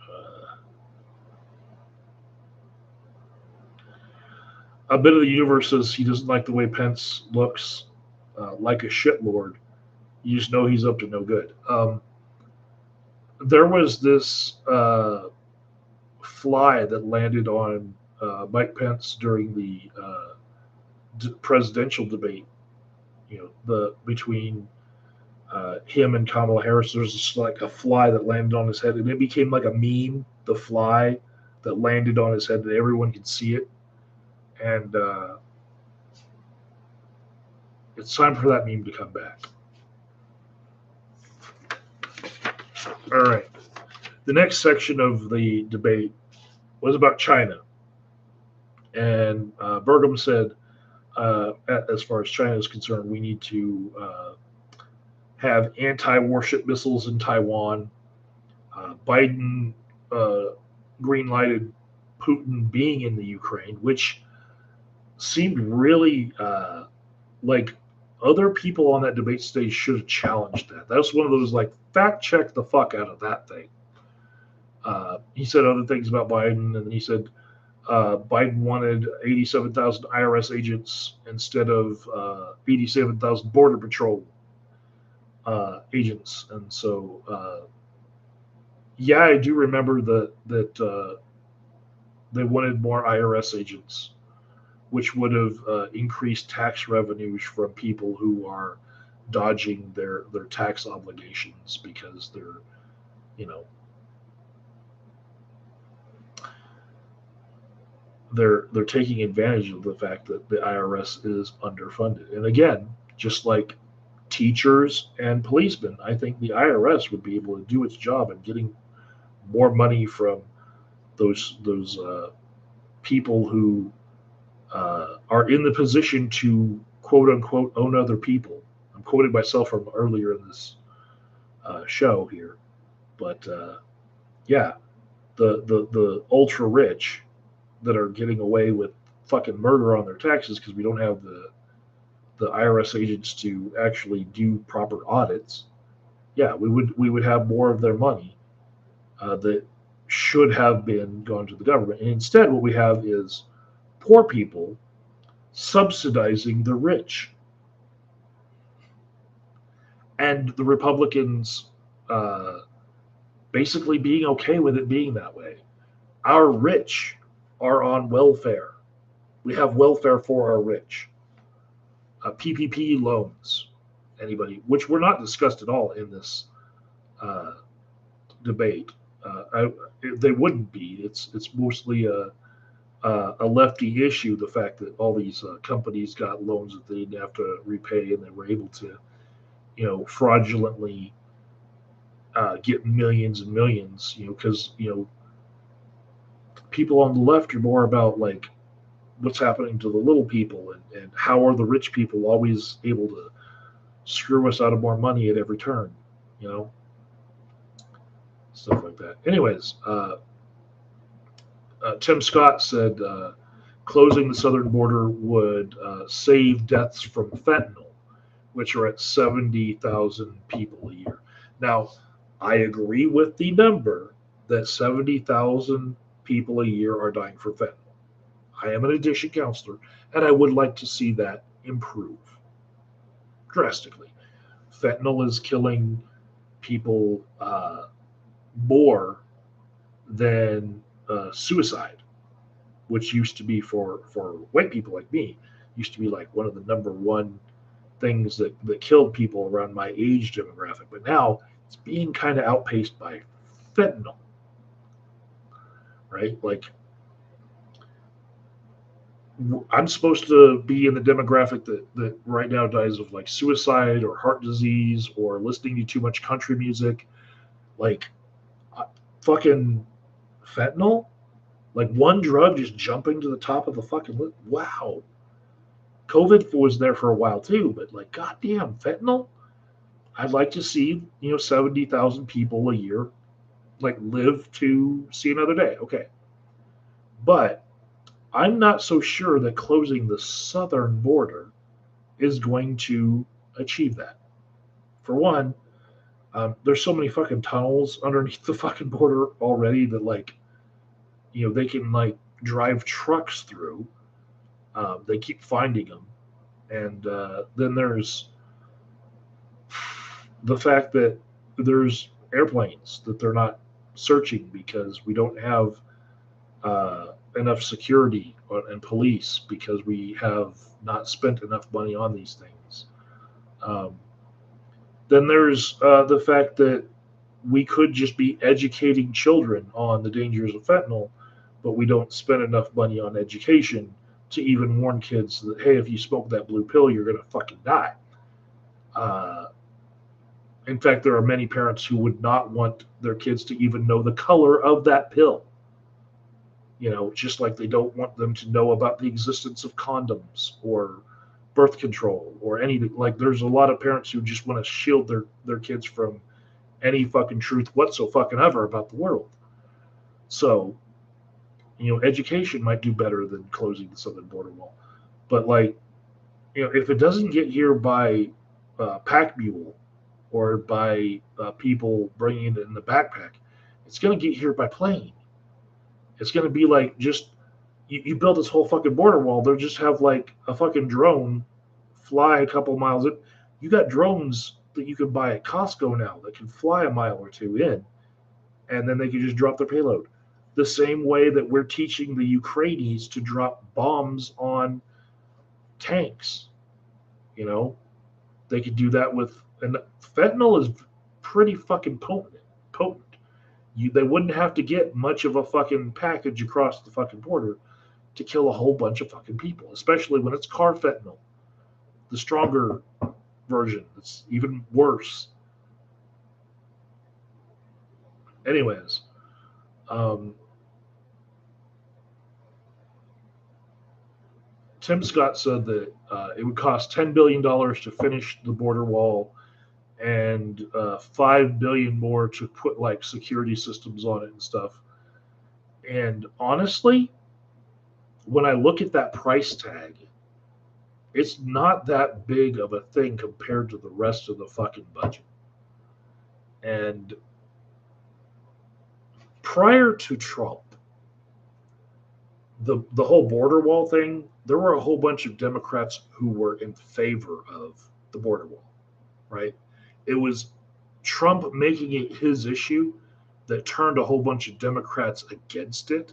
Uh, a bit of the universe says he doesn't like the way Pence looks like a shitlord. You just know he's up to no good. There was this fly that landed on Mike Pence during the presidential debate. You know, the between him and Kamala Harris. There's just like a fly that landed on his head, and it became like a meme. The fly that landed on his head, and everyone could see it. And it's time for that meme to come back. All right. The next section of the debate was about China. And Burgum said, as far as China is concerned, we need to have anti-warship missiles in Taiwan. Biden green-lighted Putin being in the Ukraine, which seemed really like other people on that debate stage should have challenged that. That was one of those like fact check the fuck out of that thing. He said other things about Biden, and then he said Biden wanted 87,000 IRS agents instead of 87,000 Border Patrol agents. And so, yeah, I do remember that they wanted more IRS agents, which would have increased tax revenues from people who are dodging their tax obligations because they're, you know, they're taking advantage of the fact that the IRS is underfunded. And again, just like teachers and policemen, I think the IRS would be able to do its job in getting more money from those people who are in the position to quote unquote own other people. I'm quoting myself from earlier in this show here, but yeah, the ultra rich that are getting away with fucking murder on their taxes because we don't have the IRS agents to actually do proper audits. Yeah, we would have more of their money that should have been gone to the government, and instead, what we have is poor people subsidizing the rich, and the Republicans basically being okay with it being that way. Our rich are on welfare. We have welfare for our rich. PPP loans, anybody, which were not discussed at all in this debate. They wouldn't be. It's mostly a lefty issue. The fact that all these companies got loans that they didn't have to repay, and they were able to, you know, fraudulently get millions and millions. You know, because people on the left are more about like what's happening to the little people, and how are the rich people always able to screw us out of more money at every turn, you know, stuff like that. Anyways, Tim Scott said closing the southern border would save deaths from fentanyl, which are at 70,000 people a year. Now, I agree with the number that 70,000 people a year are dying from fentanyl. I am an addiction counselor, and I would like to see that improve drastically. Fentanyl is killing people more than suicide, which used to be for white people like me, used to be like one of the number one things that killed people around my age demographic. But now it's being kind of outpaced by fentanyl, right? Like, I'm supposed to be in the demographic that right now dies of like suicide or heart disease or listening to too much country music. Like, fucking fentanyl? Like one drug just jumping to the top of the fucking list? Wow. COVID was there for a while too, but like, goddamn, fentanyl? I'd like to see, 70,000 people a year, like live to see another day. Okay, but I'm not so sure that closing the southern border is going to achieve that. For one, there's so many fucking tunnels underneath the fucking border already that like they can like drive trucks through. They keep finding them, and then there's the fact that there's airplanes that they're not searching because we don't have enough security and police because we have not spent enough money on these things. Um, then there's the fact that we could just be educating children on the dangers of fentanyl, but we don't spend enough money on education to even warn kids that, hey, if you smoke that blue pill, you're going to fucking die. Uh, in fact, there are many parents who would not want their kids to even know the color of that pill. Just like they don't want them to know about the existence of condoms or birth control or anything. Like, there's a lot of parents who just want to shield their kids from any fucking truth whatsoever about the world. So, education might do better than closing the southern border wall. But, like, if it doesn't get here by pack mule or by people bringing it in the backpack, it's going to get here by plane. It's going to be like just you build this whole fucking border wall. They'll just have like a fucking drone fly a couple miles in. You got drones that you can buy at Costco now that can fly a mile or two in, and then they can just drop their payload. The same way that we're teaching the Ukrainians to drop bombs on tanks. They could do that with, and fentanyl is pretty fucking potent. They wouldn't have to get much of a fucking package across the fucking border to kill a whole bunch of fucking people, especially when it's carfentanil, the stronger version. It's even worse. Anyways, Tim Scott said that it would cost $10 billion to finish the border wall and $5 billion more to put like security systems on it and stuff. And honestly, when I look at that price tag, it's not that big of a thing compared to the rest of the fucking budget. And prior to Trump, the whole border wall thing, there were a whole bunch of Democrats who were in favor of the border wall, right? It was Trump making it his issue that turned a whole bunch of Democrats against it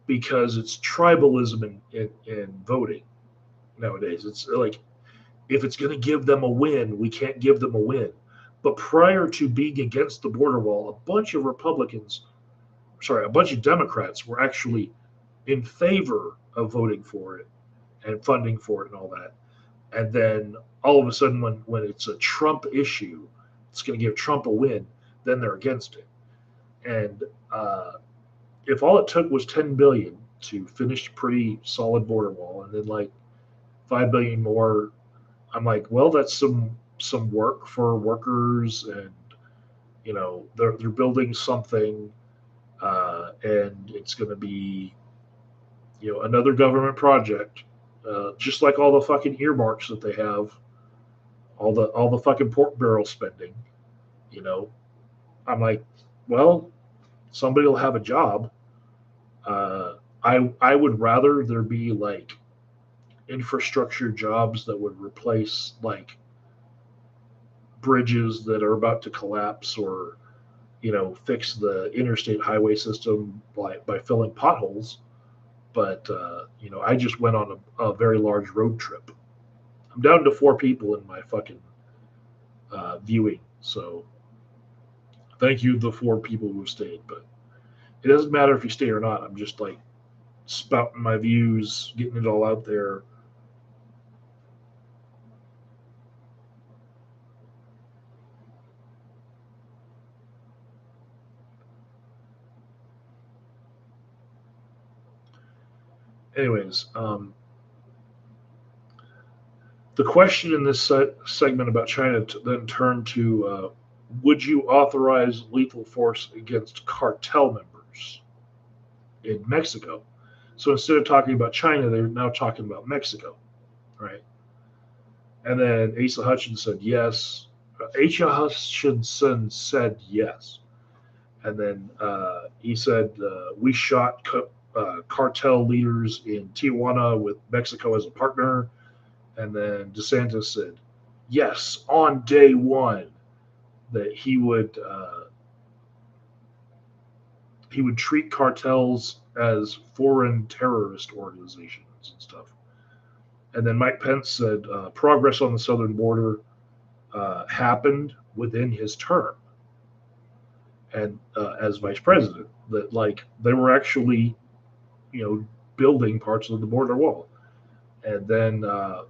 because it's tribalism in voting nowadays. It's like, if it's going to give them a win, we can't give them a win. But prior to being against the border wall, a bunch of Democrats were actually in favor of voting for it and funding for it and all that. And then all of a sudden, when it's a Trump issue, it's going to give Trump a win, then they're against it. And if all it took was $10 billion to finish a pretty solid border wall, and then like $5 billion more, I'm like, well, that's some work for workers, and they're building something, and it's going to be another government project, just like all the fucking earmarks that they have, all the fucking pork barrel spending. I'm like, well, somebody will have a job. I would rather there be like infrastructure jobs that would replace like bridges that are about to collapse, or fix the interstate highway system by filling potholes. But I just went on a very large road trip. I'm down to 4 people in my fucking viewing, so thank you, the 4 people who stayed. But it doesn't matter if you stay or not. I'm just like spouting my views, getting it all out there. Anyways, the question in this segment about China then turned to would you authorize lethal force against cartel members in Mexico? So instead of talking about China, they're now talking about Mexico, right? And then Asa Hutchinson said yes. Asa Hutchinson said yes. And then he said, we shot cartel leaders in Tijuana with Mexico as a partner. And then DeSantis said, yes, on day one, that he would treat cartels as foreign terrorist organizations and stuff. And then Mike Pence said progress on the southern border happened within his term, and as vice president, that like they were actually, building parts of the border wall. And then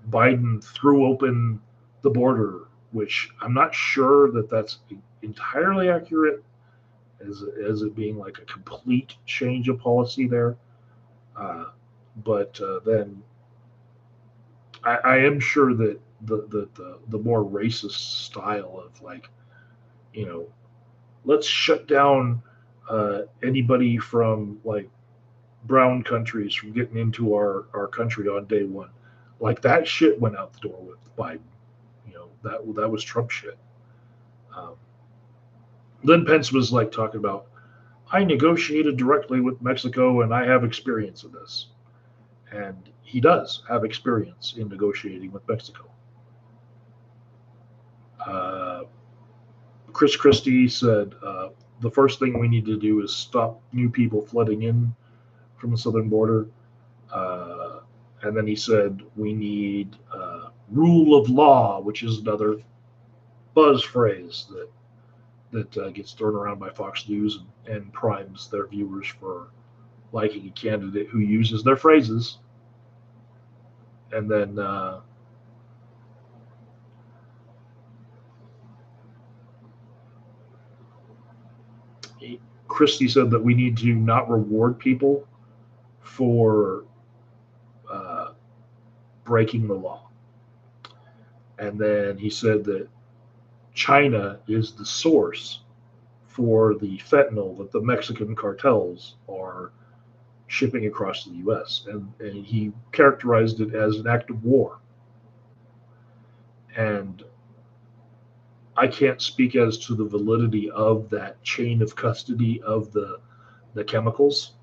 Biden threw open the border, which I'm not sure that that's entirely accurate as it being like a complete change of policy there. But then I am sure that the more racist style of like, you know, let's shut down anybody from like brown countries from getting into our country on day one. Like that shit went out the door with Biden. That was Trump shit. Um, then Pence was like talking about, I negotiated directly with Mexico and I have experience in this. And he does have experience in negotiating with Mexico. Uh, Chris Christie said the first thing we need to do is stop new people flooding in from the southern border. And then he said we need rule of law, which is another buzz phrase that gets thrown around by Fox News and primes their viewers for liking a candidate who uses their phrases. And then Christie said that we need to not reward people for breaking the law. And then he said that China is the source for the fentanyl that the Mexican cartels are shipping across the U.S. And he characterized it as an act of war. And I can't speak as to the validity of that chain of custody of the chemicals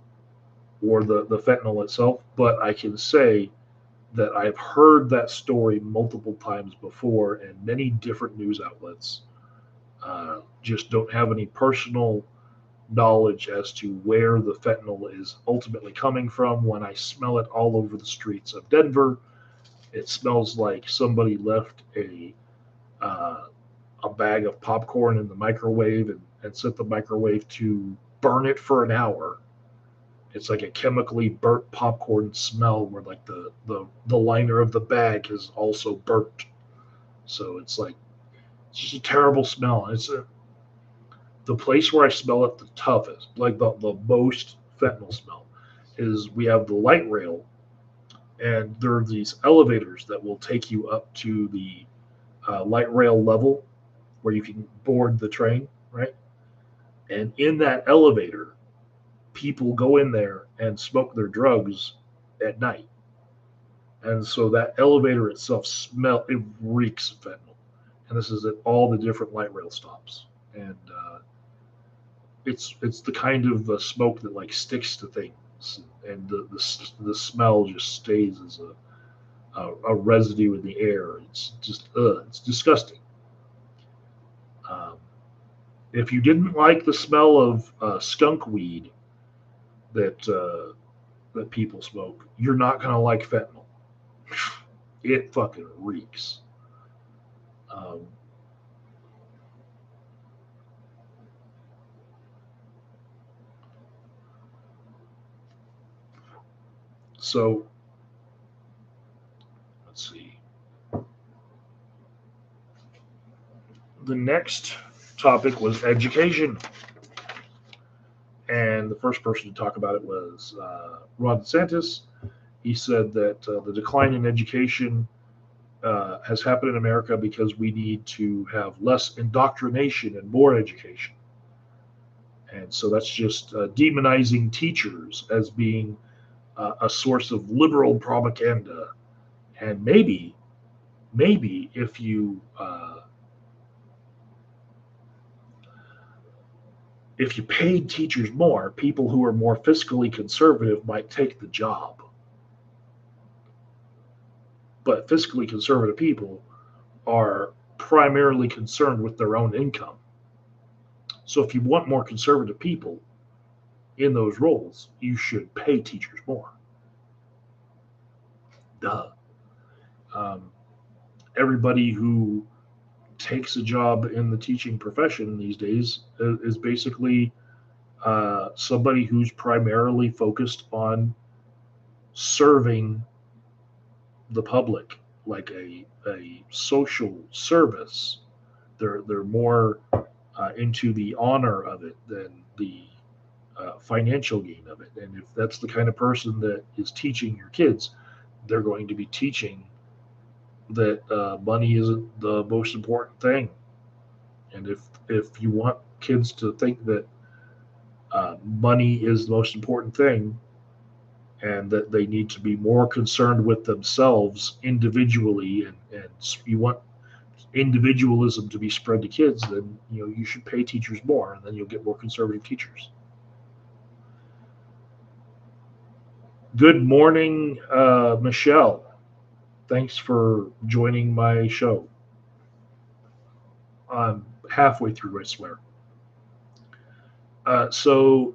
or the fentanyl itself, but I can say that I've heard that story multiple times before, and many different news outlets just don't have any personal knowledge as to where the fentanyl is ultimately coming from. When I smell it all over the streets of Denver, it smells like somebody left a bag of popcorn in the microwave and set the microwave to burn it for an hour. It's like a chemically burnt popcorn smell where like the liner of the bag is also burnt. So it's just a terrible smell. The place where I smell it the toughest, like the most fentanyl smell, is we have the light rail, and there are these elevators that will take you up to the light rail level where you can board the train, right? And in that elevator, people go in there and smoke their drugs at night. And so that elevator itself it reeks of fentanyl. And this is at all the different light rail stops. And it's the kind of smoke that like sticks to things, and the smell just stays as a residue in the air. It's just it's disgusting. Um, if you didn't like the smell of skunk weed that people smoke, you're not gonna like fentanyl. It fucking reeks. Um, so let's see. The next topic was education. And the first person to talk about it was Ron DeSantis. He said that the decline in education has happened in America because we need to have less indoctrination and more education. And so that's just demonizing teachers as being a source of liberal propaganda. And maybe if you paid teachers more, people who are more fiscally conservative might take the job. But fiscally conservative people are primarily concerned with their own income. So if you want more conservative people in those roles, you should pay teachers more. Duh. Um, Everybody who takes a job in the teaching profession these days is basically somebody who's primarily focused on serving the public, like a social service. They're more into the honor of it than the financial gain of it. And if that's the kind of person that is teaching your kids, they're going to be teaching that money isn't the most important thing. And if you want kids to think that money is the most important thing, and that they need to be more concerned with themselves individually, and you want individualism to be spread to kids, then you should pay teachers more, and then you'll get more conservative teachers. Good morning, Michelle. Thanks for joining my show. I'm halfway through, I swear. So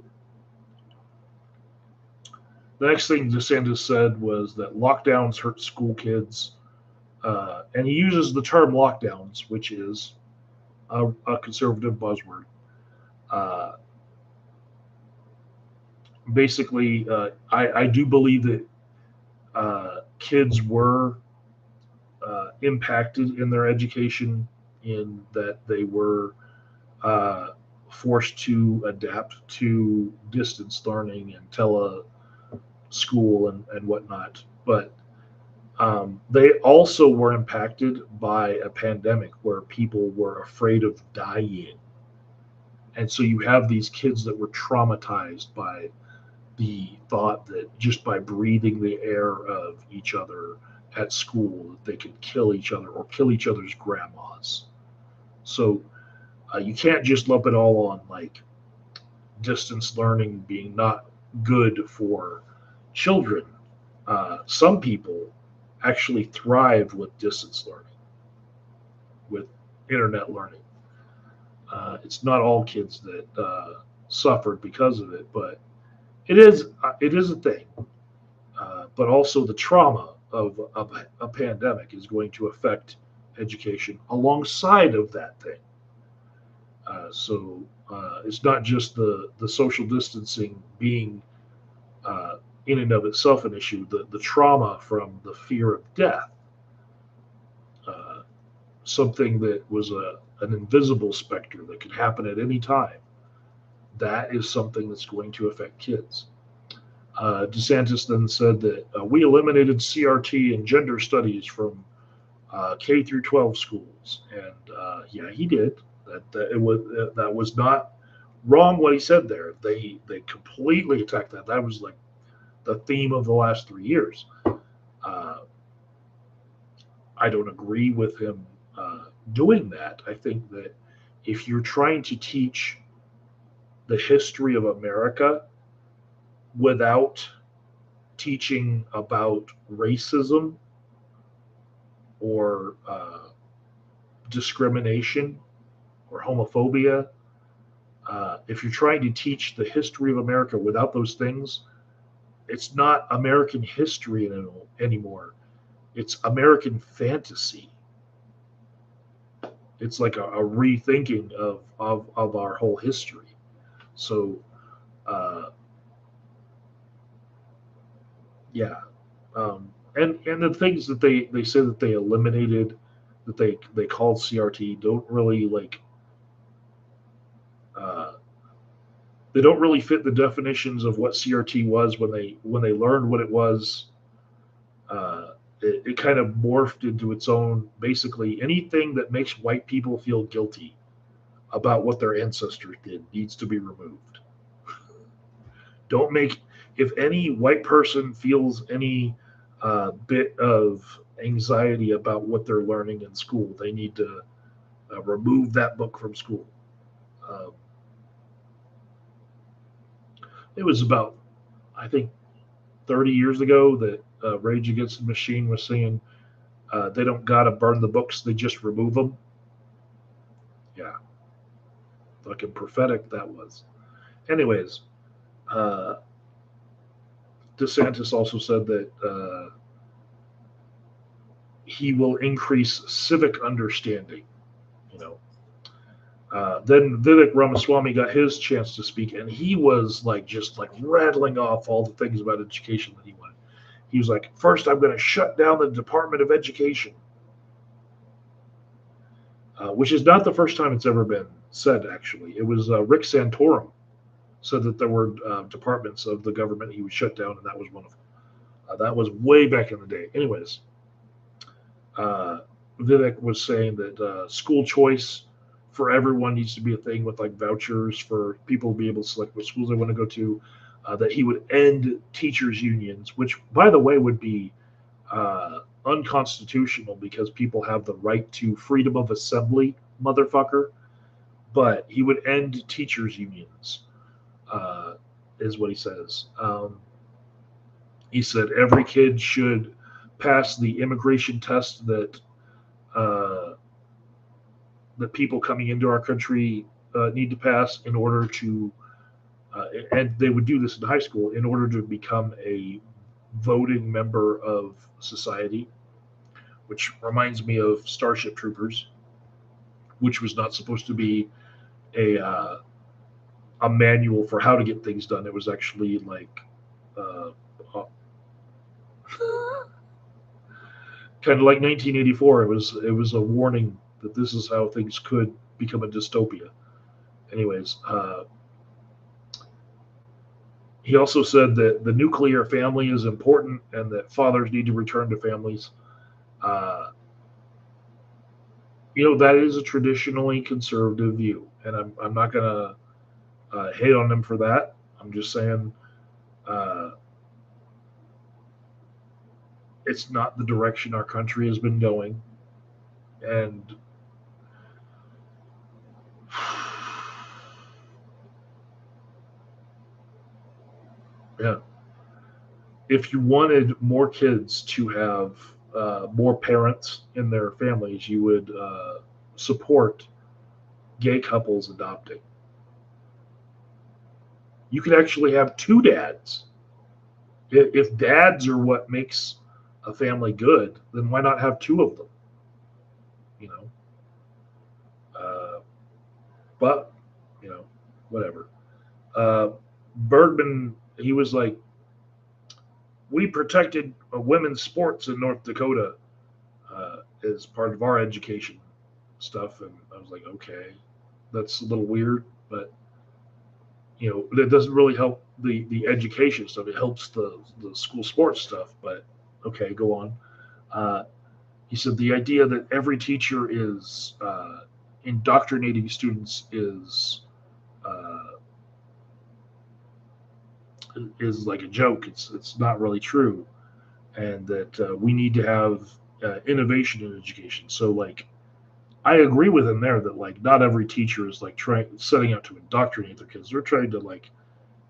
the next thing DeSantis said was that lockdowns hurt school kids, and he uses the term lockdowns, which is a conservative buzzword. Uh, Basically, I do believe that kids were impacted in their education, in that they were uh, forced to adapt to distance learning and school and whatnot. But they also were impacted by a pandemic where people were afraid of dying. And so you have these kids that were traumatized by the thought that just by breathing the air of each other at school, they could kill each other or kill each other's grandmas. So you can't just lump it all on like distance learning being not good for children. Some people actually thrive with distance learning, with internet learning. It's not all kids that suffered because of it, but it is a thing. But also the trauma of a pandemic is going to affect education alongside of that thing. So it's not just the social distancing being in and of itself an issue. The trauma from the fear of death, uh, something that was an invisible specter that could happen at any time, that is something that's going to affect kids. DeSantis then said that we eliminated CRT and gender studies from K through 12 schools, and yeah, he did. That was not wrong what he said there. They completely attacked that. That was like the theme of the last 3 years. Uh, I don't agree with him doing that. I think that if you're trying to teach the history of America without teaching about racism or discrimination or homophobia, if you're trying to teach the history of America without those things, it's not American history anymore. It's American fantasy. It's like a rethinking of our whole history. So, uh, yeah. And the things that they say that they eliminated, that they called CRT, don't really uh, they don't really fit the definitions of what CRT was when they learned what it was. Uh, it kind of morphed into its own. Basically, anything that makes white people feel guilty about what their ancestors did needs to be removed. Don't make, if any white person feels any bit of anxiety about what they're learning in school, they need to remove that book from school. Um, it was about, I think, 30 years ago that Rage Against the Machine was saying they don't gotta burn the books, they just remove them. Yeah, fucking prophetic that was. Anyways, uh, DeSantis also said that he will increase civic understanding. You know, then Vivek Ramaswamy got his chance to speak, and he was like just like rattling off all the things about education that he wanted. He was like, first, I'm going to shut down the Department of Education, which is not the first time it's ever been said, actually. It was Rick Santorum said that there were departments of the government he would shut down, and that was one of them. That was way back in the day. Anyways, uh, Vivek was saying that school choice for everyone needs to be a thing with like vouchers for people to be able to select what schools they want to go to. That he would end teachers' unions, which, by the way, would be unconstitutional because people have the right to freedom of assembly, motherfucker. But he would end teachers' unions, is what he says. He said every kid should pass the immigration test uh, that people coming into our country need to pass in order to, and they would do this in high school in order to become a voting member of society, which reminds me of Starship Troopers, which was not supposed to be a uh, a manual for how to get things done. It was actually like uh, uh, kind of like 1984. It was a warning that this is how things could become a dystopia. Anyways, he also said that the nuclear family is important and that fathers need to return to families. Uh, that is a traditionally conservative view, and I'm not gonna hate on him for that. I'm just saying uh, it's not the direction our country has been going, and yeah, if you wanted more kids to have more parents in their families, you would support gay couples adopting. You could actually have two dads. If dads are what makes a family good, then why not have two of them? You know, uh, but whatever. Uh, Bergman, he was like, we protected women's sports in North Dakota as part of our education stuff, and I was like, okay, that's a little weird, but that doesn't really help the education stuff. It helps the school sports stuff, but okay, go on. Uh, he said the idea that every teacher is indoctrinating students uh, is like a joke. It's not really true, and that we need to have innovation in education. So like I agree with him there that like not every teacher is like trying setting out to indoctrinate their kids. They're trying to like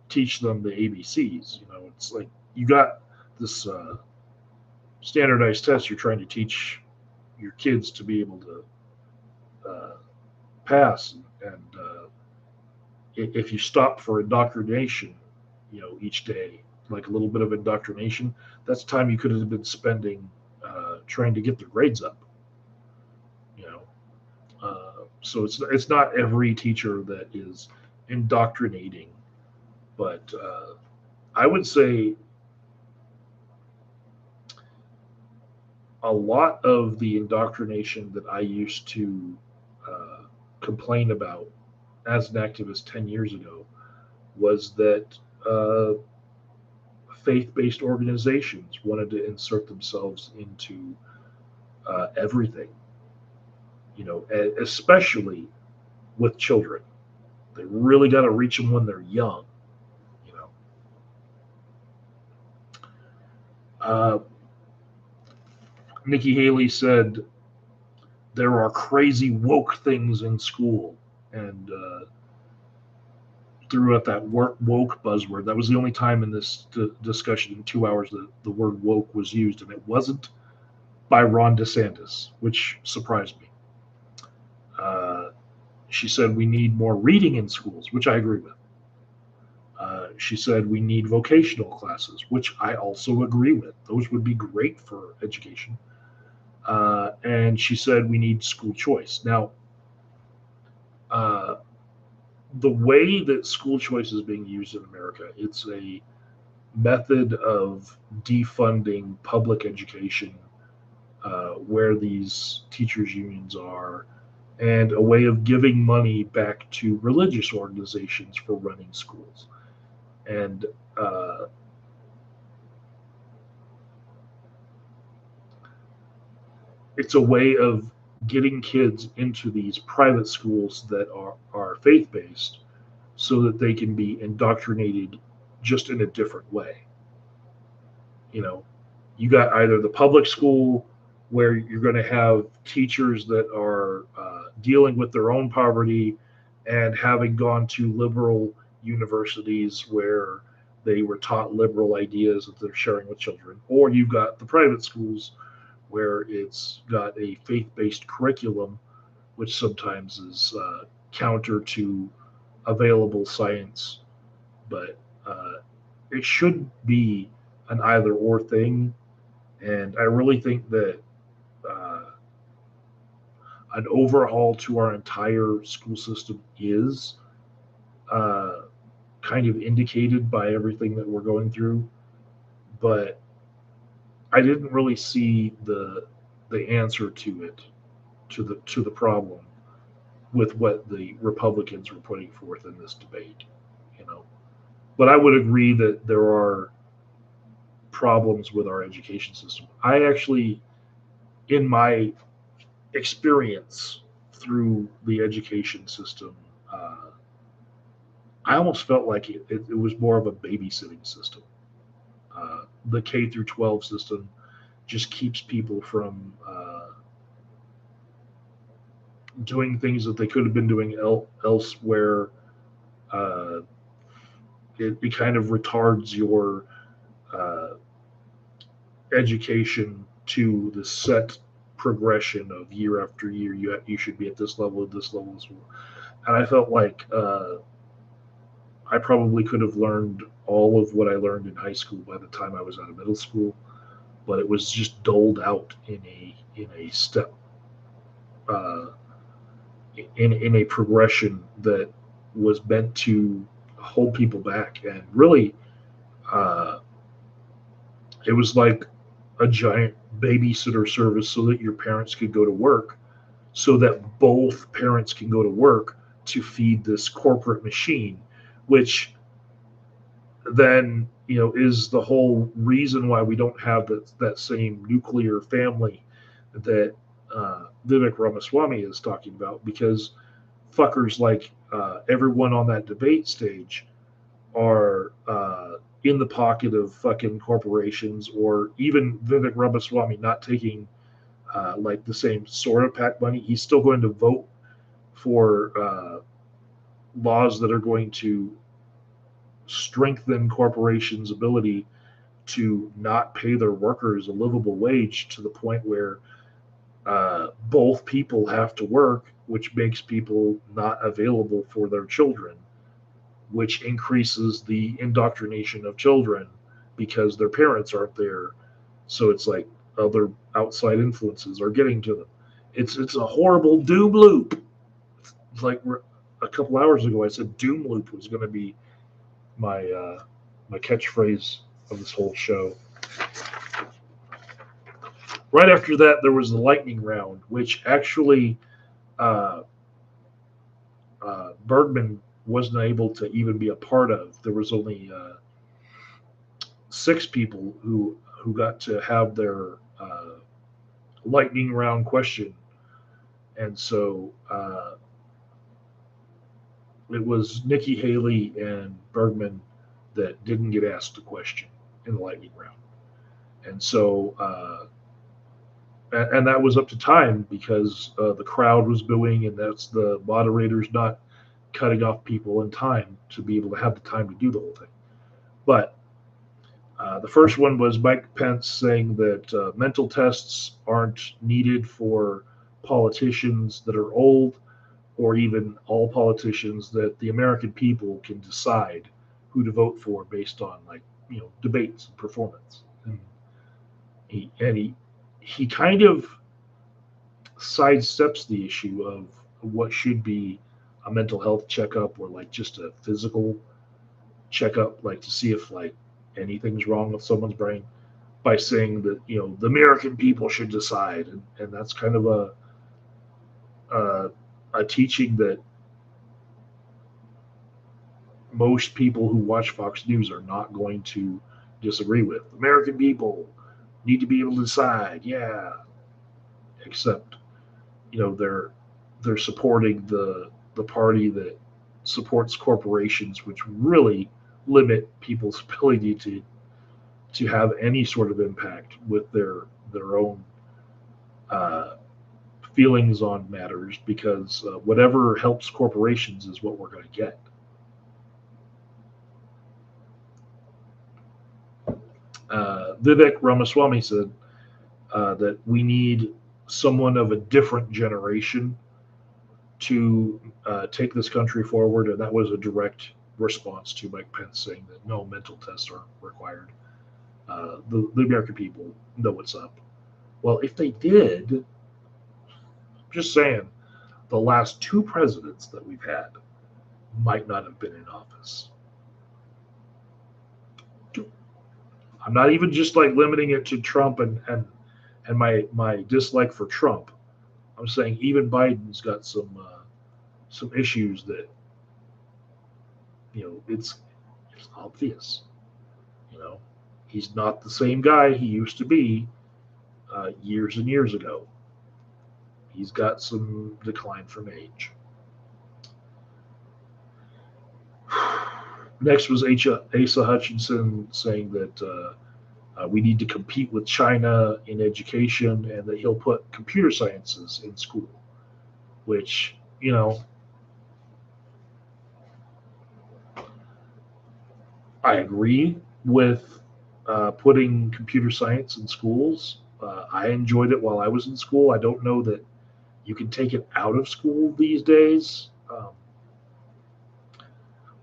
teach them the ABCs. It's like you got this standardized test. You're trying to teach your kids to be able to uh, pass, and if you stop for indoctrination, each day, like a little bit of indoctrination, that's time you could have been spending trying to get their grades up. You know, so it's not every teacher that is indoctrinating, but I would say a lot of the indoctrination that I used to uh, complain about as an activist 10 years ago was that uh, faith-based organizations wanted to insert themselves into everything, especially with children. They really got to reach them when they're young, you know. Uh, Nikki Haley said there are crazy woke things in school, and threw out that woke buzzword. That was the only time in this discussion in 2 hours that the word woke was used, and it wasn't by Ron DeSantis, which surprised me. Uh, she said we need more reading in schools, which I agree with. She said we need vocational classes, which I also agree with. Those would be great for education. And she said we need school choice. Now, uh, the way that school choice is being used in America, it's a method of defunding public education, where these teachers' unions are, and a way of giving money back to religious organizations for running schools. And it's a way of getting kids into these private schools that are faith based so that they can be indoctrinated just in a different way. You know, you got either the public school where you're going to have teachers that are dealing with their own poverty and having gone to liberal universities where they were taught liberal ideas that they're sharing with children, or you've got the private schools where it's got a faith-based curriculum, which sometimes is counter to available science, but it should be an either or thing. And I really think that uh, an overhaul to our entire school system is uh, kind of indicated by everything that we're going through. But I didn't really see the answer to it, to the problem with what the Republicans were putting forth in this debate, you know. But I would agree that there are problems with our education system. I actually, in my experience through the education system, I almost felt like it was more of a babysitting system. The K through 12 system just keeps people from doing things that they could have been doing elsewhere. Uh, it kind of retards your uh, education to the set progression of year after year. You should be at this level, this level, this level. And I felt like I probably could have learned all of what I learned in high school by the time I was out of middle school, but it was just doled out in a step, uh, in a progression that was meant to hold people back. And really, uh, it was like a giant babysitter service so that your parents could go to work, so that both parents can go to work to feed this corporate machine, which then is the whole reason why we don't have that same nuclear family that Vivek Ramaswamy is talking about, because fuckers like everyone on that debate stage are in the pocket of fucking corporations, or even Vivek Ramaswamy not taking like the same sort of PAC money. He's still going to vote for laws that are going to strengthen corporations' ability to not pay their workers a livable wage, to the point where both people have to work, which makes people not available for their children, which increases the indoctrination of children because their parents aren't there. So it's like other outside influences are getting to them. It's a horrible doom loop. It's like a couple hours ago I said doom loop was going to be my catchphrase of this whole show. Right after that, there was the lightning round, which actually uh, Bergman wasn't able to even be a part of. There was only 6 people who got to have their lightning round question, and so it was Nikki Haley and Bergman that didn't get asked a question in the lightning round, and so and that was up to time because the crowd was booing, and that's the moderators not cutting off people in time to be able to have the time to do the whole thing. But the first one was Mike Pence saying that mental tests aren't needed for politicians that are old or even all politicians, that the American people can decide who to vote for based on, like, debates and performance. And he kind of sidesteps the issue of what should be a mental health checkup or like just a physical checkup, like to see if like anything's wrong with someone's brain, by saying that the American people should decide, and that's kind of a teaching that most people who watch Fox News are not going to disagree with. American people need to be able to decide, yeah. Except, they're supporting the party that supports corporations, which really limit people's ability to have any sort of impact with their own feelings on matters, because whatever helps corporations is what we're going to get. Vivek Ramaswamy said that we need someone of a different generation to take this country forward, and that was a direct response to Mike Pence saying that no mental tests are required. The American people know what's up. Well, if they did, just saying, the last 2 presidents that we've had might not have been in office. I'm not even just like limiting it to Trump and my dislike for Trump. I'm saying even Biden's got some issues that it's obvious. He's not the same guy he used to be years and years ago. He's got some decline from age. Next was Asa Hutchinson saying that we need to compete with China in education, and that he'll put computer sciences in school, which, I agree with putting computer science in schools. I enjoyed it while I was in school. I don't know that you can take it out of school these days.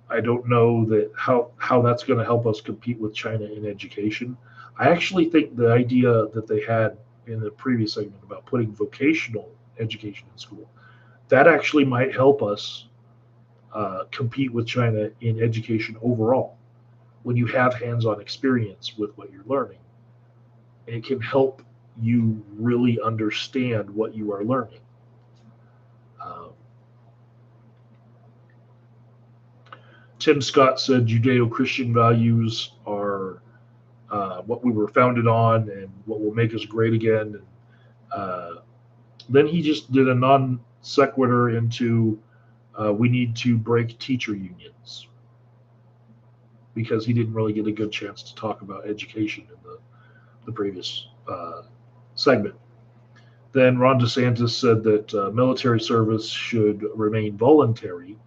I don't know that how that's going to help us compete with China in education. I actually think the idea that they had in the previous segment about putting vocational education in school, that actually might help us compete with China in education overall. When you have hands-on experience with what you're learning, it can help you really understand what you are learning. Tim Scott said Judeo-Christian values are what we were founded on and what will make us great again. And then he just did a non sequitur into we need to break teacher unions, because he didn't really get a good chance to talk about education in the previous segment. Then Ron DeSantis said that military service should remain voluntary,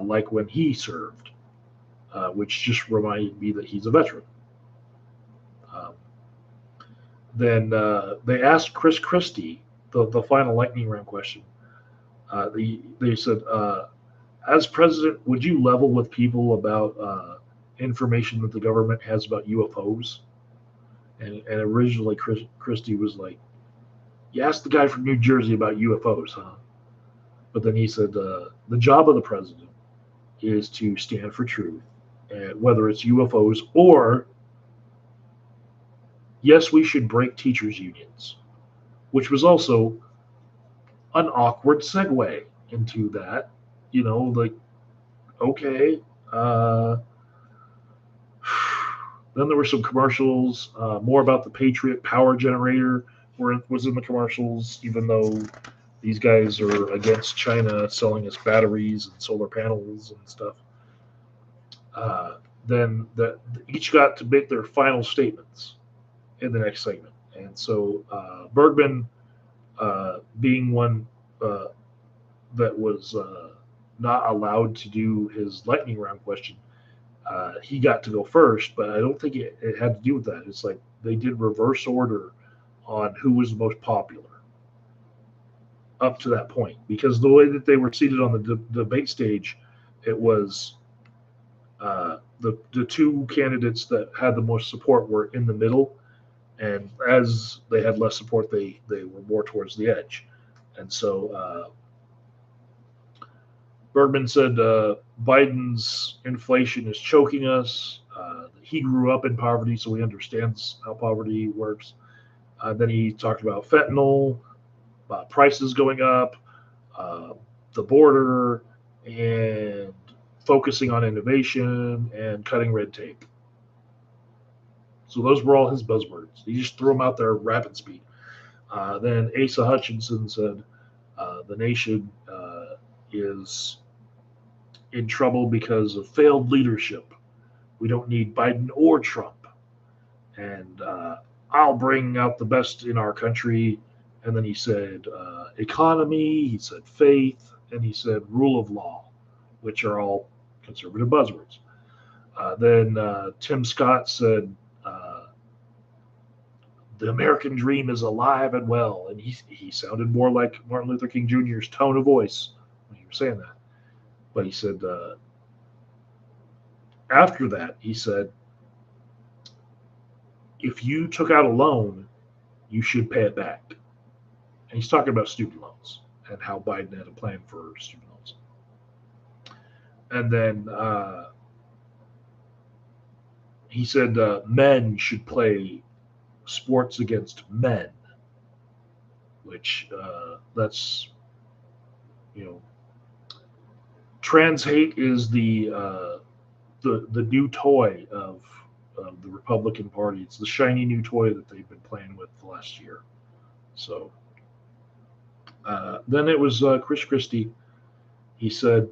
like when he served, which just reminded me that he's a veteran. Then they asked Chris Christie the final lightning round question. They said, as president, would you level with people about information that the government has about UFOs? And originally Christie was like, you asked the guy from New Jersey about UFOs, huh? But then he said, the job of the president is to stand for truth, and whether it's UFOs or, yes, we should break teachers' unions, which was also an awkward segue into that. Okay, Then there were some commercials, more about the Patriot power generator was in the commercials, even though these guys are against China selling us batteries and solar panels and stuff. Then each got to make their final statements in the next segment. And so Bergman, being one that was not allowed to do his lightning round question, he got to go first, but I don't think it had to do with that. It's like they did reverse order on who was the most popular up to that point, because the way that they were seated on the debate stage, it was the two candidates that had the most support were in the middle, and as they had less support, they were more towards the edge. And so Bergman said Biden's inflation is choking us. He grew up in poverty, so he understands how poverty works. Then he talked about fentanyl, prices going up, the border, and focusing on innovation and cutting red tape. So those were all his buzzwords. He just threw them out there rapid speed. Then Asa Hutchinson said the nation is in trouble because of failed leadership. We don't need Biden or Trump. And I'll bring out the best in our country. And then he said economy, he said faith, and he said rule of law, which are all conservative buzzwords. Then Tim Scott said the American dream is alive and well. And he sounded more like Martin Luther King Jr.'s tone of voice when he was saying that. But he said, after that, he said, if you took out a loan, you should pay it back. And he's talking about student loans and how Biden had a plan for student loans. And then he said men should play sports against men, which that's, trans hate is the new toy of the Republican Party. It's the shiny new toy that they've been playing with the last year. So then it was Chris Christie. He said,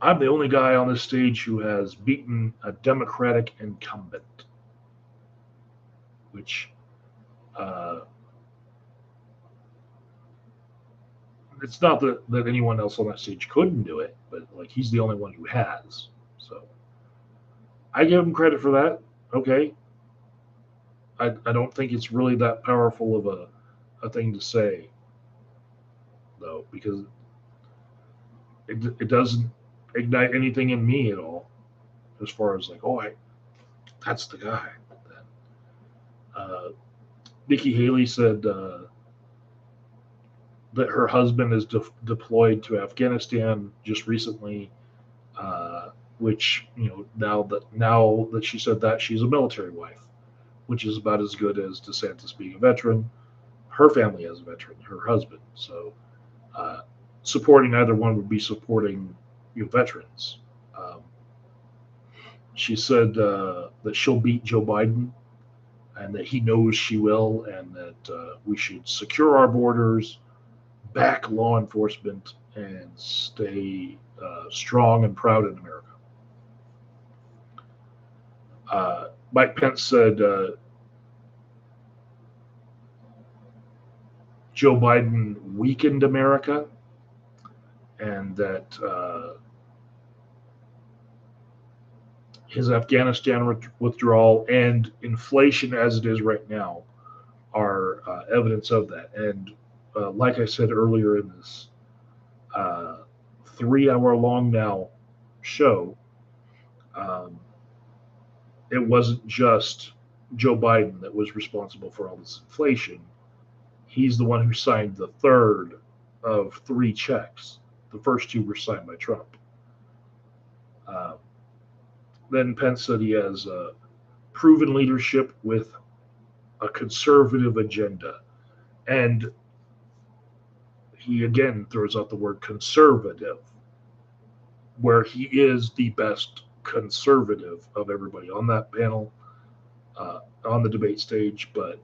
I'm the only guy on this stage who has beaten a Democratic incumbent, which it's not that anyone else on that stage couldn't do it, but like he's the only one who has. So I give him credit for that. Okay. I don't think it's really that powerful of a thing to say, though, because it doesn't ignite anything in me at all, as far as like, that's the guy. Nikki Haley said that her husband is deployed to Afghanistan just recently, which now that she said that, she's a military wife, which is about as good as DeSantis being a veteran. Her family has a veteran, her husband. So supporting either one would be supporting veterans. She said that she'll beat Joe Biden and that he knows she will, and that we should secure our borders, back law enforcement, and stay strong and proud in America. Mike Pence said Joe Biden weakened America, and that his Afghanistan withdrawal and inflation as it is right now are evidence of that. And like I said earlier in this 3-hour-long now show, it wasn't just Joe Biden that was responsible for all this inflation. He's the one who signed the third of 3 checks. The first 2 were signed by Trump. Then Pence said he has proven leadership with a conservative agenda. And he again throws out the word conservative, where he is the best conservative of everybody on that panel, on the debate stage. But,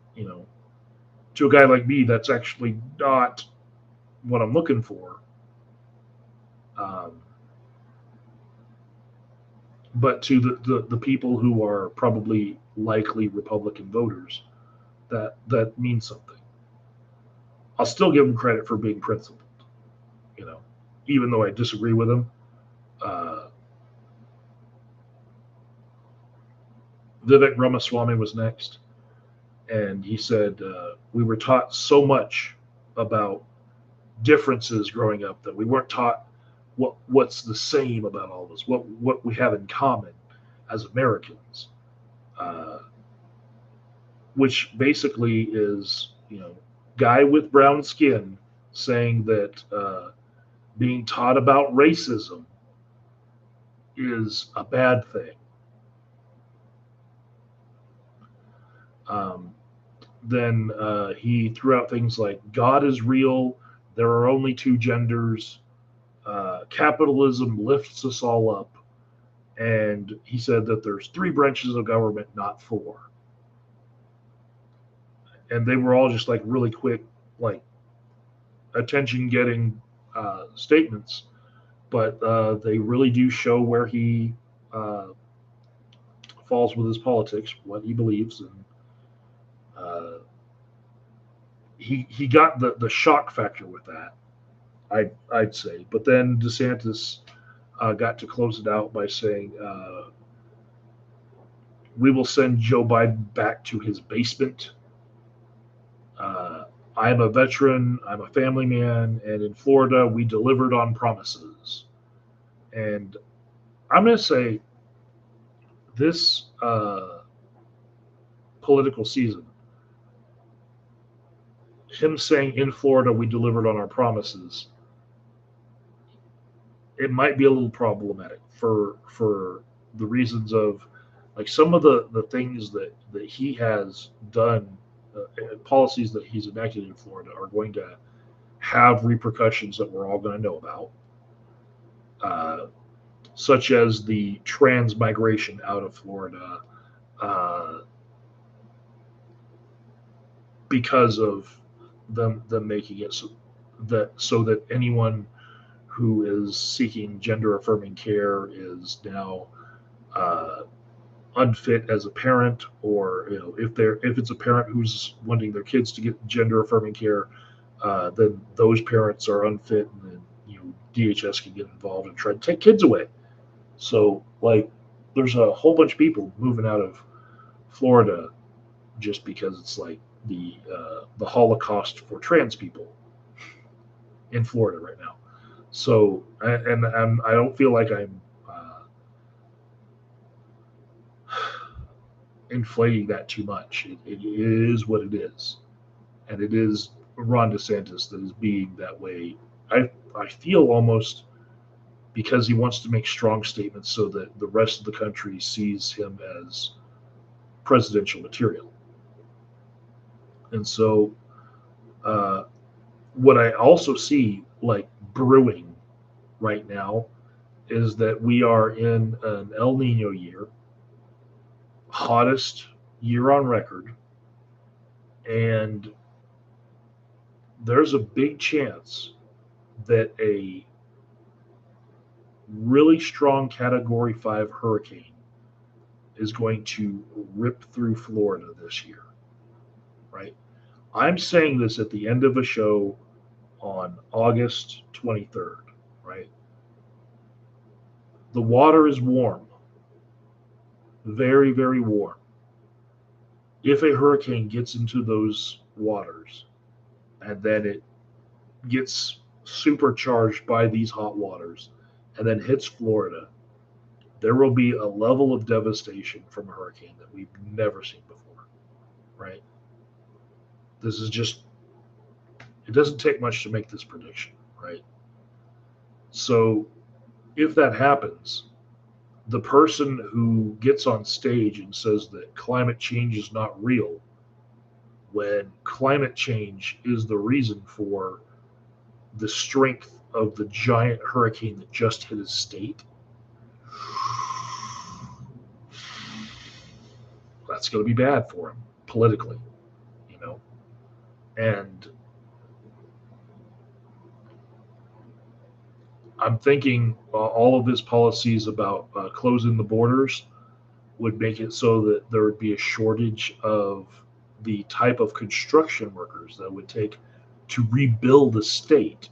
to a guy like me, that's actually not what I'm looking for. Um, but to the people who are probably likely Republican voters, that means something. I'll still give him credit for being principled, you know, even though I disagree with him. Uh, Vivek Ramaswamy was next, and he said we were taught so much about differences growing up that we weren't taught what's the same about all of us, what we have in common as Americans, uh, which basically is, guy with brown skin saying that being taught about racism is a bad thing. Um, then he threw out things like God is real, there are only two genders, capitalism lifts us all up, and he said that there's three branches of government, not four. And they were all just like really quick, like attention getting statements, but they really do show where he uh, falls with his politics, what he believes, and uh, he got the shock factor with that. I'd say, but then DeSantis got to close it out by saying, "We will send Joe Biden back to his basement. Uh, I'm a veteran. I'm a family man, and in Florida, we delivered on promises." And I'm going to say this political season, him saying in Florida we delivered on our promises, it might be a little problematic for the reasons of like some of the things that he has done, policies that he's enacted in Florida are going to have repercussions that we're all going to know about, uh, such as the trans migration out of Florida, uh, because of them making it so that anyone who is seeking gender affirming care is now uh, unfit as a parent, or if it's a parent who's wanting their kids to get gender affirming care, then those parents are unfit, and then DHS can get involved and try to take kids away. So like, there's a whole bunch of people moving out of Florida just because it's like the Holocaust for trans people in Florida right now. So and I don't feel like I'm inflating that too much. It is what it is, and it is Ron DeSantis that is being that way. I feel almost because he wants to make strong statements so that the rest of the country sees him as presidential material. And so, what I also see like brewing right now is that we are in an El Nino year, hottest year on record, and there's a big chance that a really strong Category 5 hurricane is going to rip through Florida this year, right? I'm saying this at the end of a show on August 23rd, right? The water is warm, very, very warm. If a hurricane gets into those waters and then it gets supercharged by these hot waters and then hits Florida, there will be a level of devastation from a hurricane that we've never seen before, right? This is just, it doesn't take much to make this prediction, right? So if that happens, the person who gets on stage and says that climate change is not real, when climate change is the reason for the strength of the giant hurricane that just hit his state, that's going to be bad for him politically, And I'm thinking all of his policies about closing the borders would make it so that there would be a shortage of the type of construction workers that would take to rebuild a state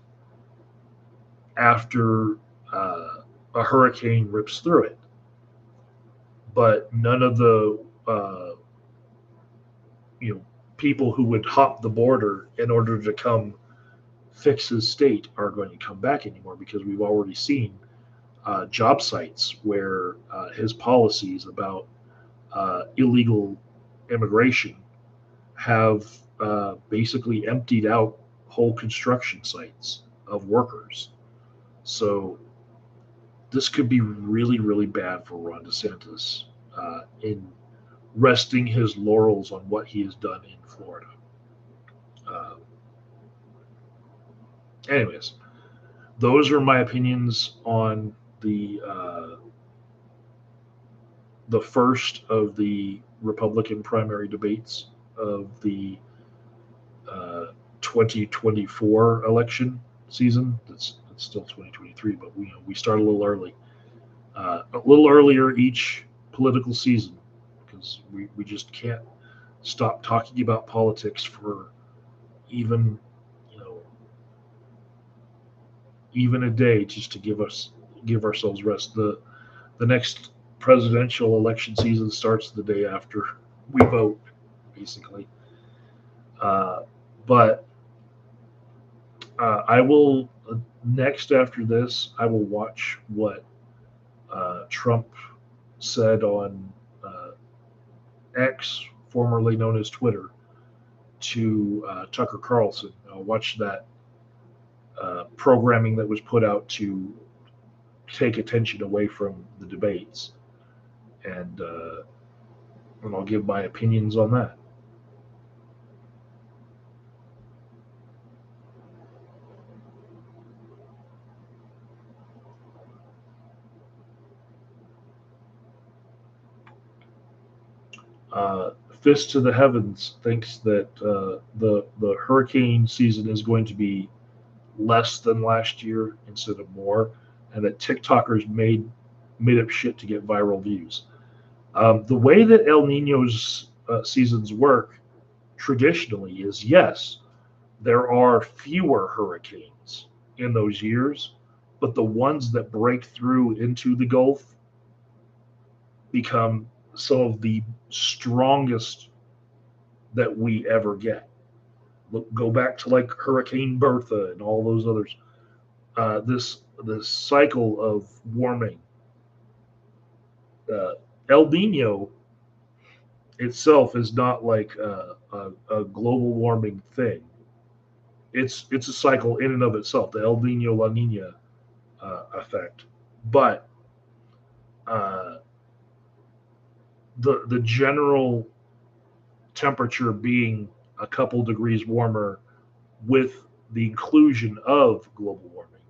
after a hurricane rips through it. But none of the people who would hop the border in order to come fix his state are going to come back anymore, because we've already seen job sites where his policies about illegal immigration have basically emptied out whole construction sites of workers. So this could be really, really bad for Ron DeSantis in resting his laurels on what he has done in Florida. Anyways, those are my opinions on the first of the Republican primary debates of the 2024 election season. It's still 2023, but we start a little early, a little earlier each political season, because we just can't stop talking about politics for even a day, just to give ourselves rest. The next presidential election season starts the day after we vote, basically. But I will next, after this, I will watch what Trump said on X, formerly known as Twitter, to Tucker Carlson. I'll watch that programming that was put out to take attention away from the debates, and I'll give my opinions on that. Fist to the Heavens thinks that the hurricane season is going to be less than last year instead of more, and that TikTokers made up shit to get viral views. The way that El Nino's seasons work traditionally is, yes, there are fewer hurricanes in those years, but the ones that break through into the Gulf become some of the strongest that we ever get. Go back to like Hurricane Bertha and all those others. This cycle of warming. El Nino itself is not like a global warming thing. It's a cycle in and of itself, the El Nino La Nina effect. But the general temperature being a couple degrees warmer with the inclusion of global warming,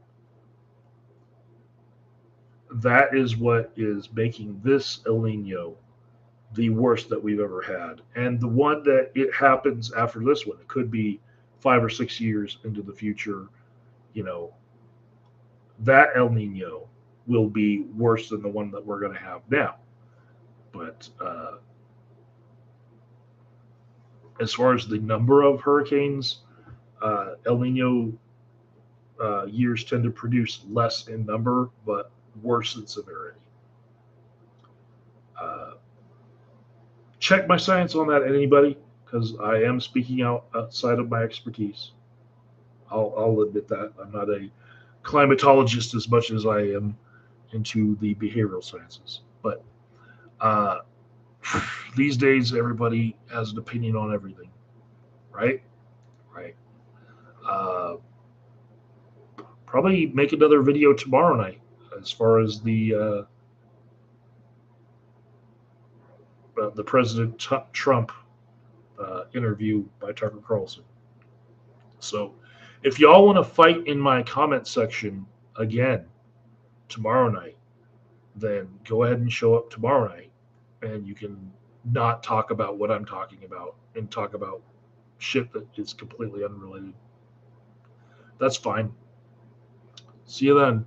that is what is making this El Nino the worst that we've ever had. And the one that it happens after this one, it could be 5 or 6 years into the future, that El Nino will be worse than the one that we're going to have now. But as far as the number of hurricanes, El Nino years tend to produce less in number, but worse in severity. Check my science on that, anybody, because I am speaking outside of my expertise. I'll admit that. I'm not a climatologist as much as I am into the behavioral sciences. But these days, everybody has an opinion on everything, right? Right. Probably make another video tomorrow night as far as the President Trump interview by Tucker Carlson. So if y'all want to fight in my comment section again tomorrow night, then go ahead and show up tomorrow night, and you can not talk about what I'm talking about and talk about shit that is completely unrelated. That's fine. See you then.